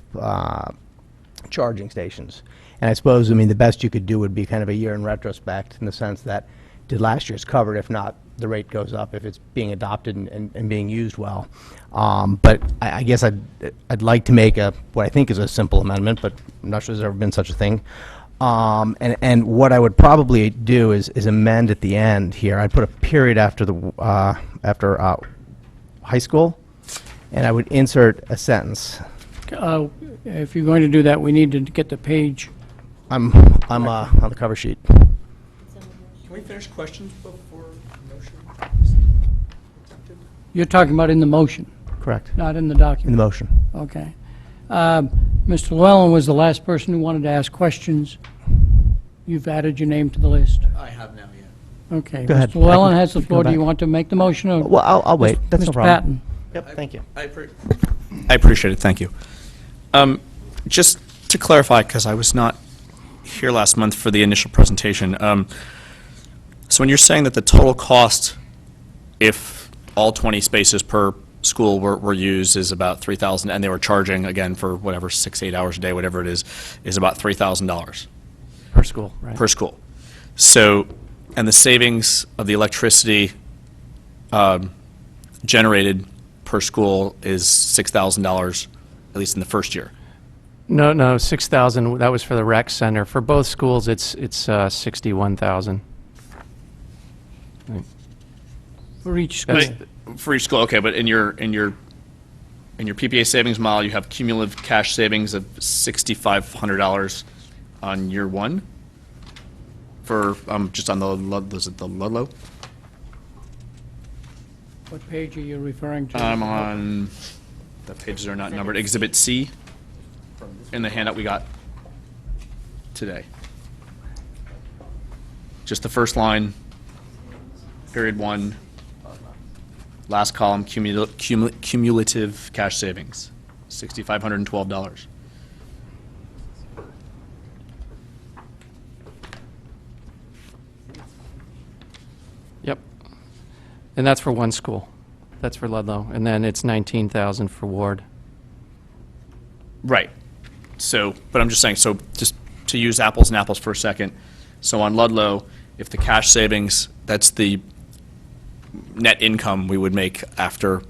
charging stations. And I suppose, the best you could do would be kind of a year in retrospect, in the sense that, did last year's cover? If not, the rate goes up if it's being adopted and being used well. But I guess I'd like to make what I think is a simple amendment, but I'm not sure there's ever been such a thing. And what I would probably do is amend at the end here. I'd put a period after high school, and I would insert a sentence. If you're going to do that, we need to get the page. I'm on the cover sheet. Can we finish questions before motion? You're talking about in the motion, Correct. not in the document? In the motion. Okay. Mr. Llewellyn was the last person who wanted to ask questions. You've added your name to the list. I have now, yeah. Okay. Go ahead. Mr. Llewellyn has the Go floor. Do you back. want to make the motion? Or Well, I'll wait. That's no Mr. problem. Patton? Yep, thank you. I appreciate it, thank you. Just to clarify, because I was not here last month for the initial presentation, so when you're saying that the total cost, if all 20 spaces per school were used, is about $3,000, and they were charging, again, for whatever, 6-8 hours a day, whatever it is about $3,000 Per school, right? per school. So, and the savings of the electricity generated per school is $6,000, at least in the first year. No, 6,000, that was for the rec center. For both schools, it's 61,000. For each school. For each school, okay, but in your PPA savings model, you have cumulative cash savings of $6,500 on year one for, just on the Ludlow? What page are you referring to? I'm on, the pages are not numbered, Exhibit C in the handout we got today. Just the first line, period one, last column, cumulative cash savings, $6,512. Yep. And that's for one school. That's for Ludlow. And then it's 19,000 for Ward. Right. So, but I'm just saying, so just to use apples and apples for a second. So on Ludlow, if the cash savings, that's the net income we would make after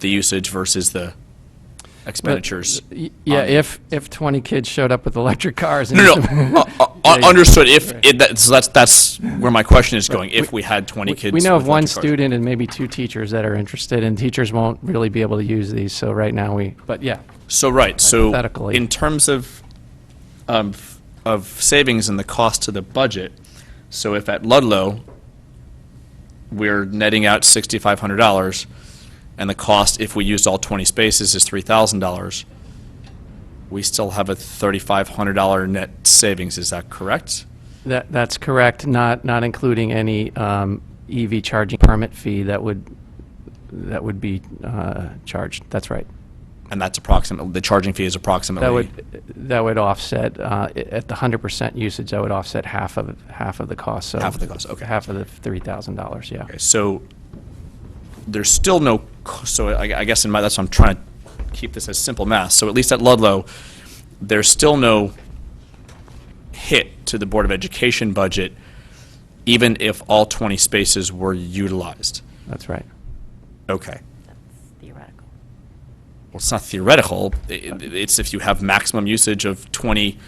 the usage versus the expenditures. Yeah, if 20 kids showed up with electric cars. And Understood. So that's where my question is going. If we had 20 kids, we know of with one electric cars. student and maybe 2 teachers that are interested, and teachers won't really be able to use these. So right now but yeah. So right. So hypothetically. in terms of savings and the cost to the budget, so if at Ludlow we're netting out $6,500, and the cost if we used all 20 spaces is $3,000, we still have a $3,500 net savings. Is that correct? That's correct, not including any EV charging permit fee that would be charged. That's right. And that's approximately, the charging fee is approximately? That would offset, at the 100% usage, that would offset half of the cost. So Half of the cost, okay. Half of the $3,000, yeah. Okay, so there's still no, so I guess that's why I'm trying to keep this as simple math. So at least at Ludlow, there's still no hit to the Board of Education budget, even if all 20 spaces were utilized. That's right. Okay. Theoretical. Well, it's not theoretical. It's if you have maximum usage of 20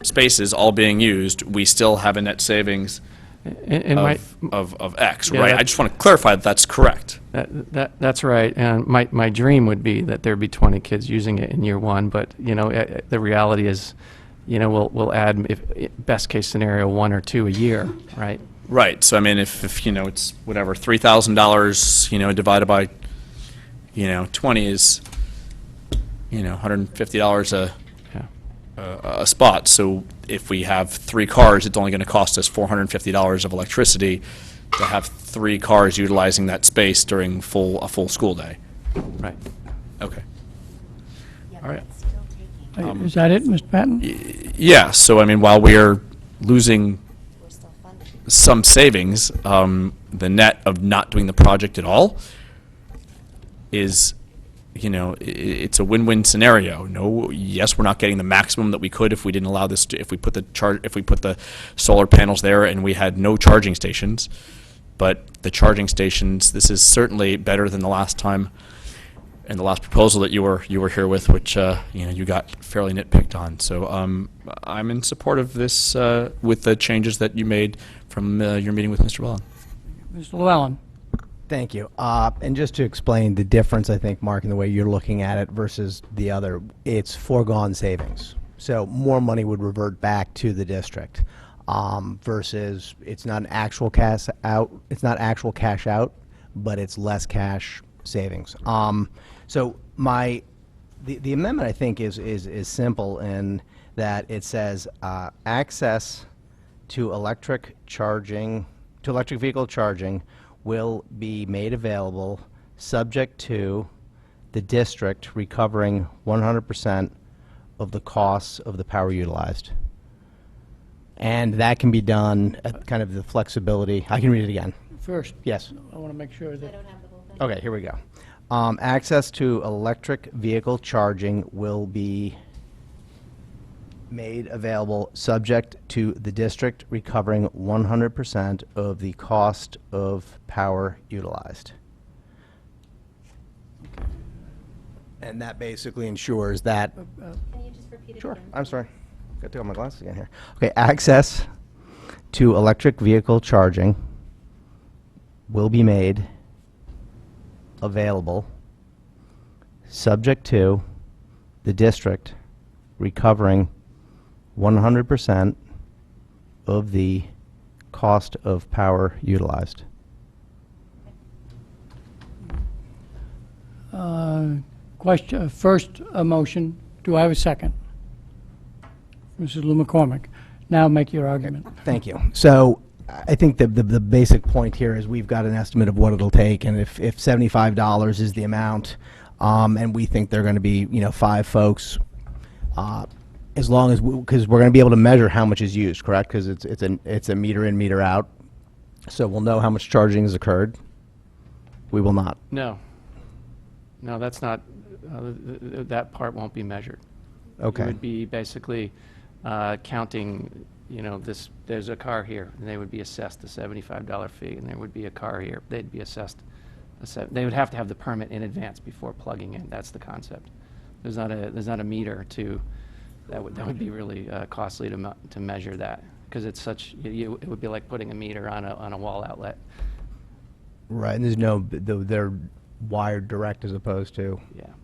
spaces all being used, we still have a net savings of X, Yeah, right? I just want to clarify that that's correct. That's right. And my dream would be that there'd be 20 kids using it in year one, but, the reality is, we'll add, if best case scenario, 1 or 2 a year, right? Right. So I mean, if it's whatever $3,000, divided by, 20 is, $150 a spot. So if we have 3 cars, it's only going to cost us $450 of electricity to have 3 cars utilizing that space during a full school day. Right. Okay. All right. Is that it, Mr. Patton? Yeah. So I mean, while we're losing some savings, the net of not doing the project at all is, it's a win-win scenario. No, yes, we're not getting the maximum that we could if we didn't allow this if we put the solar panels there and we had no charging stations. But the charging stations, this is certainly better than the last time and the last proposal that you were here with, which you got fairly nitpicked on. So I'm in support of this with the changes that you made from your meeting with Mr. Wellen. Mr. Llewellyn? Thank you. And just to explain the difference, I think, Mark, in the way you're looking at it versus the other, it's foregone savings. So more money would revert back to the district versus it's not an actual cash out. It's not actual cash out, but it's less cash savings. So the amendment, I think, is simple in that it says access to electric vehicle charging will be made available subject to the district recovering 100% of the costs of the power utilized. And that can be done at kind of the flexibility. I can read it again. First, Yes. I want to make sure that... Okay, here we go. Access to electric vehicle charging will be made available subject to the district recovering 100% of the cost of power utilized. And that basically ensures that... Can you just repeat it Sure, again? I'm sorry. Got to take off my glasses again here. Okay, access to electric vehicle charging will be made available subject to the district recovering 100% of the cost of power utilized. Question, first, a motion. Do I have a second? Mrs. Lou McCormick. Now make your argument. Thank you. So I think the basic point here is we've got an estimate of what it'll take, and if $75 is the amount, and we think they're going to be 5 folks, as long as because we're going to be able to measure how much is used, correct? Because it's a meter in, meter out, so we'll know how much charging has occurred. We will not. No, that's not. That part won't be measured. Okay. It would be basically counting. There's a car here, and they would be assessed the $75 fee, and there would be a car here. They'd be assessed. They would have to have the permit in advance before plugging in. That's the concept. There's not a meter to. That would be really costly to measure that, because it's such. It would be like putting a meter on a wall outlet. Right, and there's no. They're wired direct as opposed to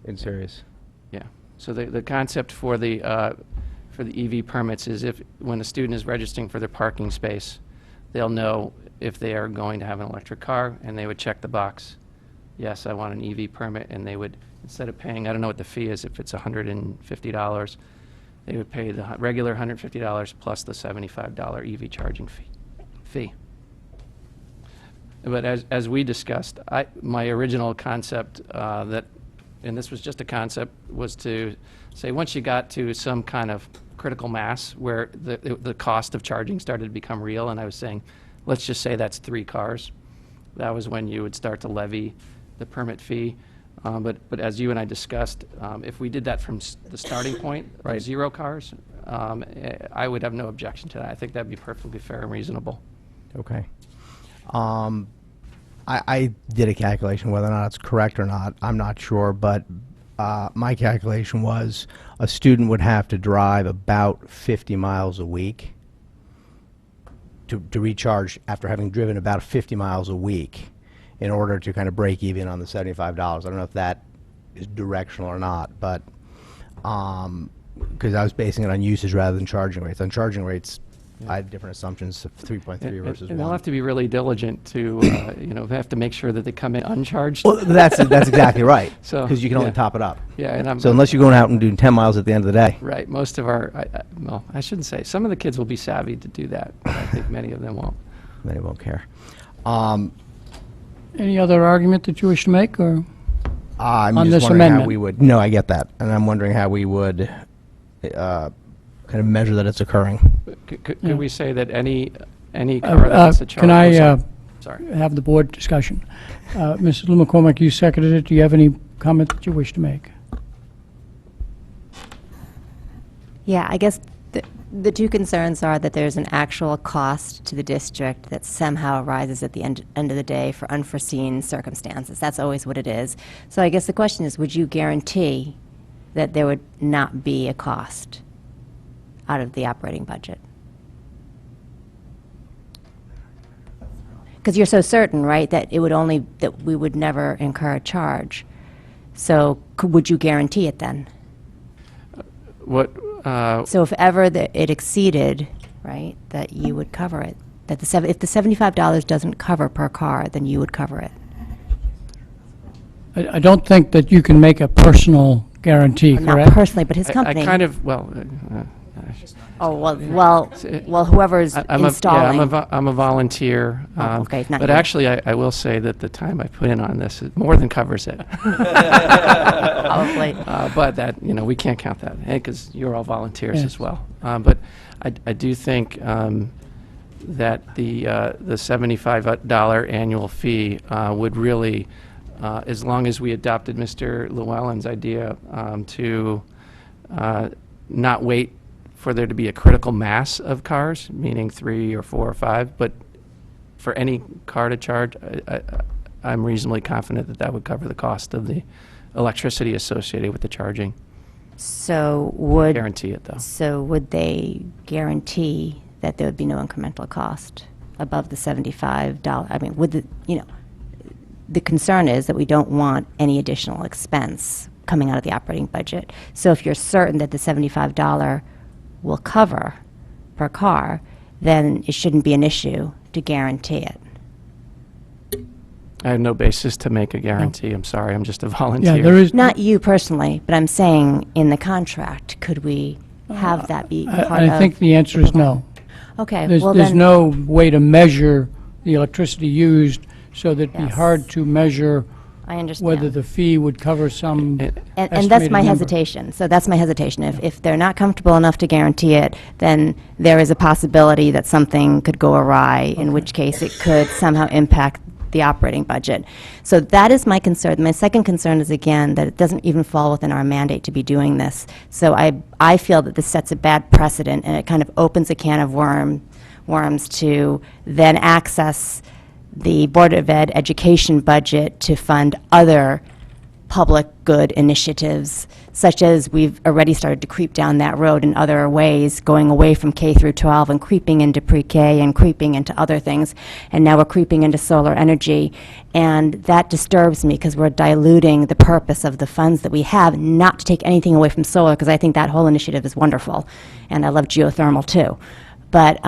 in series. Yeah. So the concept for the EV permits is when a student is registering for their parking space, they'll know if they are going to have an electric car, and they would check the box. Yes, I want an EV permit, and they would instead of paying, I don't know what the fee is, if it's $150, they would pay the regular $150 plus the $75 EV charging fee. But as we discussed, my original concept and this was just a concept, was to say once you got to some kind of critical mass where the cost of charging started to become real, and I was saying, let's just say that's 3 cars. That was when you would start to levy the permit fee. But as you and I discussed, if we did that from the starting point, Right. 0 cars, I would have no objection to that. I think that'd be perfectly fair and reasonable. Okay. I did a calculation, whether or not it's correct or not, I'm not sure, but my calculation was a student would have to drive about 50 miles a week to recharge after having driven about 50 miles a week in order to kind of break even on the $75. I don't know if that is directional or not, but because I was basing it on usage rather than charging rates. On charging rates, I had different assumptions of 3.3 versus 1. And they'll have to be really diligent to, they have to make sure that they come in uncharged. Well, that's exactly right. So, because you can only yeah. top it up. Yeah, and so unless you're going out and doing 10 miles at the end of the day. Right. Most of our, well, I shouldn't say. Some of the kids will be savvy to do that. But I think many of them won't. Many won't care. Any other argument that you wish to make, or I'm on just this wondering amendment? how we would. No, I get that, and I'm wondering how we would kind of measure that it's occurring. Could we say that any car that's a charge? Can I sorry. have the board discussion? Mrs. Lou McCormick, you seconded it. Do you have any comment that you wish to make? Yeah, I guess the two concerns are that there's an actual cost to the district that somehow arises at the end of the day for unforeseen circumstances. That's always what it is. So I guess the question is, would you guarantee that there would not be a cost out of the operating budget? Because you're so certain, right, that we would never incur a charge. So would you guarantee it then? So if ever it exceeded, right, that you would cover it. That if the $75 doesn't cover per car, then you would cover it. I don't think that you can make a personal guarantee, Not correct? personally, but his company. I kind of, well... Oh, well, whoever's installing. Yeah, I'm a volunteer. Okay, not but you. actually, I will say that the time I put in on this more than covers it. Probably. But that, we can't count that, because you're all volunteers as well. But I do think that the $75 annual fee would really, as long as we adopted Mr. Llewellyn's idea to not wait for there to be a critical mass of cars, meaning 3 or 4 or 5, but for any car to charge, I'm reasonably confident that that would cover the cost of the electricity associated with the charging. So would... Guarantee it, though. So would they guarantee that there would be no incremental cost above the $75? I mean, would the concern is that we don't want any additional expense coming out of the operating budget. So if you're certain that the $75 will cover per car, then it shouldn't be an issue to guarantee it. I have no basis to make a guarantee. I'm sorry, I'm just a volunteer. Yeah, there is... Not you personally, but I'm saying in the contract, could we have that be part of... I think the answer is no. Okay, There's well then... no way to measure the electricity used, so that it'd be hard to measure I understand. whether the fee would cover some And that's estimated my number. hesitation. So that's my hesitation. If they're not comfortable enough to guarantee it, then there is a possibility that something could go awry, in which case it could somehow impact the operating budget. So that is my concern. My second concern is, again, that it doesn't even fall within our mandate to be doing this. So I feel that this sets a bad precedent, and it kind of opens a can of worms to then access the Board of Ed education budget to fund other public good initiatives, such as we've already started to creep down that road in other ways, going away from K through 12 and creeping into pre-K and creeping into other things. And now we're creeping into solar energy. And that disturbs me, because we're diluting the purpose of the funds that we have, not to take anything away from solar, because I think that whole initiative is wonderful. And I love geothermal too. But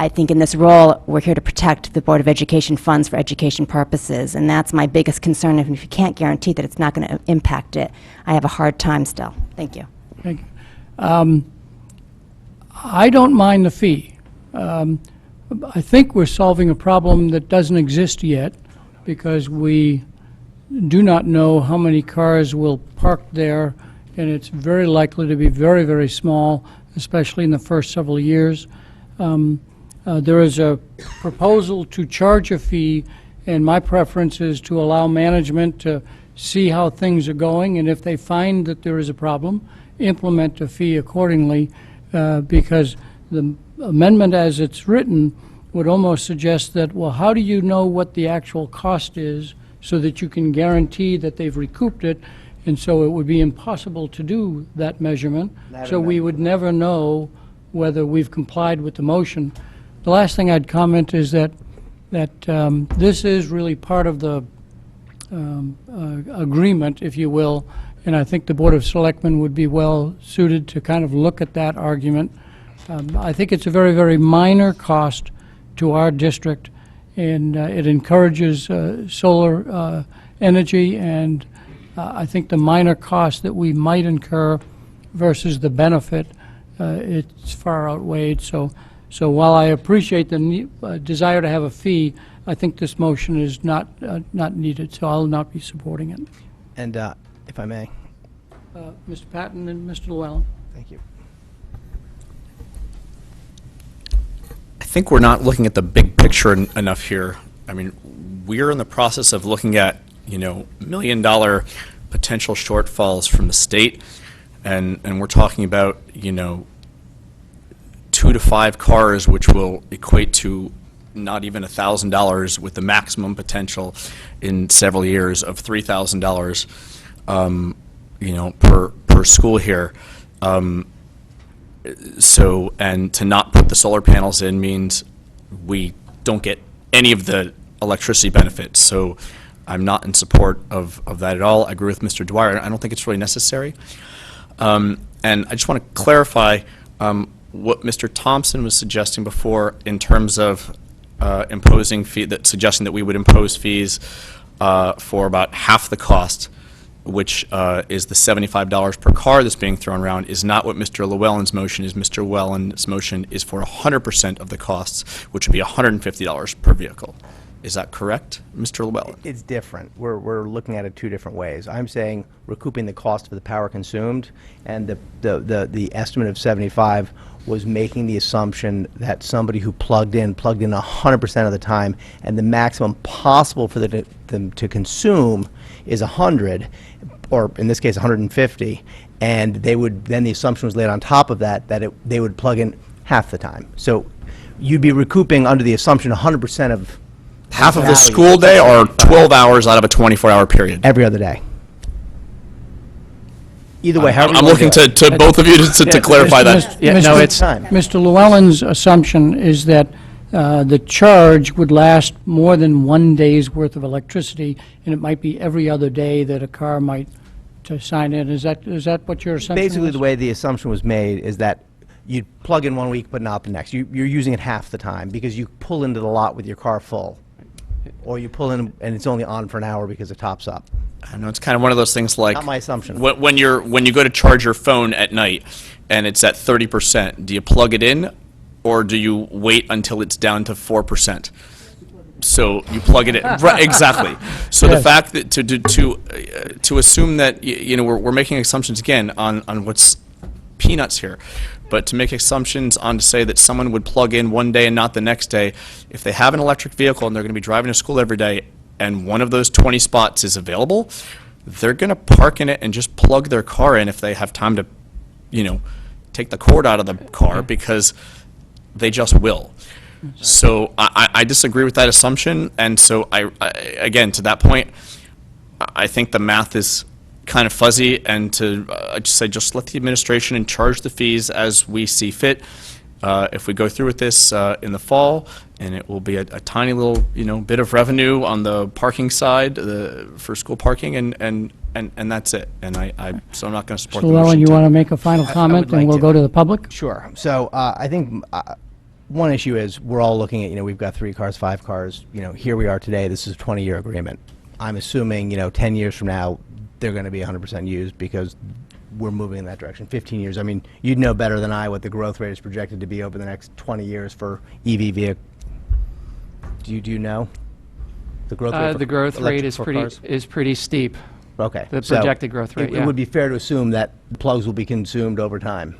I think in this role, we're here to protect the Board of Education funds for education purposes, and that's my biggest concern. If you can't guarantee that it's not going to impact it, I have a hard time still. Thank you. Thank you. I don't mind the fee. I think we're solving a problem that doesn't exist yet, because we do not know how many cars will park there, and it's very likely to be very, very small, especially in the first several years. There is a proposal to charge a fee, and my preference is to allow management to see how things are going, and if they find that there is a problem, implement a fee accordingly, because the amendment as it's written would almost suggest that, well, how do you know what the actual cost is so that you can guarantee that they've recouped it? And so it would be impossible to do that measurement, so we would never know whether we've complied with the motion. The last thing I'd comment is that this is really part of the agreement, if you will, and I think the Board of Selectmen would be well suited to kind of look at that argument. I think it's a very, very minor cost to our district, and it encourages solar energy, and I think the minor cost that we might incur versus the benefit, it's far outweighed. So while I appreciate the desire to have a fee, I think this motion is not needed, so I'll not be supporting it. And if I may. Mr. Patton and Mr. Llewellyn. Thank you. I think we're not looking at the big picture enough here. I mean, we're in the process of looking at, $1 million potential shortfalls from the state, and we're talking about, 2 to 5 cars, which will equate to not even $1,000, with the maximum potential in several years of $3,000, per school here. So, and to not put the solar panels in means we don't get any of the electricity benefits. So I'm not in support of that at all. I agree with Mr. Dwyer. I don't think it's really necessary. And I just want to clarify what Mr. Thompson was suggesting before in terms of imposing suggesting that we would impose fees for about half the cost, which is the $75 per car that's being thrown around, is not what Mr. Llewellyn's motion is. Mr. Llewellyn's motion is for 100% of the costs, which would be $150 per vehicle. Is that correct, Mr. Llewellyn? It's different. We're looking at it two different ways. I'm saying recouping the cost of the power consumed, and the estimate of 75 was making the assumption that somebody who plugged in 100% of the time, and the maximum possible for them to consume is 100, or in this case 150, and then the assumption was laid on top of that they would plug in half the time. So you'd be recouping under the assumption 100% of half of the school day, or 12 hours out of a 24-hour period? Every other day. Either way, I'm looking to both of you to clarify that. Mr. Llewellyn's assumption is that the charge would last more than 1 day's worth of electricity, and it might be every other day that a car might to sign in. Is that what your assumption Basically, was? the way the assumption was made is that you'd plug in 1 week but not the next. You're using it half the time because you pull into the lot with your car full, or you pull in and it's only on for an hour because it tops up. I know it's kind of one of those things like Not my assumption. When you go to charge your phone at night and it's at 30%, do you plug it in, or do you wait until it's down to 4%? So you plug it in. Right, exactly. So the fact that to assume that we're making assumptions again on what's peanuts here, but to make assumptions on to say that someone would plug in 1 day and not the next day, if they have an electric vehicle and they're going to be driving to school every day, and one of those 20 spots is available, they're going to park in it and just plug their car in if they have time to, take the cord out of the car, because they just will. So I disagree with that assumption, and so I again, to that point, I think the math is kind of fuzzy, and to just let the administration and charge the fees as we see fit. If we go through with this in the fall, and it will be a tiny little bit of revenue on the parking side for school parking, and that's it. And so I'm not going to support the motion. Llewellyn, you want to make a final comment, and we'll go to the public? Sure. So I think one issue is we're all looking at, we've got 3 cars, 5 cars, here we are today, this is a 20-year agreement. I'm assuming, 10 years from now, they're going to be 100% used because we're moving in that direction. 15 years, I mean, you'd know better than I what the growth rate is projected to be over the next 20 years for EV vehicles. Do you know the growth rate? The growth rate is pretty steep. Okay. The projected growth rate, It would be fair to assume that plugs will be consumed over time.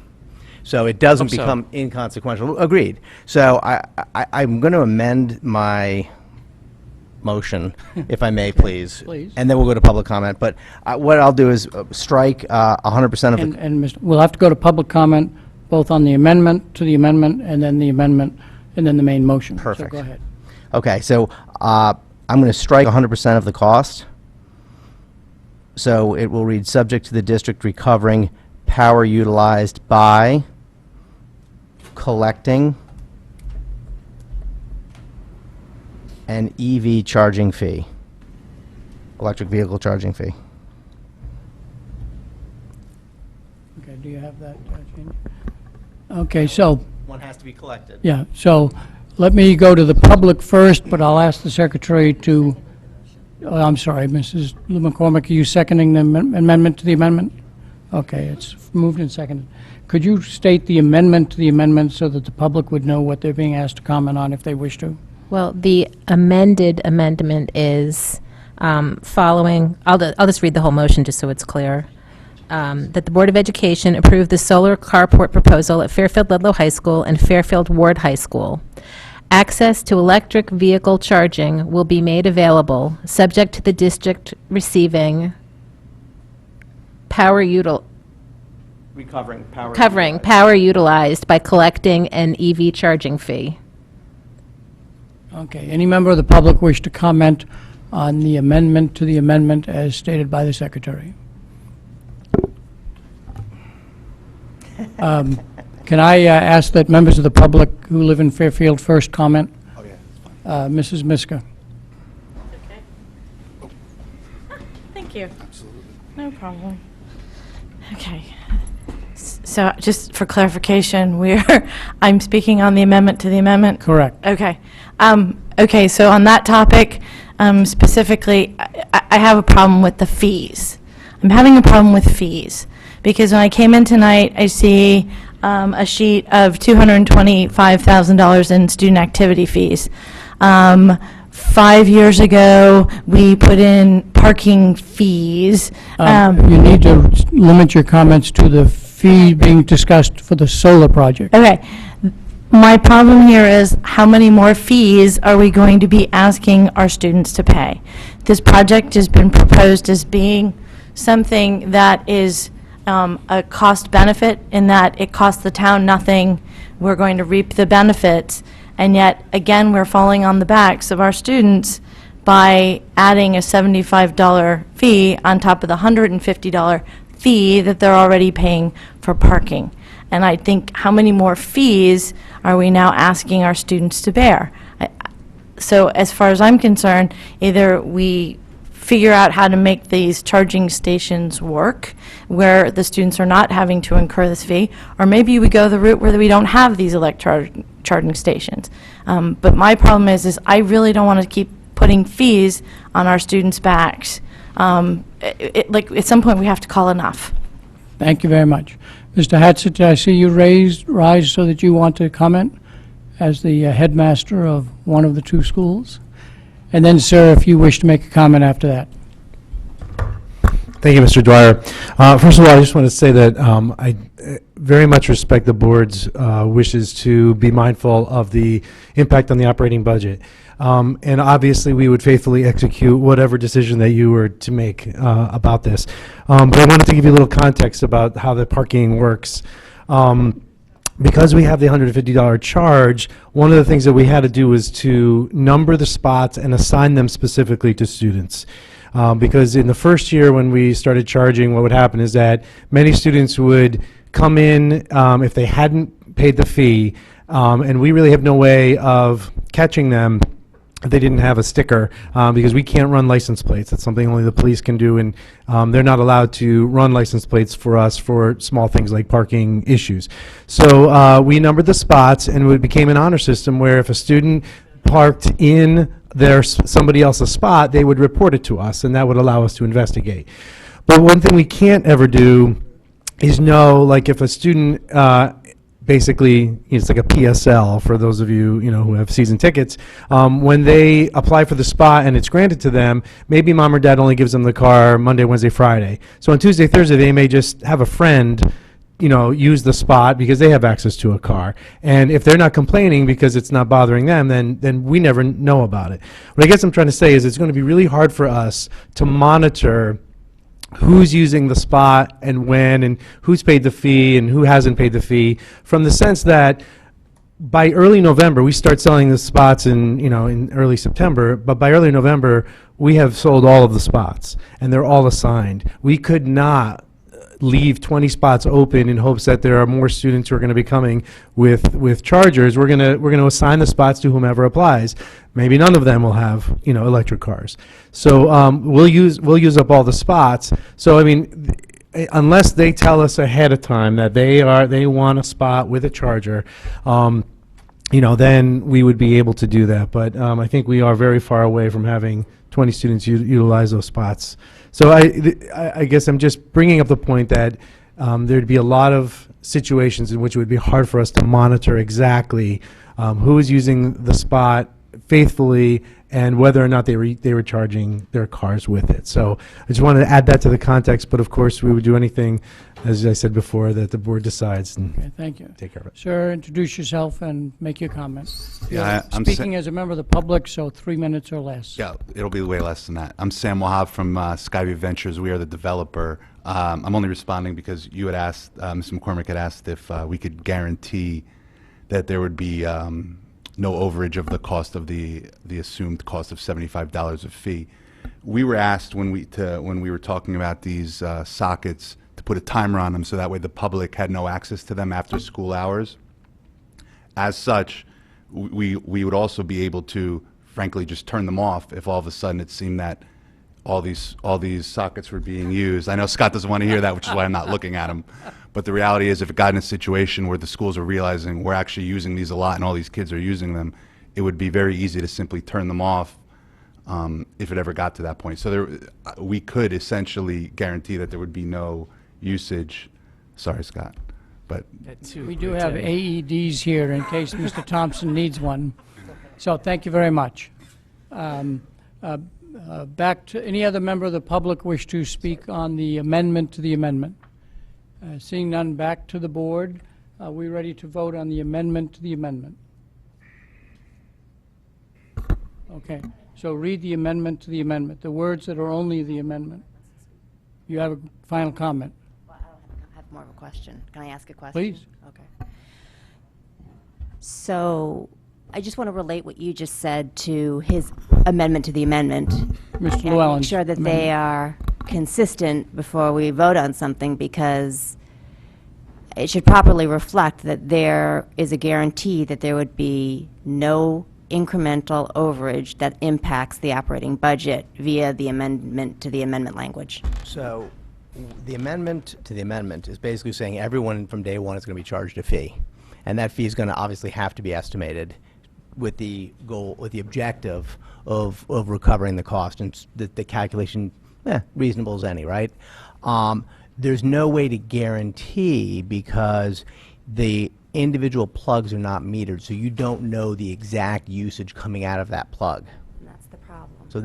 So it doesn't Hope so. become inconsequential. Agreed. So I'm going to amend my motion, if I may, please. Please. And then we'll go to public comment. But what I'll do is strike 100% of the... And we'll have to go to public comment, both on the amendment to the amendment, and then the amendment, and then the main motion. Perfect. So go ahead. Okay, so I'm going to strike 100% of the cost. So it will read, subject to the district recovering power utilized by collecting an EV charging fee, electric vehicle charging fee. Okay, do you have that, Jane? Okay, so, One has to be collected. yeah, so let me go to the public first, but I'll ask the secretary to, I'm sorry, Mrs. Lou McCormick, are you seconding the amendment to the amendment? Okay, it's moved and seconded. Could you state the amendment to the amendment so that the public would know what they're being asked to comment on if they wish to? Well, the amended amendment is following, I'll just read the whole motion just so it's clear. That the Board of Education approve the solar carport proposal at Fairfield Ludlow High School and Fairfield Ward High School. Access to electric vehicle charging will be made available, subject to the district receiving covering power utilized by collecting an EV charging fee. Okay, any member of the public wish to comment on the amendment to the amendment as stated by the secretary? Can I ask that members of the public who live in Fairfield first comment? Oh, yeah. Mrs. Miska. Thank you. Absolutely. No problem. Okay. So just for clarification, I'm speaking on the amendment to the amendment? Correct. Okay. Okay, so on that topic, specifically, I have a problem with the fees. I'm having a problem with fees because when I came in tonight, I see a sheet of $225,000 in student activity fees. 5 years ago, we put in parking fees. You need to limit your comments to the fee being discussed for the solar project. Okay. My problem here is how many more fees are we going to be asking our students to pay? This project has been proposed as being something that is a cost benefit in that it costs the town nothing. We're going to reap the benefits. And yet, again, we're falling on the backs of our students by adding a $75 fee on top of the $150 fee that they're already paying for parking. And I think, how many more fees are we now asking our students to bear? So as far as I'm concerned, either we figure out how to make these charging stations work where the students are not having to incur this fee, or maybe we go the route where we don't have these charging stations. But my problem is I really don't want to keep putting fees on our students' backs. Like, at some point, we have to call enough. Thank you very much. Mr. Hatsett, I see you rise so that you want to comment as the headmaster of one of the two schools. And then, sir, if you wish to make a comment after that. Thank you, Mr. Dwyer. First of all, I just want to say that I very much respect the board's wishes to be mindful of the impact on the operating budget. And obviously, we would faithfully execute whatever decision that you were to make about this. But I wanted to give you a little context about how the parking works. Because we have the $150 charge, one of the things that we had to do was to number the spots and assign them specifically to students. Because in the first year when we started charging, what would happen is that many students would come in if they hadn't paid the fee, and we really have no way of catching them if they didn't have a sticker, because we can't run license plates. That's something only the police can do, and they're not allowed to run license plates for us for small things like parking issues. So we numbered the spots, and it became an honor system where if a student parked in somebody else's spot, they would report it to us, and that would allow us to investigate. But one thing we can't ever do is know, like if a student basically, it's like a PSL for those of you, who have season tickets. When they apply for the spot and it's granted to them, maybe mom or dad only gives them the car Monday, Wednesday, Friday. So on Tuesday, Thursday, they may just have a friend, use the spot because they have access to a car. And if they're not complaining because it's not bothering them, then we never know about it. What I guess I'm trying to say is it's going to be really hard for us to monitor who's using the spot and when, and who's paid the fee and who hasn't paid the fee, from the sense that by early November, we start selling the spots in early September, but by early November, we have sold all of the spots, and they're all assigned. We could not leave 20 spots open in hopes that there are more students who are going to be coming with chargers. We're going to assign the spots to whomever applies. Maybe none of them will have electric cars. So we'll use up all the spots. So I mean, unless they tell us ahead of time that they want a spot with a charger, then we would be able to do that. But I think we are very far away from having 20 students utilize those spots. So I guess I'm just bringing up the point that there'd be a lot of situations in which it would be hard for us to monitor exactly who is using the spot faithfully and whether or not they were charging their cars with it. So I just wanted to add that to the context, but of course we would do anything, as I said before, that the board decides and Okay, thank you. take care of it. Sir, introduce yourself and make your comment. Yeah, I'm Speaking as a member of the public, so 3 minutes or less. Yeah, it'll be way less than that. I'm Sam Wahab from Skyview Ventures. We are the developer. I'm only responding because you had asked, Mr. McCormick had asked if we could guarantee that there would be no overage of the cost of the assumed cost of $75 of fee. We were asked when we were talking about these sockets to put a timer on them so that way the public had no access to them after school hours. As such, we would also be able to, frankly, just turn them off if all of a sudden it seemed that all these sockets were being used. I know Scott doesn't want to hear that, which is why I'm not looking at him. But the reality is, if it got in a situation where the schools are realizing we're actually using these a lot and all these kids are using them, it would be very easy to simply turn them off if it ever got to that point. So we could essentially guarantee that there would be no usage. Sorry, Scott, but We do have AEDs here in case Mr. Thompson needs one. So thank you very much. Back to any other member of the public wish to speak on the amendment to the amendment? Seeing none, back to the board. Are we ready to vote on the amendment to the amendment? Okay, so read the amendment to the amendment, the words that are only the amendment. You have a final comment? Well, I have more of a question. Can I ask a question? Please. Okay. So I just want to relate what you just said to his amendment to the amendment. Mr. And Llewellyn's make sure that they amendment. are consistent before we vote on something, because it should properly reflect that there is a guarantee that there would be no incremental overage that impacts the operating budget via the amendment to the amendment language. So the amendment to the amendment is basically saying everyone from day one is going to be charged a fee. And that fee is going to obviously have to be estimated with the goal, with the objective of recovering the cost, and the calculation, reasonable as any, right? There's no way to guarantee because the individual plugs are not metered, so you don't know the exact usage coming out of that plug. And that's the problem. So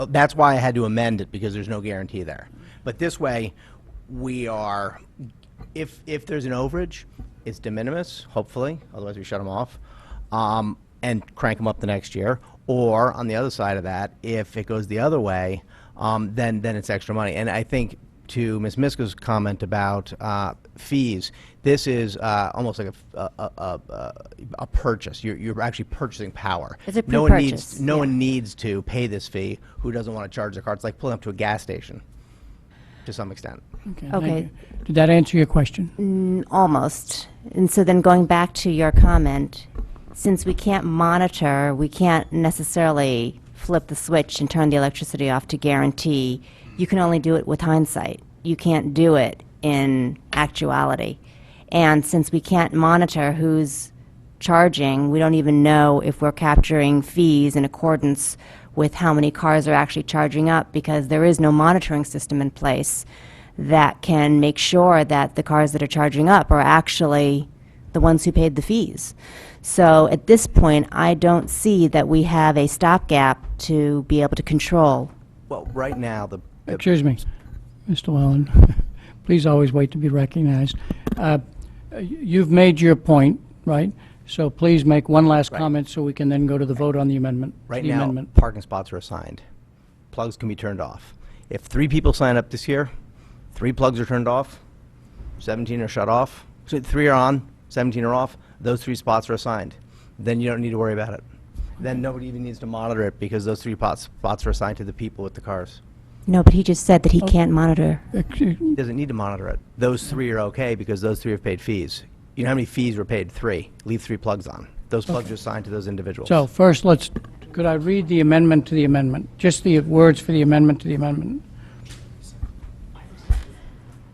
that's why I had to amend it, because there's no guarantee there. But this way, we are, if there's an overage, it's de minimis, hopefully, otherwise we shut them off, and crank them up the next year. Or on the other side of that, if it goes the other way, then it's extra money. And I think to Ms. Miska's comment about fees, this is almost like a purchase. You're actually purchasing power. It's a No pre-purchase. one needs to pay this fee who doesn't want to charge their car. It's like pulling up to a gas station, to some extent. Okay. Okay. Thank you. Did that answer your question? Almost. And so then going back to your comment, since we can't monitor, we can't necessarily flip the switch and turn the electricity off to guarantee. You can only do it with hindsight. You can't do it in actuality. And since we can't monitor who's charging, we don't even know if we're capturing fees in accordance with how many cars are actually charging up, because there is no monitoring system in place that can make sure that the cars that are charging up are actually the ones who paid the fees. So at this point, I don't see that we have a stopgap to be able to control. Well, right now, Excuse me, Mr. Llewellyn, please always wait to be recognized. You've made your point, right? So please make one last comment so we can then go to the vote on the amendment. Right the now, amendment. parking spots are assigned. Plugs can be turned off. If 3 people sign up this year, 3 plugs are turned off, 17 are shut off. So 3 are on, 17 are off. Those 3 spots are assigned. Then you don't need to worry about it. Then nobody even needs to monitor it because those 3 spots are assigned to the people with the cars. No, but he just said that he can't monitor. He doesn't need to monitor it. Those 3 are okay because those 3 have paid fees. You know how many fees were paid? 3. Leave 3 plugs on. Those plugs are assigned to those individuals. So first, could I read the amendment to the amendment? Just the words for the amendment to the amendment.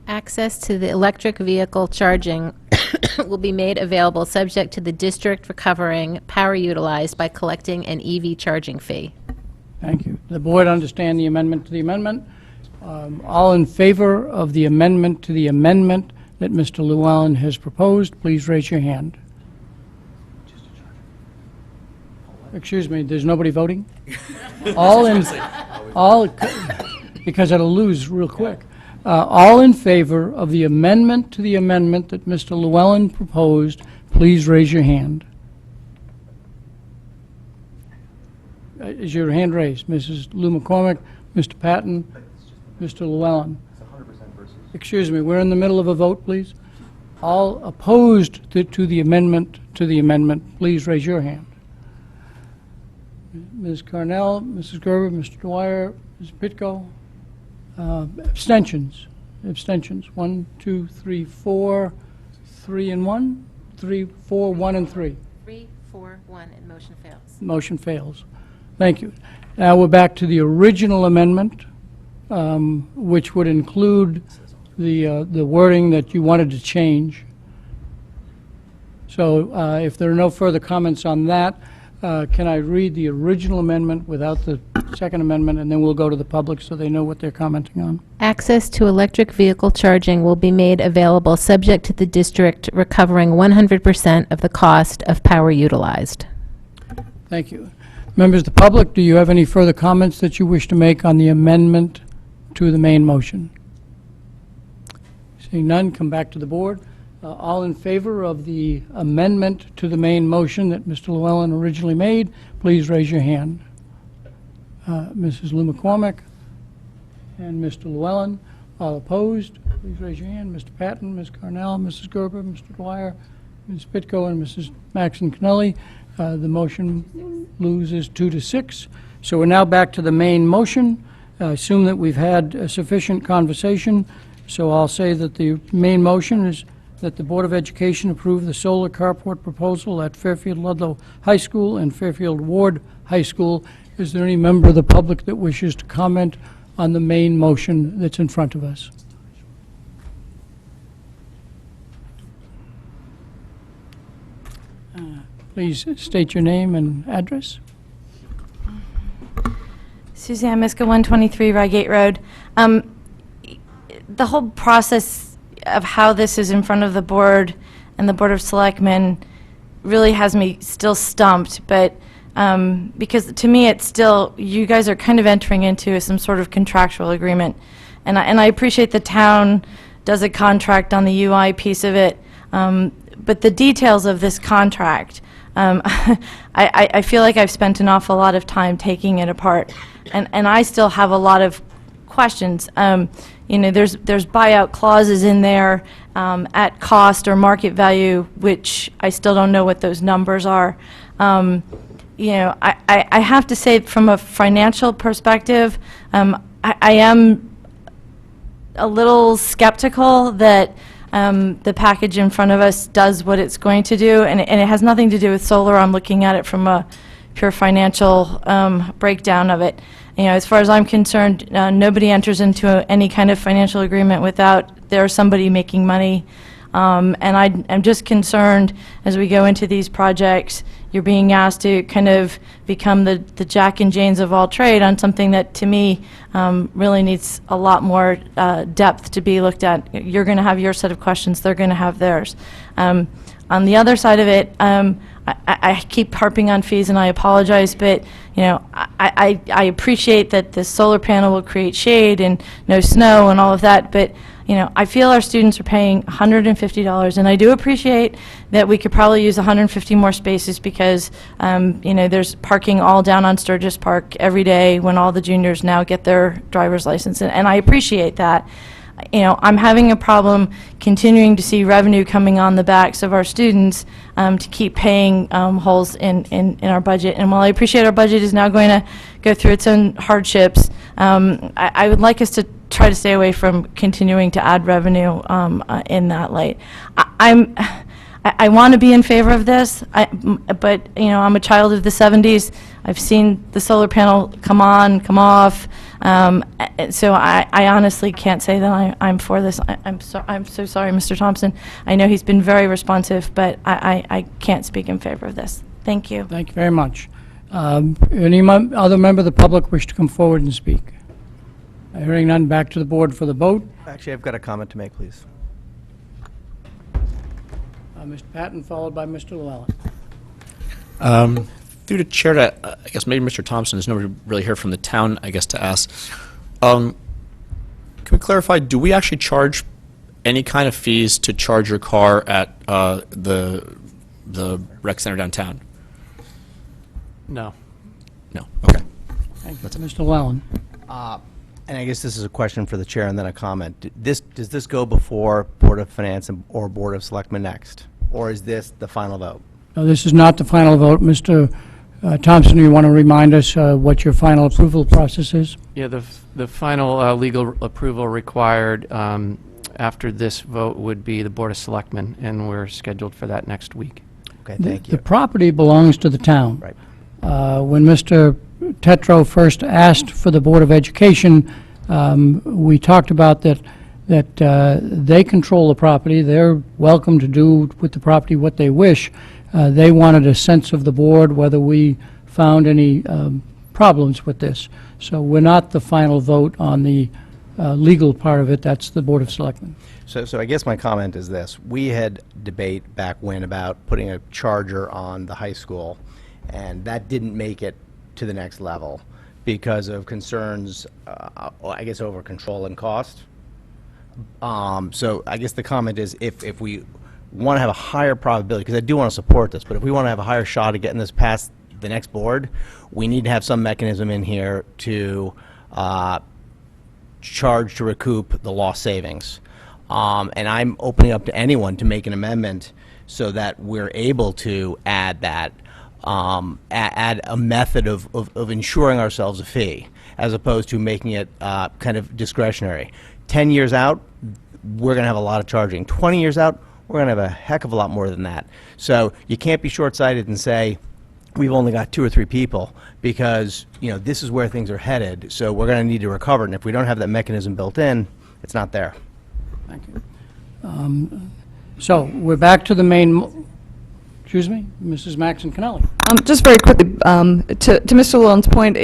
Access to the electric vehicle charging will be made available subject to the district recovering power utilized by collecting an EV charging fee. Thank you. The board understand the amendment to the amendment. All in favor of the amendment to the amendment that Mr. Llewellyn has proposed, please raise your hand. Excuse me, there's nobody voting? Because it'll lose real quick. All in favor of the amendment to the amendment that Mr. Llewellyn proposed, please raise your hand. Is your hand raised? Mrs. Lou McCormick, Mr. Patton, Mr. Llewellyn? Excuse me, we're in the middle of a vote, please. All opposed to the amendment, please raise your hand. Ms. Carnell, Mrs. Gerber, Mr. Dwyer, Ms. Pitko. Abstentions. Abstentions. 1, 2, 3, 4, 3 and 1, 3, 4, 1 and 3. 3, 4, 1, and motion fails. Motion fails. Thank you. Now we're back to the original amendment, which would include the wording that you wanted to change. So if there are no further comments on that, can I read the original amendment without the second amendment, and then we'll go to the public so they know what they're commenting on? Access to electric vehicle charging will be made available subject to the district recovering 100% of the cost of power utilized. Thank you. Members of the public, do you have any further comments that you wish to make on the amendment to the main motion? Seeing none, come back to the board. All in favor of the amendment to the main motion that Mr. Llewellyn originally made, please raise your hand. Mrs. Lou McCormick and Mr. Llewellyn. All opposed, please raise your hand. Mr. Patton, Ms. Carnell, Mrs. Gerber, Mr. Dwyer, Ms. Pitko, and Mrs. Maxon Connelly. The motion loses 2-6. So we're now back to the main motion. I assume that we've had sufficient conversation, so I'll say that the main motion is that the Board of Education approve the solar carport proposal at Fairfield Ludlow High School and Fairfield Ward High School. Is there any member of the public that wishes to comment on the main motion that's in front of us? Please state your name and address. Suzanne Miska, 123 Rygate Road. The whole process of how this is in front of the board and the Board of Selectmen really has me still stumped, but because to me it's still, you guys are kind of entering into some sort of contractual agreement, and I appreciate the town does a contract on the UI piece of it, but the details of this contract, I feel like I've spent an awful lot of time taking it apart, and I still have a lot of questions. You know, there's buyout clauses in there at cost or market value, which I still don't know what those numbers are. You know, I have to say, from a financial perspective, I am a little skeptical that the package in front of us does what it's going to do, and it has nothing to do with solar. I'm looking at it from a pure financial breakdown of it. You know, as far as I'm concerned, nobody enters into any kind of financial agreement without there's somebody making money. And I'm just concerned as we go into these projects, you're being asked to kind of become the Jack and Janes of all trade on something that, to me, really needs a lot more depth to be looked at. You're going to have your set of questions, they're going to have theirs. On the other side of it, I keep harping on fees, and I apologize, but you know, I appreciate that the solar panel will create shade and no snow and all of that, but you know, I feel our students are paying $150, and I do appreciate that we could probably use 150 more spaces because, you know, there's parking all down on Sturgis Park every day when all the juniors now get their driver's license, and I appreciate that. You know, I'm having a problem continuing to see revenue coming on the backs of our students to keep paying holes in our budget. And while I appreciate our budget is now going to go through its own hardships, I would like us to try to stay away from continuing to add revenue in that light. I want to be in favor of this, but you know, I'm a child of the 70s. I've seen the solar panel come on, come off, so I honestly can't say that I'm for this. I'm so sorry, Mr. Thompson. I know he's been very responsive, but I can't speak in favor of this. Thank you. Thank you very much. Any other member of the public wish to come forward and speak? Hearing none, back to the board for the vote. Actually, I've got a comment to make, please. Mr. Patton, followed by Mr. Llewellyn. Through the chair to, I guess maybe Mr. Thompson, there's nobody really here from the town, I guess, to ask. Can we clarify, do we actually charge any kind of fees to charge your car at the rec center downtown? No. No, okay. Thank you. Mr. Llewellyn. And I guess this is a question for the chair and then a comment. Does this go before Board of Finance or Board of Selectmen next? Or is this the final vote? No, this is not the final vote. Mr. Thompson, you want to remind us what your final approval process is? Yeah, the final legal approval required after this vote would be the Board of Selectmen, and we're scheduled for that next week. Okay, thank you. The property belongs to the town. Right. When Mr. Tetro first asked for the Board of Education, we talked about that they control the property. They're welcome to do with the property what they wish. They wanted a sense of the board whether we found any problems with this. So we're not the final vote on the legal part of it. That's the Board of Selectmen. So I guess my comment is this. We had debate back when about putting a charger on the high school, and that didn't make it to the next level because of concerns, I guess, over control and cost. So I guess the comment is if we want to have a higher probability, because I do want to support this, but if we want to have a higher shot at getting this past the next board, we need to have some mechanism in here to charge to recoup the lost savings. And I'm opening up to anyone to make an amendment so that we're able to add that, add a method of ensuring ourselves a fee, as opposed to making it kind of discretionary. 10 years out, we're going to have a lot of charging. 20 years out, we're going to have a heck of a lot more than that. So you can't be short-sighted and say, we've only got 2 or 3 people, because you know this is where things are headed, so we're going to need to recover, and if we don't have that mechanism built in, it's not there. Thank you. So we're back to the main, excuse me, Mrs. Maxon Connelly. Just very quickly, to Mr. Llewellyn's point,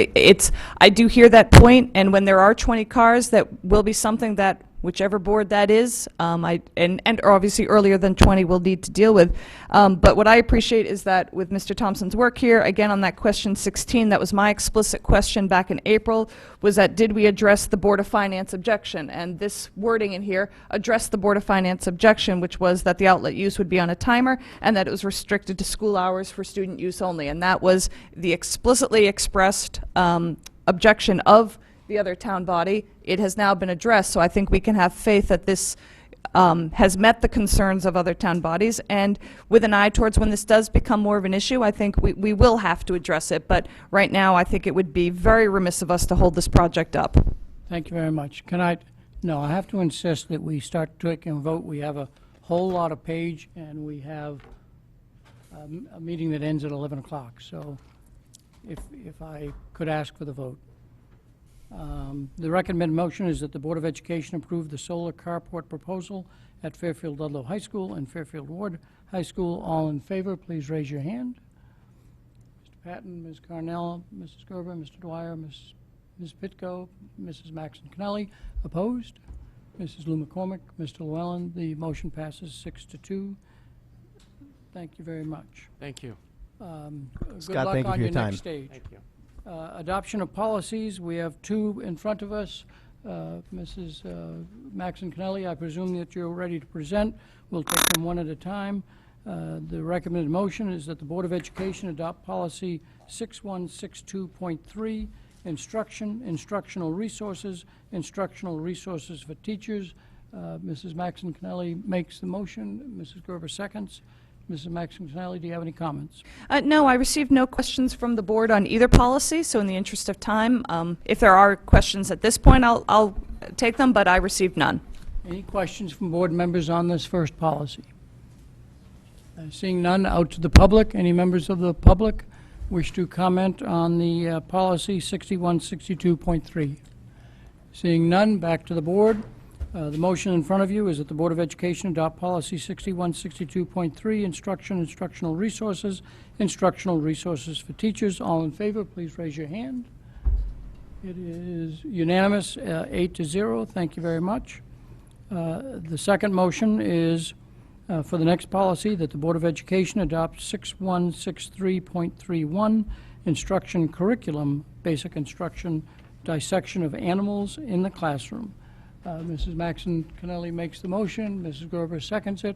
I do hear that point, and when there are 20 cars, that will be something that whichever board that is, and obviously earlier than 20 we'll need to deal with. But what I appreciate is that with Mr. Thompson's work here, again on that question 16, that was my explicit question back in April, was that did we address the Board of Finance objection? And this wording in here addressed the Board of Finance objection, which was that the outlet use would be on a timer and that it was restricted to school hours for student use only. And that was the explicitly expressed objection of the other town body. It has now been addressed, so I think we can have faith that this has met the concerns of other town bodies, and with an eye towards when this does become more of an issue, I think we will have to address it, but right now I think it would be very remiss of us to hold this project up. Thank you very much. Can I No, I have to insist that we start taking a vote. We have a whole lot of page, and we have a meeting that ends at 11 o'clock. So if I could ask for the vote. The recommended motion is that the Board of Education approve the solar carport proposal at Fairfield Ludlow High School and Fairfield Ward High School. All in favor, please raise your hand. Mr. Patton, Ms. Carnell, Mrs. Gerber, Mr. Dwyer, Ms. Pitko, Mrs. Maxon Connelly. Opposed? Mrs. Lou McCormick, Mr. Llewellyn. The motion passes 6-2. Thank you very much. Thank you. Good Scott, luck thank you on for your your time. next stage. Thank you. Adoption of policies, we have two in front of us. Mrs. Maxon Connelly, I presume that you're ready to present. We'll take them one at a time. The recommended motion is that the Board of Education adopt policy 6162.3, instructional resources for teachers. Mrs. Maxon Connelly makes the motion. Mrs. Gerber seconds. Mrs. Maxon Connelly, do you have any comments? No, I received no questions from the board on either policy, so in the interest of time, if there are questions at this point, I'll take them, but I received none. Any questions from board members on this first policy? Seeing none, out to the public. Any members of the public wish to comment on the policy 6162.3? Seeing none, back to the board. The motion in front of you is that the Board of Education adopt policy 6162.3, instructional resources for teachers. All in favor, please raise your hand. It is unanimous, 8-0. Thank you very much. The second motion is for the next policy that the Board of Education adopt 6163.31, instruction curriculum, basic instruction, dissection of animals in the classroom. Mrs. Maxon Connelly makes the motion. Mrs. Gerber seconds it.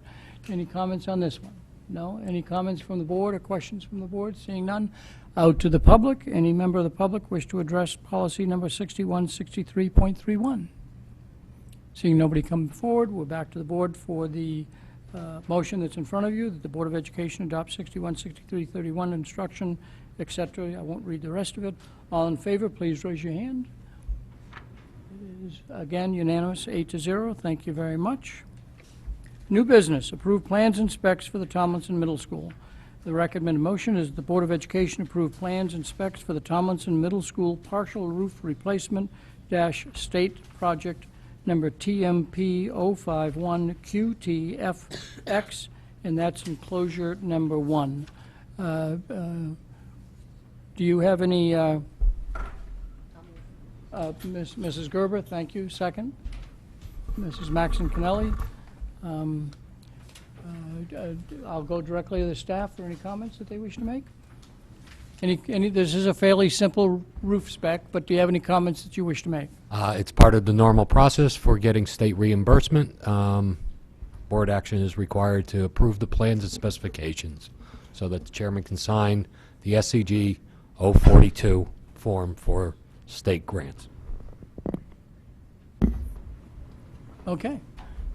Any comments on this one? No? Any comments from the board or questions from the board? Seeing none, out to the public. Any member of the public wish to address policy number 6163.31? Seeing nobody come forward, we're back to the board for the motion that's in front of you, that the Board of Education adopt 6163.31, instruction, etc. I won't read the rest of it. All in favor, please raise your hand. Is, again, unanimous, 8-0. Thank you very much. New business, approve plans and specs for the Tomlinson Middle School. The recommended motion is the Board of Education approve plans and specs for the Tomlinson Middle School partial roof replacement state project number TMP 051 QTFX, and that's enclosure number 1. Do you have any Mrs. Gerber, thank you. Second. Mrs. Maxon Connelly. I'll go directly to the staff for any comments that they wish to make. This is a fairly simple roof spec, but do you have any comments that you wish to make? It's part of the normal process for getting state reimbursement. Board action is required to approve the plans and specifications so that the chairman can sign the SCG 042 form for state grants. Okay.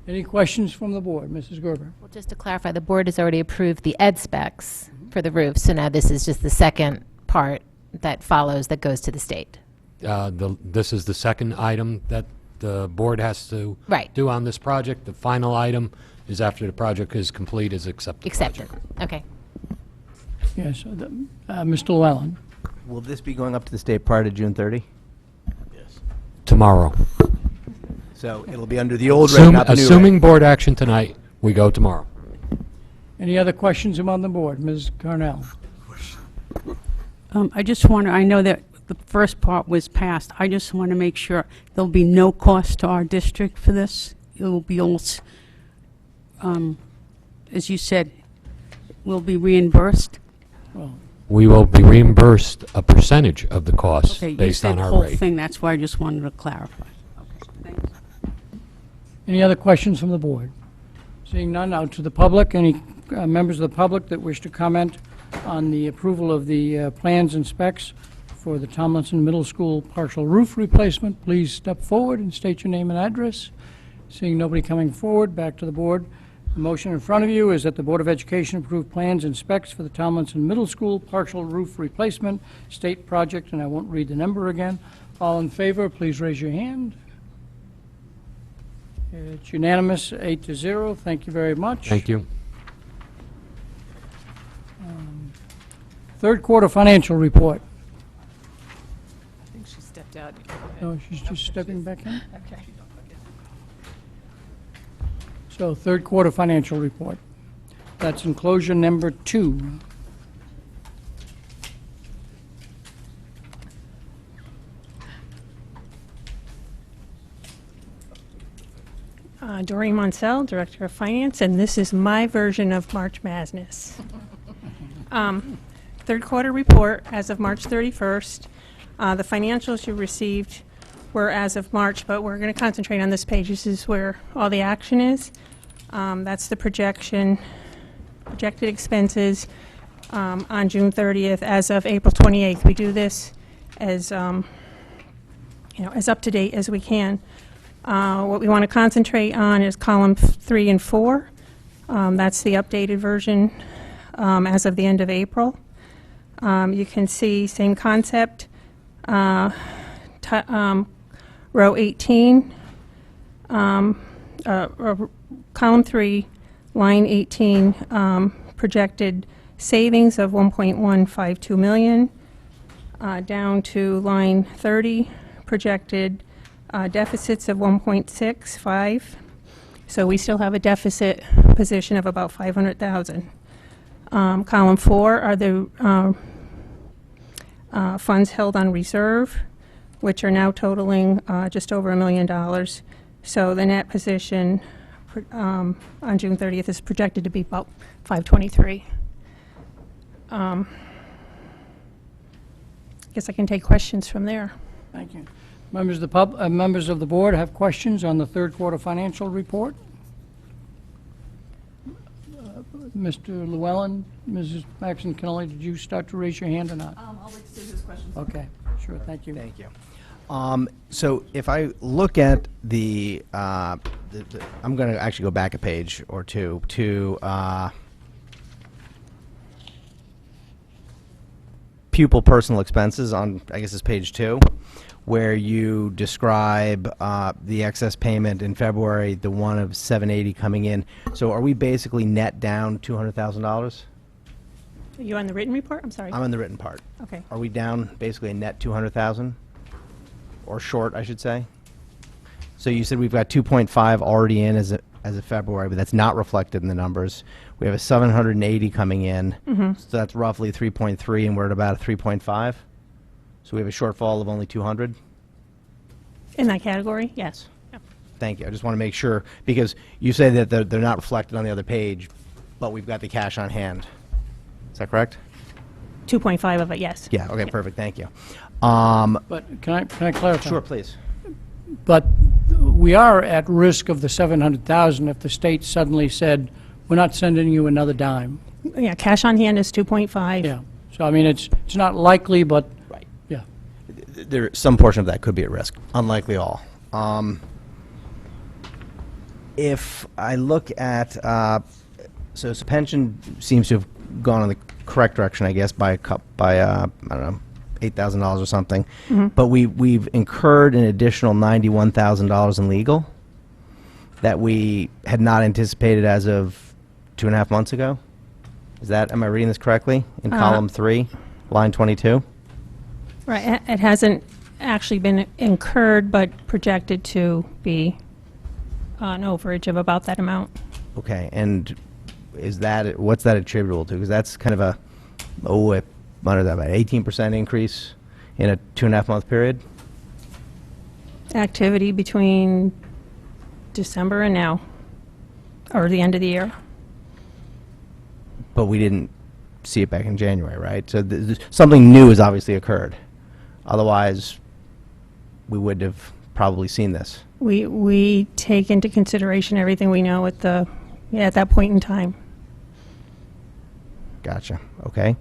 Any questions from the board? Mrs. Gerber. Well, just to clarify, the board has already approved the ed specs for the roof, so now this is just the second part that follows that goes to the state. This is the second item that the board has to Right. do on this project. The final item is after the project is complete, is accept the Accepted. project. Okay. Yes. Mr. Llewellyn. Will this be going up to the state prior to June 30? Tomorrow. So it'll be under the old rate, not the new rate. Assuming board action tonight, we go tomorrow. Any other questions among the board? Ms. Carnell. I just want to, I know that the first part was passed. I just want to make sure there'll be no cost to our district for this. It will be all, as you said, will be reimbursed. Well, We will be reimbursed a percentage of the cost based on our whole rate. thing, that's why I just wanted to clarify. Okay, thanks. any other questions from the board? Seeing none, out to the public. Any members of the public that wish to comment on the approval of the plans and specs for the Tomlinson Middle School partial roof replacement, please step forward and state your name and address. Seeing nobody coming forward, back to the board. The motion in front of you is that the Board of Education approve plans and specs for the Tomlinson Middle School partial roof replacement state project, and I won't read the number again. All in favor, please raise your hand. It's unanimous, 8-0. Thank you very much. Thank you. Third quarter financial report. I think she stepped out. No, she's just stepping back in. Okay. So, third quarter financial report. That's enclosure number 2. Doreen Monsell, Director of Finance, and this is my version of March Madness. Third quarter report as of March 31st. The financials you received were as of March, but we're going to concentrate on this page. This is where all the action is. That's the projected expenses on June 30th as of April 28th. We do this as as up to date as we can. What we want to concentrate on is column 3 and 4. That's the updated version as of the end of April. You can see same concept. Row 18, column 3, line 18, projected savings of 1.152 million, down to line 30, projected deficits of 1.65. So we still have a deficit position of about 500,000. Column 4 are the funds held on reserve, which are now totaling just over $1 million. So the net position on June 30th is projected to be about 523. Guess I can take questions from there. Thank you. Members of the board have questions on the third quarter financial report? Mr. Llewellyn, Mrs. Maxon Kennelly, did you start to raise your hand or not? I'll wait to see his questions. Okay, sure, thank you. Thank you. So if I look at the I'm going to actually go back a page or two to pupil personal expenses on, I guess it's page 2, where you describe the excess payment in February, the one of $780 coming in. So are we basically net down $200,000? Are you on the written report? I'm sorry. I'm on the written part. Okay. Are we down basically a net 200,000? Or short, I should say? So you said we've got 2.5 already in as of February, but that's not reflected in the numbers. We have a 780 coming in, so that's roughly 3.3, and we're at about a 3.5. So we have a shortfall of only 200. In that category, yes. Yep. Thank you. I just want to make sure, because you say that they're not reflected on the other page, but we've got the cash on hand. Is that correct? 2.5 of it, yes. Yeah. Okay. Perfect. Thank you. But can I clarify? Sure, please. But we are at risk of the 700,000 if the state suddenly said, we're not sending you another dime. Yeah, cash on hand is 2.5. Yeah. So, I mean, it's not likely, but, right. Yeah. There, some portion of that could be at risk. Unlikely all. If I look at, so pension seems to have gone in the correct direction, I guess, by I don't know, $8,000 or something. But we've incurred an additional $91,000 in legal that we had not anticipated as of 2.5 months ago. Is that, am I reading this correctly? In column 3, line 22? Right. It hasn't actually been incurred, but projected to be an overage of about that amount. Okay. And is that, what's that attributable to? Because that's kind of a, what is that, about 18% increase in a 2.5 month period? Activity between December and now, or the end of the year. But we didn't see it back in January, right? So something new has obviously occurred. Otherwise, we would have probably seen this. We take into consideration everything we know at that point in time. Gotcha. Okay.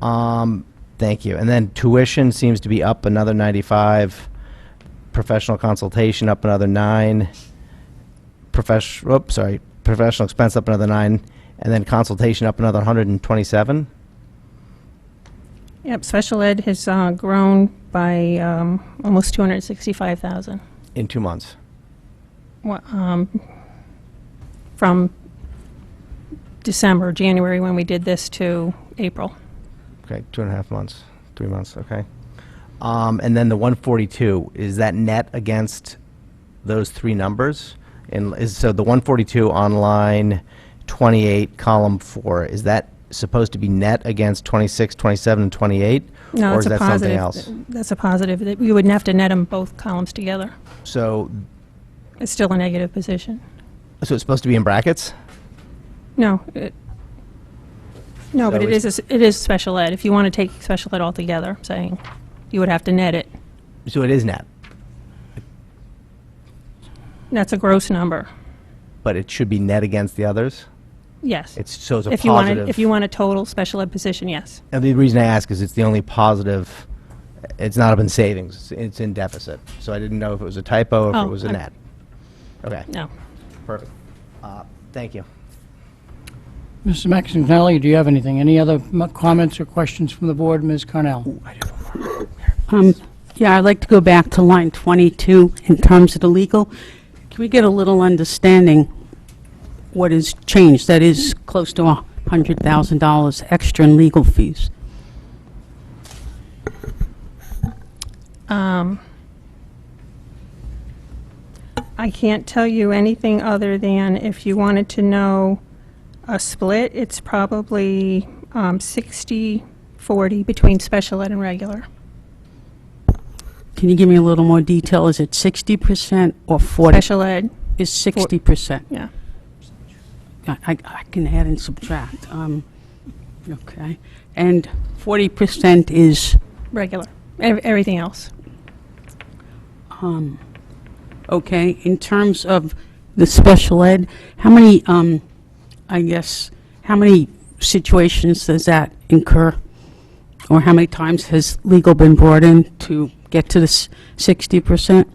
Thank you. And then tuition seems to be up another 95. Professional consultation up another 9. Professional expense up another 9. And then consultation up another 127. Yep, special ed has grown by almost 265,000. In 2 months. from December, January, when we did this, to April. Okay, 2.5 months, 3 months, okay. And then the 142, is that net against those three numbers? And so the 142 on line 28, column 4, is that supposed to be net against 26, 27, and 28? No, or it's is a that positive. something else? That's a positive. We wouldn't have to net them both columns together. So It's still a negative position. it's supposed to be in brackets? No, no, So but it is special ed. If you want to take special ed altogether, saying you would have to net it. So it is net, That's a gross number. but it should be net against the others? Yes. So it's a If you want positive. if you want a total special ed position, yes. And the reason I ask is it's the only positive, it's not up in savings, it's in deficit. So I didn't know if it was a typo or if Oh, it was a net. Okay. No. Perfect. Thank you. Mrs. McIntyre, do you have anything? Any other comments or questions from the board? Ms. Carnell? Yeah, I'd like to go back to line 22 in terms of the legal. Can we get a little understanding what has changed? That is close to $100,000 extra in legal fees. I can't tell you anything other than if you wanted to know a split, it's probably 60-40 between special ed and regular. Can you give me a little more detail? Is it 60% or 40? Special ed. Is 60%. Yeah. I can add and subtract. Okay. And 40% is? Regular. Everything else. Okay. In terms of the special ed, how many, how many situations does that incur? Or how many times has legal been brought in to get to this 60%?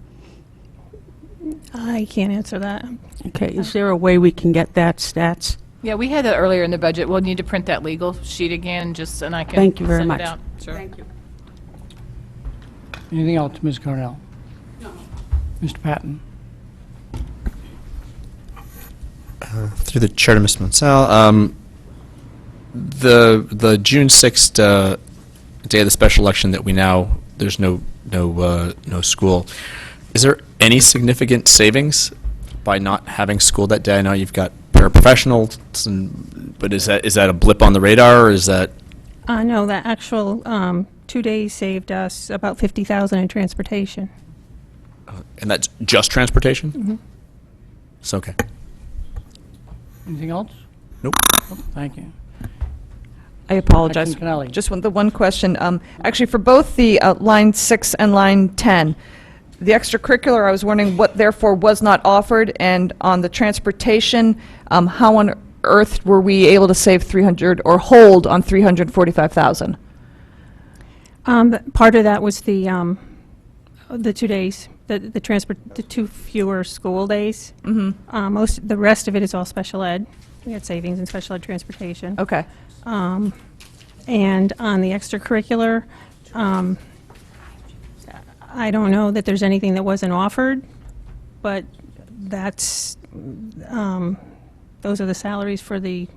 I can't answer that. Okay. Is there a way we can get that stats? Yeah, we had that earlier in the budget. We'll need to print that legal sheet again, and I can Thank you very send much. it out. Sure. Thank you. Anything else, Ms. Carnell? No. Mr. Patton? Through the chair to Ms. Mansell, the June 6th day of the special election that there's no school. Is there any significant savings by not having school that day? I know you've got paraprofessionals, but is that a blip on the radar, or is that? No, that actual 2 days saved us about $50,000 in transportation. And that's just transportation? Mm-hmm. It's okay. Anything else? Nope. Thank you. I apologize. Selectman Connelly. Just the one question. Actually, for both the line 6 and line 10, the extracurricular, I was wondering what therefore was not offered, and on the transportation, how on earth were we able to save 300 or hold on 345,000? Part of that was the 2 days, the 2 fewer school days. Mm-hmm. The rest of it is all special ed. We had savings in special ed transportation. Okay. And on the extracurricular, I don't know that there's anything that wasn't offered, but that's, those are the salaries for the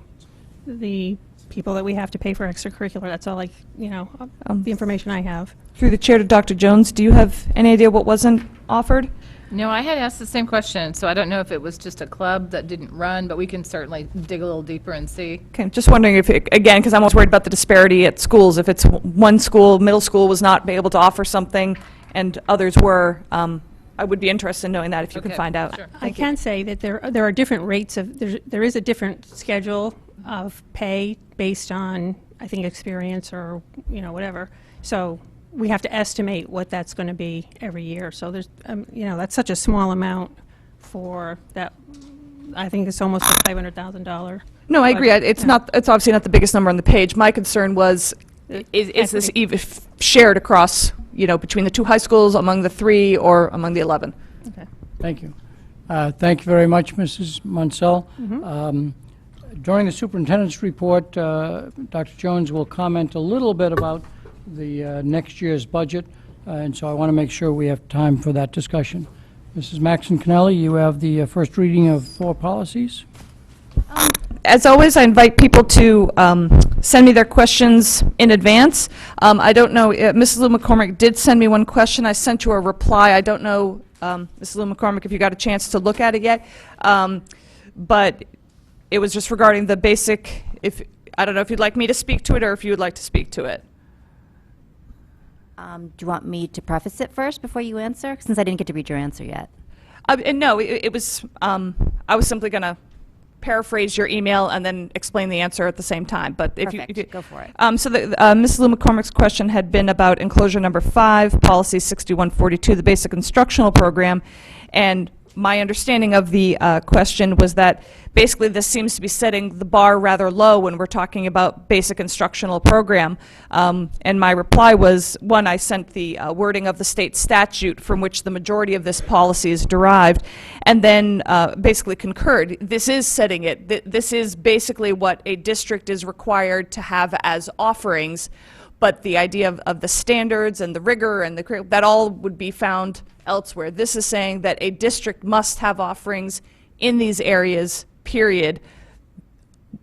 people that we have to pay for extracurricular. That's all the information I have. Through the chair to Dr. Jones, do you have any idea what wasn't offered? No, I had asked the same question, so I don't know if it was just a club that didn't run, but we can certainly dig a little deeper and see. Okay, just wondering if, again, because I'm always worried about the disparity at schools, if it's one school, middle school was not able to offer something and others were, I would be interested in knowing that if you can find out. Sure. I can say that there are different rates there is a different schedule of pay based on, I think, experience or, whatever. So we have to estimate what that's going to be every year. So there's, that's such a small amount for that. I think it's almost a $500,000. No, I agree. budget. It's not. It's obviously not the biggest number on the page. My concern was, is this even shared across, between the 2 high schools, among the 3, or among the 11? Okay. Thank you. Thank you very much, Mrs. Munsell. During the superintendent's report, Dr. Jones will comment a little bit about the next year's budget, and so I want to make sure we have time for that discussion. Mrs. Maxon Connelly, you have the first reading of 4 policies. As always, I invite people to send me their questions in advance. I don't know, Mrs. Lou McCormick did send me one question. I sent you a reply. I don't know, Mrs. Lou McCormick, if you got a chance to look at it yet. But it was just regarding the basic, I don't know if you'd like me to speak to it or if you would like to speak to it. Do you want me to preface it first before you answer? Since I didn't get to read your answer yet. No, it was, I was simply going to paraphrase your email and then explain the answer at the same time. But if Perfect. you Go for it. So Mrs. Lou McCormick's question had been about enclosure number 5, policy 6142, the basic instructional program. And my understanding of the question was that basically this seems to be setting the bar rather low when we're talking about basic instructional program. And my reply was, one, I sent the wording of the state statute from which the majority of this policy is derived, and then basically concurred. This is setting it. This is basically what a district is required to have as offerings, but the idea of the standards and the rigor and that all would be found elsewhere. This is saying that a district must have offerings in these areas, period.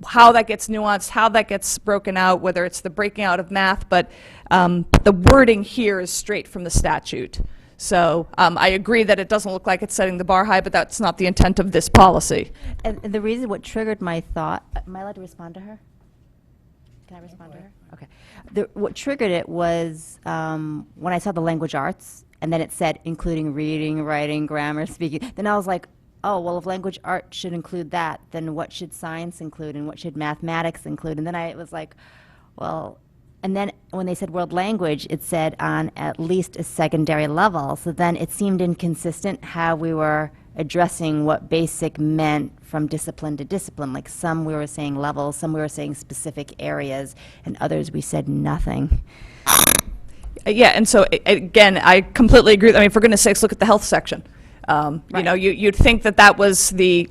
How that gets nuanced, how that gets broken out, whether it's the breaking out of math, but the wording here is straight from the statute. So I agree that it doesn't look like it's setting the bar high, but that's not the intent of this policy. And the reason what triggered my thought, am I allowed to respond to her? Can I respond to her? Okay. What triggered it was when I saw the language arts, and then it said including reading, writing, grammar, speaking. Then I was like, oh, well, if language arts should include that, then what should science include, and what should mathematics include? And then I was like, well, and then when they said world language, it said on at least a secondary level. So then it seemed inconsistent how we were addressing what basic meant from discipline to discipline. Like some we were saying levels, some we were saying specific areas, and others we said nothing. Yeah, and so again, I completely agree. I mean, for goodness sakes, look at the health section. You know, you'd think that was the,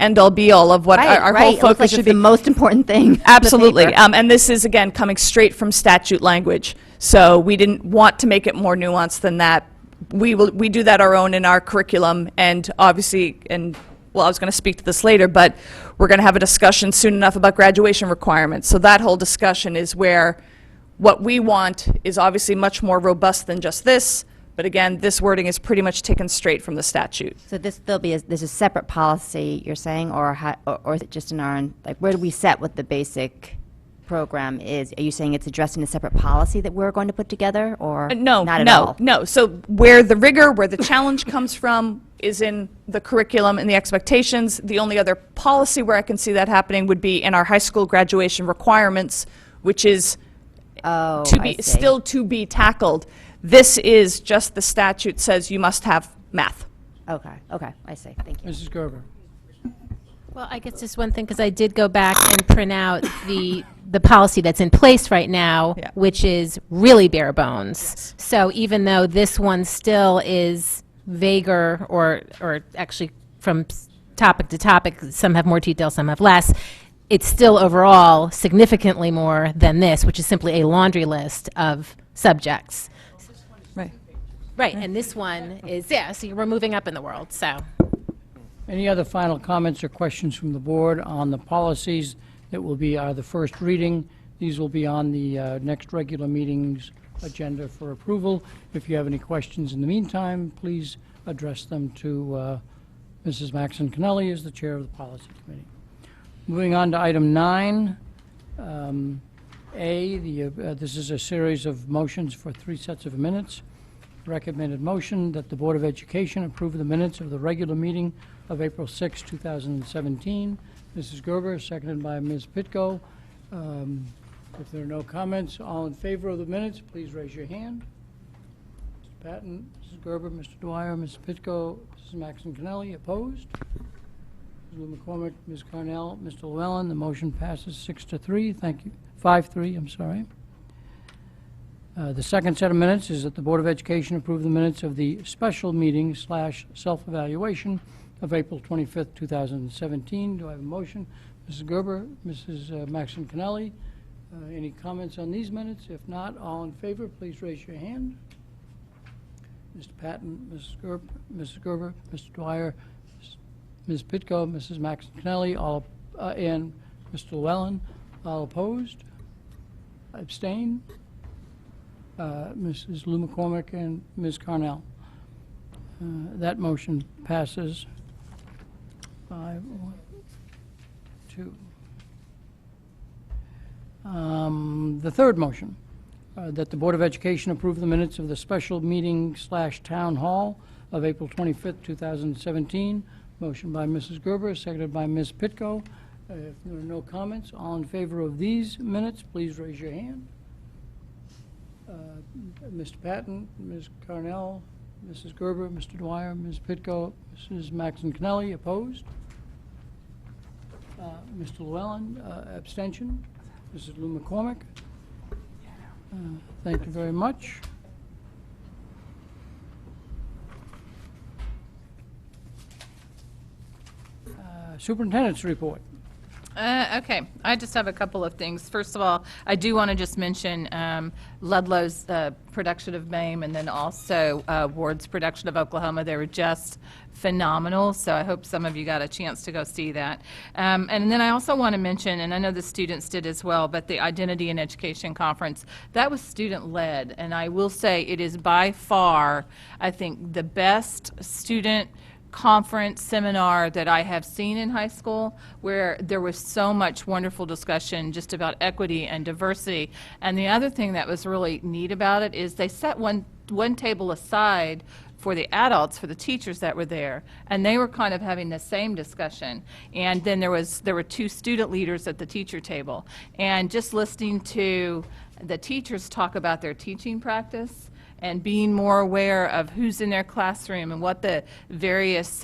end-all be-all of what our whole focus should be. The most important thing. Absolutely. And this is, again, coming straight from statute language. So we didn't want to make it more nuanced than that. We do that our own in our curriculum, and obviously, well, I was going to speak to this later, but we're going to have a discussion soon enough about graduation requirements. So that whole discussion is where what we want is obviously much more robust than just this. But again, this wording is pretty much taken straight from the statute. So there's a separate policy, you're saying, or is it just in our, like, where do we set what the basic program is? Are you saying it's addressed in a separate policy that we're going to put together, or not at all? No. So where the rigor, where the challenge comes from is in the curriculum and the expectations. The only other policy where I can see that happening would be in our high school graduation requirements, which is still to be tackled. This is just the statute says you must have math. Okay, I see. Thank you. Mrs. Gerber. Well, I guess just one thing, because I did go back and print out the policy that's in place right now, which is really bare bones. Yes. So even though this one still is vaguer, or actually from topic to topic, some have more detail, some have less, it's still overall significantly more than this, which is simply a laundry list of subjects. Right, and this one is, so we're moving up in the world, so. Any other final comments or questions from the board on the policies that will be the first reading? These will be on the next regular meeting's agenda for approval. If you have any questions in the meantime, please address them to Mrs. Maxon Connelly as the chair of the policy committee. Moving on to item 9. This is a series of motions for 3 sets of minutes. Recommended motion that the Board of Education approve the minutes of the regular meeting of April 6, 2017. Mrs. Gerber, seconded by Ms. Pitko. If there are no comments, all in favor of the minutes, please raise your hand. Mr. Patton, Mrs. Gerber, Mr. Dwyer, Ms. Pitko, Mrs. Maxon Connelly, opposed? Ms. Lou McCormick, Ms. Carnell, Mr. Llewellyn, the motion passes 6-3. Thank you. 5-3, I'm sorry. The second set of minutes is that the Board of Education approve the minutes of the special meeting / self-evaluation of April 25th, 2017. Do I have a motion? Mrs. Gerber, Mrs. Maxon Connelly, any comments on these minutes? If not, all in favor, please raise your hand. Mr. Patton, Mrs. Gerber, Mr. Dwyer, Ms. Pitko, Mrs. Maxinelli, and Mr. Llewellyn. All opposed? Abstain? Mrs. Lou McCormick and Ms. Carnell. That motion passes 5-1-2. The third motion, that the Board of Education approve the minutes of the special meeting / town hall of April 25th, 2017. Motion by Mrs. Gerber, seconded by Ms. Pitko. If there are no comments, all in favor of these minutes, please raise your hand. Mr. Patton, Ms. Carnell, Mrs. Gerber, Mr. Dwyer, Ms. Pitko, Mrs. Maxinelli, opposed. Mr. Llewellyn, abstention. Mrs. Lou McCormick. Thank you very much. Superintendent's report. Okay, I just have a couple of things. First of all, I do want to just mention Ludlow's production of MAME and then also Ward's production of Oklahoma. They were just phenomenal, so I hope some of you got a chance to go see that. And then I also want to mention, and I know the students did as well, but the Identity in Education Conference, that was student-led, and I will say it is by far, I think, the best student conference seminar that I have seen in high school, where there was so much wonderful discussion just about equity and diversity. And the other thing that was really neat about it is they set one table aside for the adults, for the teachers that were there, and they were kind of having the same discussion. And then there were two student leaders at the teacher table, and just listening to the teachers talk about their teaching practice and being more aware of who's in their classroom and what the various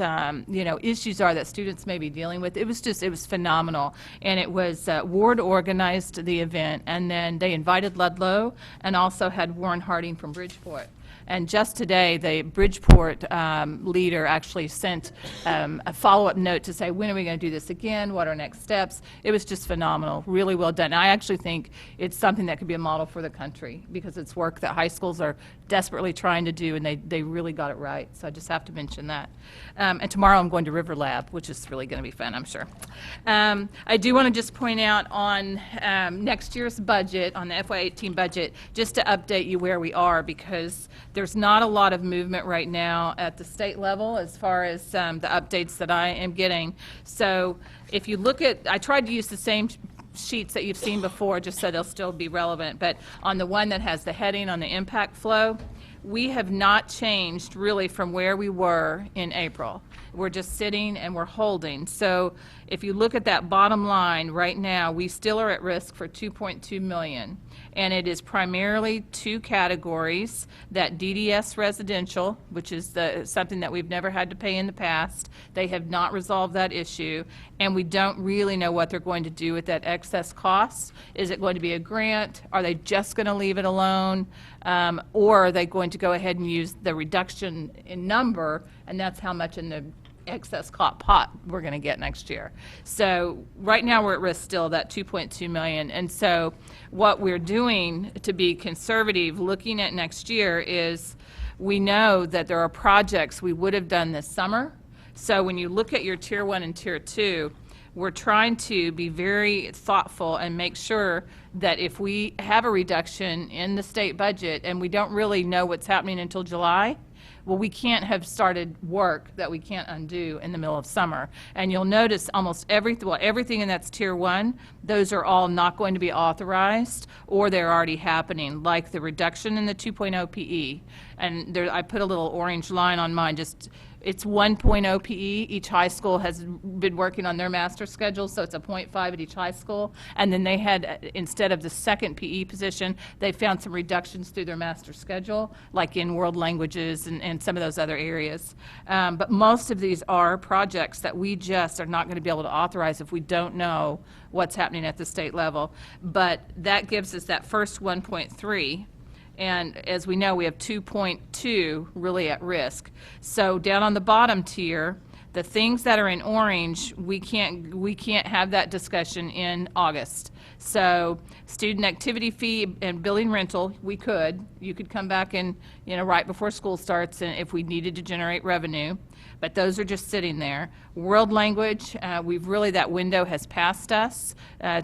issues are that students may be dealing with. It was phenomenal. And it was, Ward organized the event, and then they invited Ludlow and also had Warren Harding from Bridgeport. And just today, the Bridgeport leader actually sent a follow-up note to say, when are we going to do this again? What are next steps? It was just phenomenal, really well done. I actually think it's something that could be a model for the country, because it's work that high schools are desperately trying to do, and they really got it right. So I just have to mention that. And tomorrow I'm going to River Lab, which is really going to be fun, I'm sure. I do want to just point out on next year's budget, on the FY18 budget, just to update you where we are, because there's not a lot of movement right now at the state level as far as the updates that I am getting. So if you look at, I tried to use the same sheets that you've seen before just so they'll still be relevant, but on the one that has the heading on the impact flow, we have not changed really from where we were in April. We're just sitting and we're holding. So if you look at that bottom line right now, we still are at risk for $2.2 million. And it is primarily two categories: that DDS residential, which is something that we've never had to pay in the past. They have not resolved that issue, and we don't really know what they're going to do with that excess cost. Is it going to be a grant? Are they just going to leave it alone? Or are they going to go ahead and use the reduction in number, and that's how much in the excess pot we're going to get next year. So right now we're at risk still, that $2.2 million. And so what we're doing to be conservative looking at next year is, we know that there are projects we would have done this summer. So when you look at your Tier 1 and Tier 2, we're trying to be very thoughtful and make sure that if we have a reduction in the state budget and we don't really know what's happening until July, well, we can't have started work that we can't undo in the middle of summer. And you'll notice almost everything in that's Tier 1, those are all not going to be authorized, or they're already happening, like the reduction in the 2.0 PE. And there, I put a little orange line on mine, it's 1.0 PE. Each high school has been working on their master schedule, so it's a 0.5 at each high school. And then they had, instead of the second PE position, they found some reductions through their master schedule, like in world languages and some of those other areas. But most of these are projects that we just are not going to be able to authorize if we don't know what's happening at the state level. But that gives us that first 1.3. And as we know, we have 2.2 really at risk. So down on the bottom tier, The things that are in orange, we can't have that discussion in August. So student activity fee and building rental, we could. You could come back and, right before school starts, and if we needed to generate revenue. But those are just sitting there. World language, that window has passed us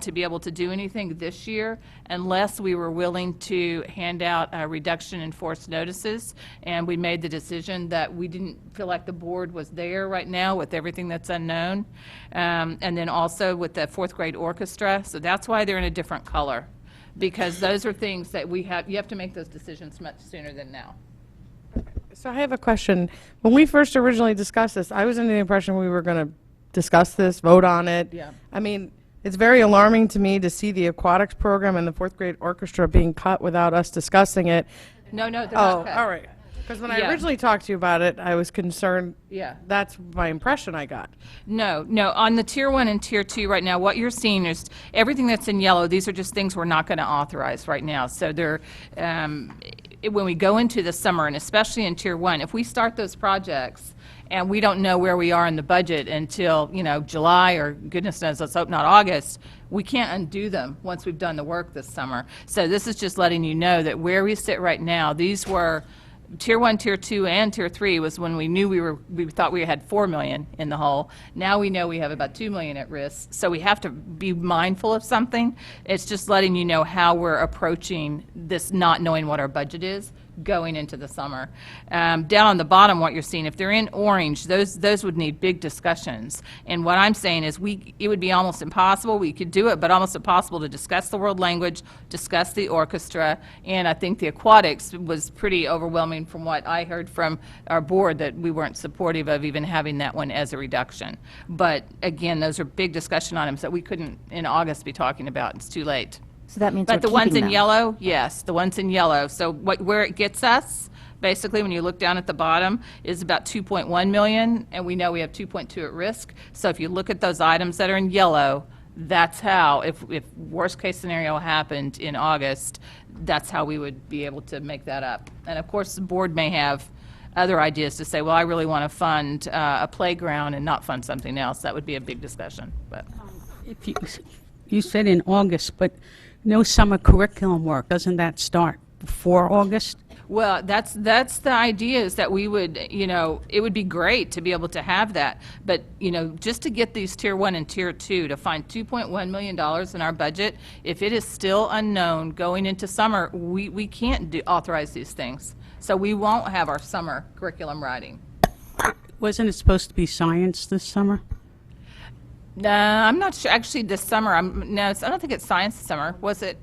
to be able to do anything this year unless we were willing to hand out a reduction in forced notices. And we made the decision that we didn't feel like the board was there right now with everything that's unknown. And then also with the fourth grade orchestra. So that's why they're in a different color, because those are things that you have to make those decisions much sooner than now. So I have a question. When we first originally discussed this, I was under the impression we were going to discuss this, vote on it. Yeah. I mean, it's very alarming to me to see the aquatics program and the fourth grade orchestra being cut without us discussing it. No, they're not cut. All right. Because when I Yeah. originally talked to you about it, I was concerned. Yeah. That's my impression I got. No. On the Tier 1 and Tier 2 right now, what you're seeing is everything that's in yellow. These are just things we're not going to authorize right now. So they're, when we go into the summer, and especially in Tier 1, if we start those projects and we don't know where we are in the budget until, July or goodness knows, let's hope not August, we can't undo them once we've done the work this summer. So this is just letting you know that where we sit right now, these were Tier 1, Tier 2, and Tier 3 was when we knew we thought we had $4 million in the hole. Now we know we have about $2 million at risk. So we have to be mindful of something. It's just letting you know how we're approaching this, not knowing what our budget is going into the summer. Down on the bottom, what you're seeing, if they're in orange, those would need big discussions. And what I'm saying is it would be almost impossible. We could do it, but almost impossible to discuss the world language, discuss the orchestra, and I think the aquatics was pretty overwhelming from what I heard from our board, that we weren't supportive of even having that one as a reduction. But again, those are big discussion items that we couldn't in August be talking about. It's too late. So that means But we're the ones keeping in them. yellow, yes, the ones in yellow. So where it gets us, basically, when you look down at the bottom, is about 2.1 million, and we know we have 2.2 at risk. So if you look at those items that are in yellow, that's how, if worst case scenario happened in August, that's how we would be able to make that up. And of course, the board may have other ideas to say, well, I really want to fund a playground and not fund something else. That would be a big discussion, but. If you said in August, but no summer curriculum work, doesn't that start before August? Well, that's the idea, is that we would, it would be great to be able to have that. But, just to get these Tier 1 and Tier 2, to find $2.1 million in our budget, if it is still unknown going into summer, we can't authorize these things. So we won't have our summer curriculum writing. Wasn't it supposed to be science this summer? No, I'm not sure. Actually, this summer, I don't think it's science this summer. Was it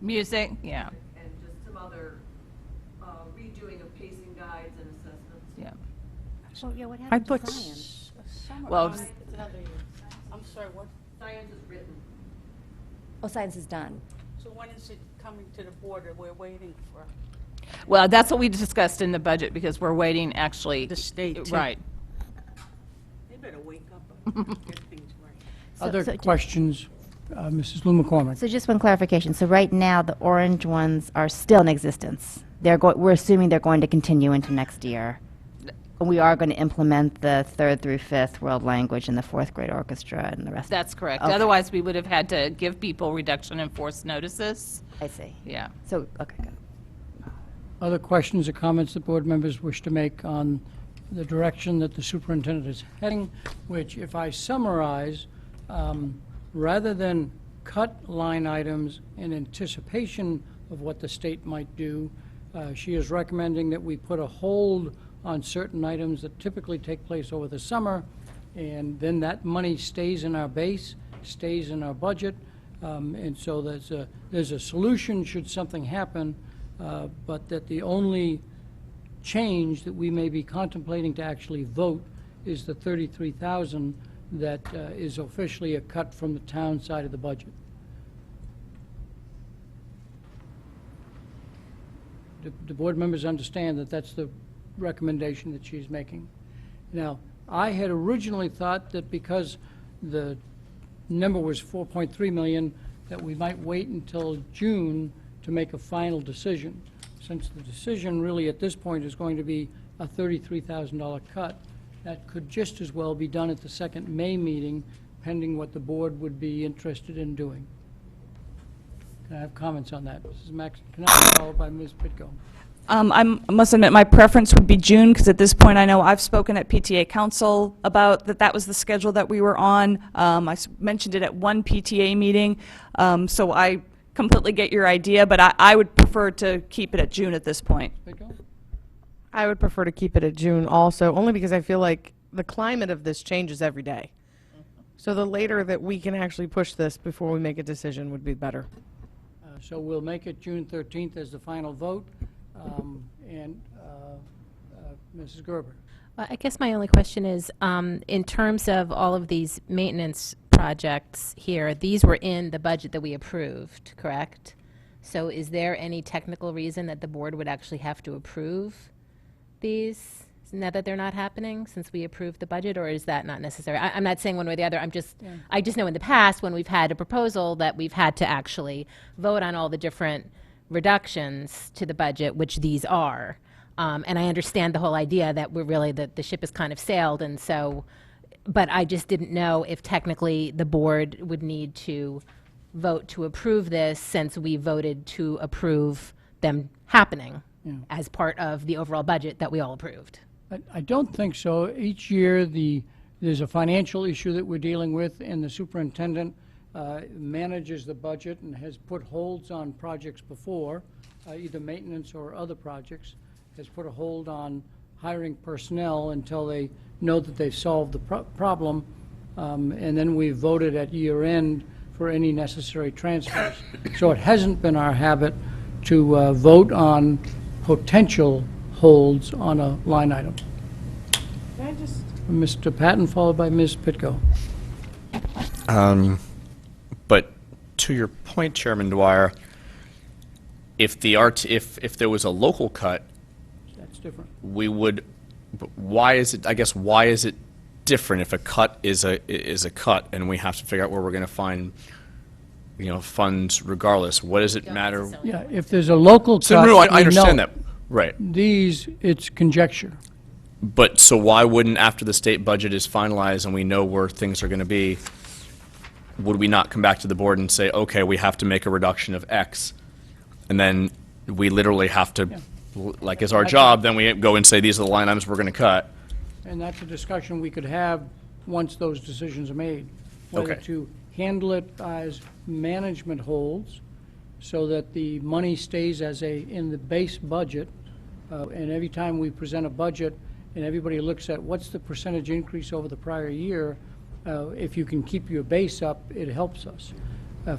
music? Yeah. And just some other redoing of pacing guides and assessments. Yeah. Oh, yeah, what I happened to thought science? Well, I'm sorry, what? Science is written. Oh, science is done. So when is it coming to the board that we're waiting for? well, that's what we discussed in the budget, because we're waiting, actually. The state, too. Right. They better wake up and get things right. Other questions? Mrs. Lou McCormick. So just one clarification. So right now, the orange ones are still in existence. We're assuming they're going to continue into next year. We are going to implement the 3rd through 5th world language and the 4th grade orchestra and the rest. That's correct. Okay. Otherwise, we would have had to give people reduction in force notices. I see. Yeah. So, okay, good. Other questions or comments that board members wish to make on the direction that the superintendent is heading, which, if I summarize, rather than cut line items in anticipation of what the state might do, she is recommending that we put a hold on certain items that typically take place over the summer, and then that money stays in our base, stays in our budget, and so there's a solution should something happen, but that the only change that we may be contemplating to actually vote is the $33,000 that is officially a cut from the town side of the budget. Do board members understand that that's the recommendation that she's making? Now, I had originally thought that because the number was 4.3 million, that we might wait until June to make a final decision. Since the decision really at this point is going to be a $33,000 cut, that could just as well be done at the second May meeting, pending what the board would be interested in doing. Can I have comments on that? Mrs. McInerney, followed by Ms. Pitko. I must admit, my preference would be June, because at this point, I know I've spoken at PTA Council about that was the schedule that we were on. Mentioned it at one PTA meeting, so I completely get your idea, but I would prefer to keep it at June at this point. I would prefer to keep it at June also, only because I feel like the climate of this changes every day. So the later that we can actually push this before we make a decision would be better. So we'll make it June 13th as the final vote. Mrs. Gerber. Well, I guess my only question is, in terms of all of these maintenance projects here, these were in the budget that we approved, correct? So is there any technical reason that the board would actually have to approve these now that they're not happening since we approved the budget, or is that not necessary? I'm not saying one way or the other. I just know in the past when we've had a proposal that we've had to actually vote on all the different reductions to the budget, which these are. And I understand the whole idea that we're really, the ship has kind of sailed, and so, but I just didn't know if technically the board would need to vote to approve this since we voted to approve them happening as part of the overall budget that we all approved. I don't think so. Each year, there's a financial issue that we're dealing with, and the superintendent manages the budget and has put holds on projects before, either maintenance or other projects, has put a hold on hiring personnel until they know that they've solved the problem, and then we voted at year end for any necessary transfers. So it hasn't been our habit to vote on potential holds on a line item. Can I just... Mr. Patton, followed by Ms. Pitko. But to your point, Chairman Dwyer, if there was a local cut, That's different. we would. But why is it? I guess why is it different if a cut is a cut, and we have to figure out where we're going to find, funds regardless? What does it matter? Yeah, if there's a local So cut, no, we I understand know. that. Right. These, it's conjecture. But so why wouldn't, after the state budget is finalized and we know where things are going to be, would we not come back to the board and say, okay, we have to make a reduction of X, and then we literally have to, like, as our job, then we go and say, these are the line items we're going to cut? And that's a discussion we could have once those decisions are made. Whether Okay. to handle it as management holds, so that the money stays in the base budget, and every time we present a budget, and everybody looks at what's the percentage increase over the prior year, if you can keep your base up, it helps us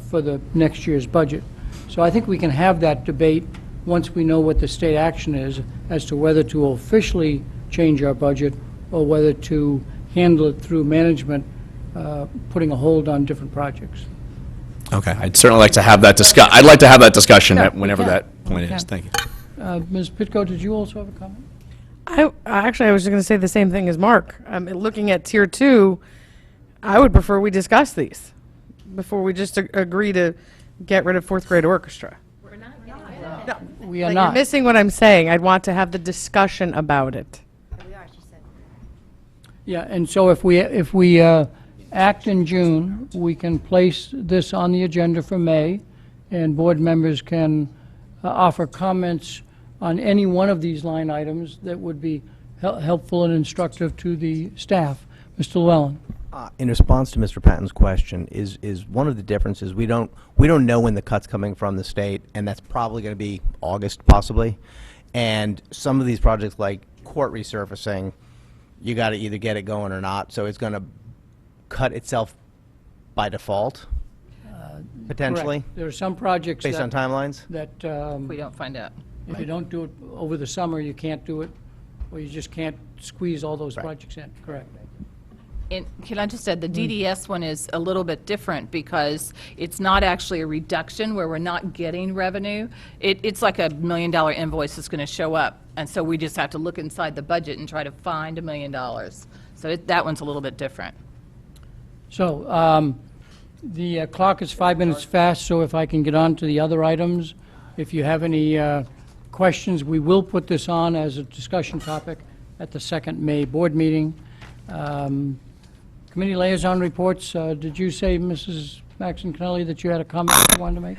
for the next year's budget. So I think we can have that debate once we know what the state action is as to whether to officially change our budget or whether to handle it through management, putting a hold on different projects. Okay, I'd certainly like to have that I'd like to have that discussion whenever that point is. Thank you. Ms. Pitko, did you also have a comment? Actually, I was just going to say the same thing as Mark. Looking at Tier 2, I would prefer we discuss these before we just agree to get rid of fourth grade orchestra. We are Like, not. You're missing what I'm saying. I'd want to have the discussion about it. Yeah, and so if we act in June, we can place this on the agenda for May, and board members can offer comments on any one of these line items that would be helpful and instructive to the staff. Mr. Llewellyn. In response to Mr. Patton's question, is one of the differences we don't know when the cut's coming from the state, and that's probably going to be August possibly. And some of these projects like court resurfacing, you got to either get it going or not. So it's going to cut itself by default, potentially. Correct. There are some projects based on timelines that We don't find out. if you don't do it over the summer, you can't do it, or you just can't squeeze all those projects in. Correct. And can I just add, the DDS one is a little bit different because it's not actually a reduction where we're not getting revenue. It's like $1 million invoice that's going to show up, and so we just have to look inside the budget and try to find $1 million. So that one's a little bit different. So the clock is 5 minutes fast, so if I can get on to the other items. If you have any questions, we will put this on as a discussion topic at the second May board meeting. Committee liaison reports, did you say, Mrs. Maxon Connelly, that you had a comment you wanted to make?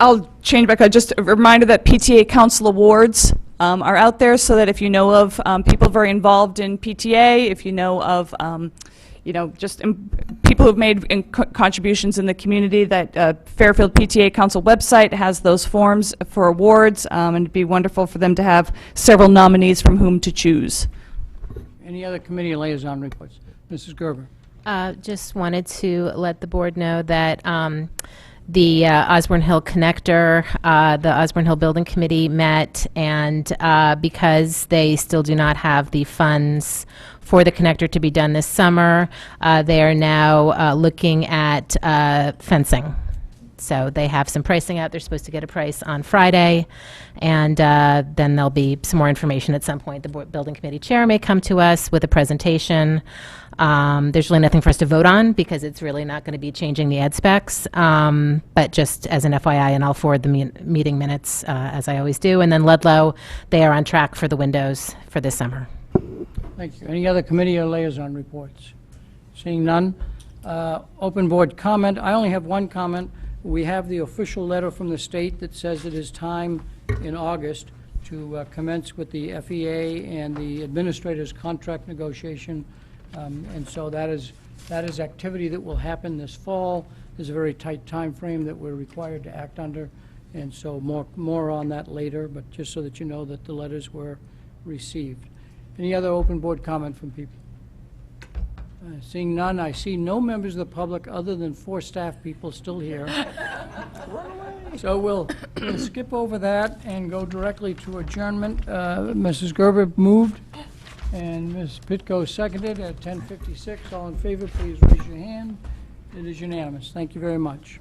I'll change back. Just a reminder that PTA Council Awards are out there, so that if you know of people very involved in PTA, if you know of just people who've made contributions in the community, that Fairfield PTA Council website has those forms for awards, and it'd be wonderful for them to have several nominees from whom to choose. Any other committee liaison reports? Mrs. Gerber. Just wanted to let the board know that the Osborne Hill Connector, the Osborne Hill Building Committee met, and because they still do not have the funds for the connector to be done this summer, they are now looking at fencing. So they have some pricing out. They're supposed to get a price on Friday, and then there'll be some more information at some point. The building committee chair may come to us with a presentation. There's really nothing for us to vote on because it's really not going to be changing the ed specs, but just as an FYI, and I'll forward the meeting minutes as I always do. And then Ludlow, they are on track for the windows for this summer. Thank you. Any other committee or liaison reports? Seeing none. Open board comment. I only have one comment. We have the official letter from the state that says it is time in August to commence with the FEA and the administrator's contract negotiation. And so that is activity that will happen this fall. There's a very tight time frame that we're required to act under, and so more on that later, but just so that you know that the letters were received. Any other open board comment from people? Seeing none, I see no members of the public other than 4 staff people still here. So we'll skip over that and go directly to adjournment. Mrs. Gerber moved, and Ms. Pitko seconded at 10:56. All in favor, please raise your hand. It is unanimous. Thank you very much.